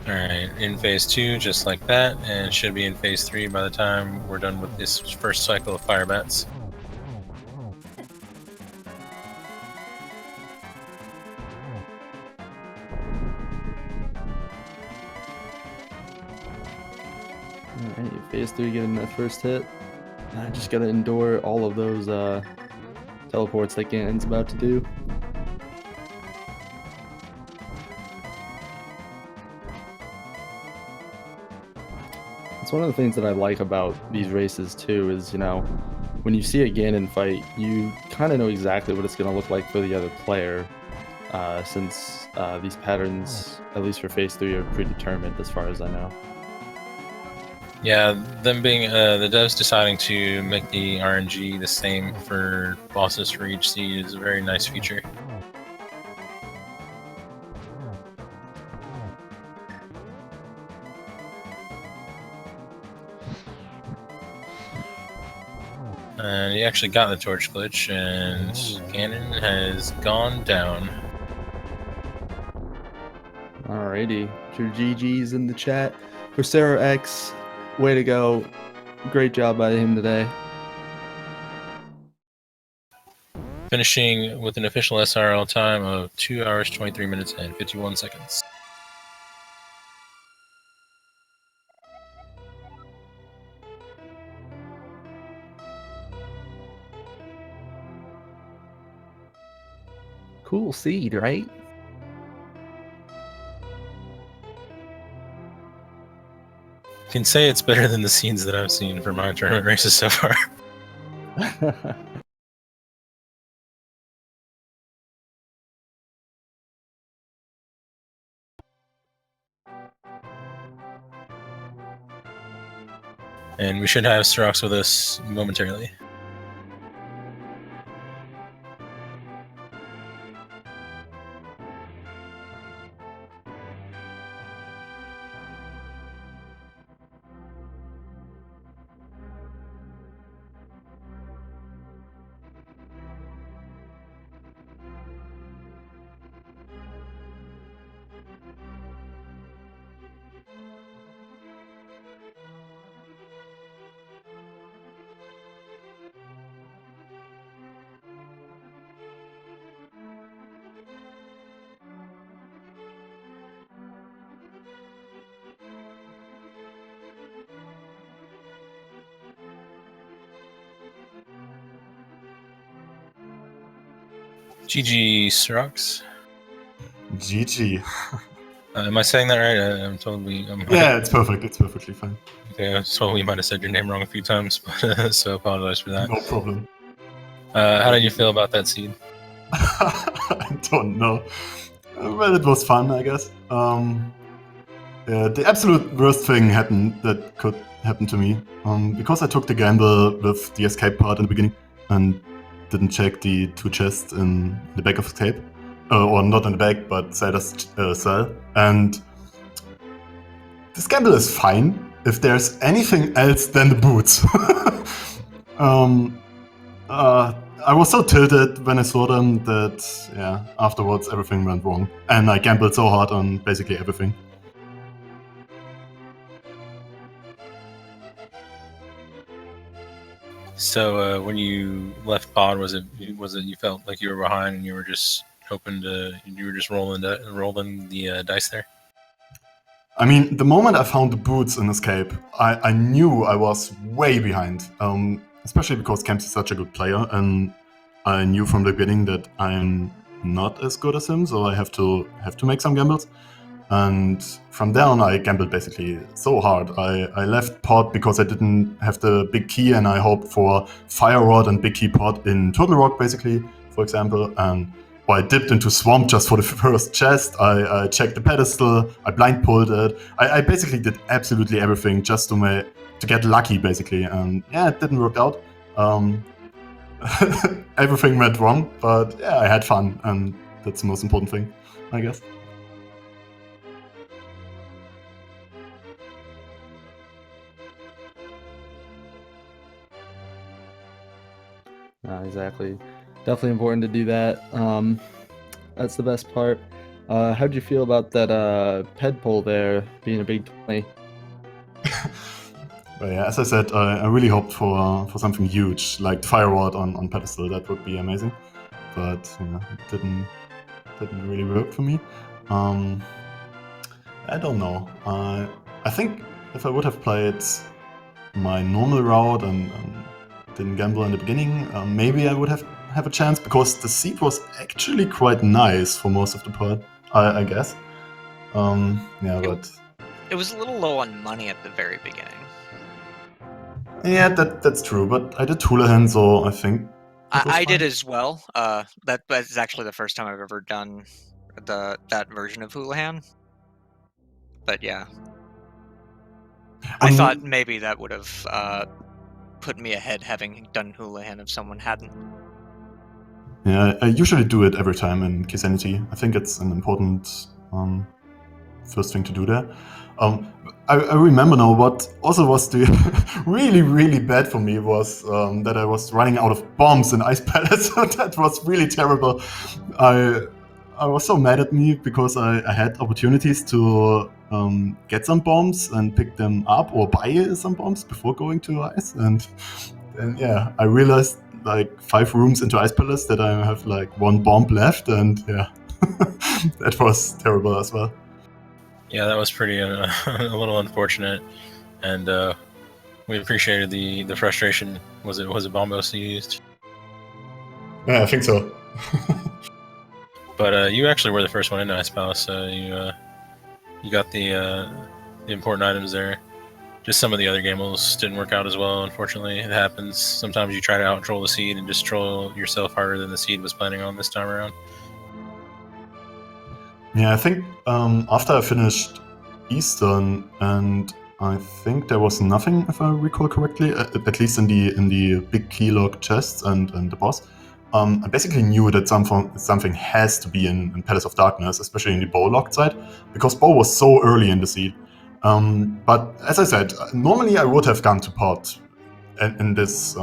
Alright, in phase 2, just like that, and should be in phase 3 by the time we're done with this first cycle of fire bats. Alright, phase 3 getting that first hit. I just gotta endure all of those teleports that Ganon's about to do. It's one of the things that I like about these races too is, you know, when you see a Ganon fight, you kind of know exactly what it's going to look like for the other player, since these patterns, at least for phase 3, are predetermined as far as I know. Yeah, them being the devs deciding to make the RNG the same for bosses for each seed is a very nice feature. And he actually got the torch glitch, and Ganon has gone down. Alrighty, your GG's in the chat. For CeroX, way to go. Great job by him today. Finishing with an official SRL time of 2 hours, 23 minutes, and 51 seconds. Cool seed, right? Can say it's better than the scenes that I've seen for my tournament races so far. And we should have CeroX with us momentarily. GG CeroX. GG. Am I saying that right? I'm totally. Yeah, it's perfect. It's perfectly fine. Okay, I totally might have said your name wrong a few times, but so I apologize for that. No problem. How did you feel about that seed? I don't know. Well, it was fun, I guess. The absolute worst thing happened that could happen to me because I took the gamble with the escape part in the beginning and didn't check the 2 chests in the back of escape, or not in the back, but Zelda's cell. And this gamble is fine if there's anything else than the boots. I was so tilted when I saw them that, yeah, afterwards everything went wrong. And I gambled so hard on basically everything. So when you left pod, was it you felt like you were behind and you were just hoping you were just rolling the dice there? I mean, the moment I found the boots in Escape, I knew I was way behind. Especially because Kemps is such a good player, and I knew from the beginning that I'm not as good as him, so I have to make some gambles. And from there on, I gambled basically so hard. I left pod because I didn't have the big key, and I hoped for Fire Rod and big key pod in Turtle Rock, basically, for example. And I dipped into Swamp just for the first chest. I checked the pedestal. I blind pulled it. I basically did absolutely everything just to get lucky, basically. And yeah, it didn't work out. Everything went wrong, but yeah, I had fun, and that's the most important thing, I guess. Exactly. Definitely important to do that. That's the best part. How'd you feel about that ped pull there being a big 20? But yeah, as I said, I really hoped for something huge, like the Fire Rod on pedestal. That would be amazing. But it didn't really work for me. I don't know. I think if I would have played my normal route and didn't gamble in the beginning, maybe I would have a chance, because the seed was actually quite nice for most of the part, I guess. But it was a little low on money at the very beginning. Yeah, that's true, but I did Houlihan, so I think I did as well. That's actually the first time I've ever done that version of Houlihan. But yeah, I thought maybe that would have put me ahead, having done Houlihan, if someone hadn't. Yeah, I usually do it every time in Keysanity. I think it's an important first thing to do there. I remember now what also was the really, really bad for me was that I was running out of bombs in Ice Palace. That was really terrible. I was so mad at me because I had opportunities to get some bombs and pick them up or buy some bombs before going to Ice. And then, yeah, I realized like 5 rooms into Ice Palace that I have like 1 bomb left. And yeah, that was terrible as well. Yeah, that was pretty a little unfortunate, and we appreciated the frustration. Was it Bombos you used? Yeah, I think so. But you actually were the first one into Ice Palace, so you got the important items there. Just some of the other gambles didn't work out as well, unfortunately. It happens. Sometimes you try to out-troll the seed and just troll yourself harder than the seed was planning on this time around. Yeah, I think after I finished Eastern, and I think there was nothing, if I recall correctly, at least in the big keylog chests and the boss. I basically knew that something has to be in Palace of Darkness, especially in the bow locked side, because bow was so early in the seed. But as I said, normally I would have gone to pot. In this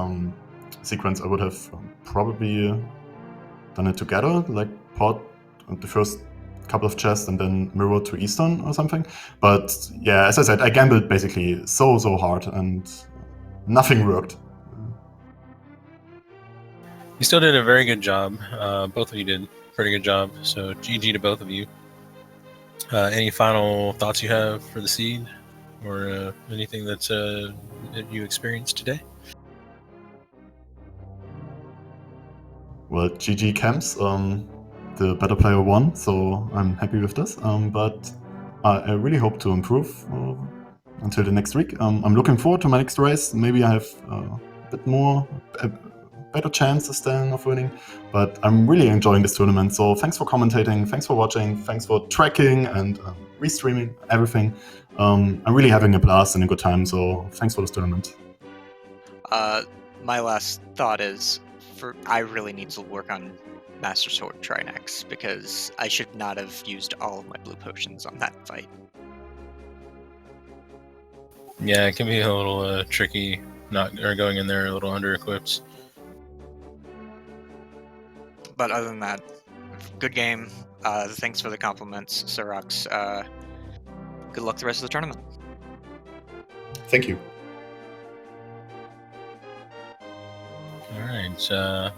sequence, I would have probably done it together, like pot the first couple of chests and then mirror to Eastern or something. But yeah, as I said, I gambled basically so hard and nothing worked. You still did a very good job. Both of you did a pretty good job. So GG to both of you. Any final thoughts you have for the seed, or anything that you experienced today? well, GG camps. The better player won, so I'm happy with this. But I really hope to improve until the next week. I'm looking forward to my next race. Maybe I have a bit more, better chances then of winning. But I'm really enjoying this tournament. So thanks for commentating, thanks for watching, thanks for tracking and restreaming everything. I'm really having a blast and a good time. So thanks for this tournament. My last thought is, I really need to work on Master Sword Trinex because I should not have used all of my blue potions on that fight. Yeah, it can be a little tricky, going in there a little under equipped. But other than that, good game. Thanks for the compliments, CeroX. Good luck the rest of the tournament. Thank you. All right.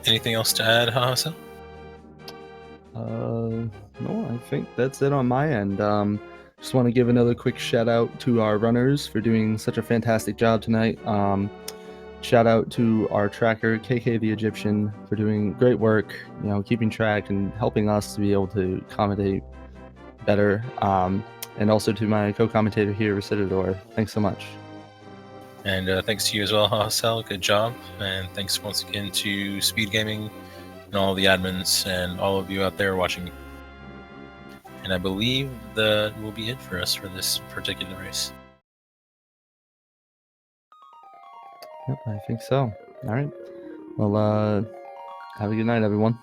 Anything else to add, Hasa? No, I think that's it on my end. Just want to give another quick shout out to our runners for doing such a fantastic job tonight. Shout out to our tracker, KK the Egyptian, for doing great work, keeping track and helping us to be able to commentate better. And also to my co-commentator here, Recidador. Thanks so much. And thanks to you as well, Hassel. Good job. And thanks once again to Speed Gaming and all the admins and all of you out there watching. And I believe that will be it for us for this particular race. Yep, I think so. All right. Well, have a good night, everyone.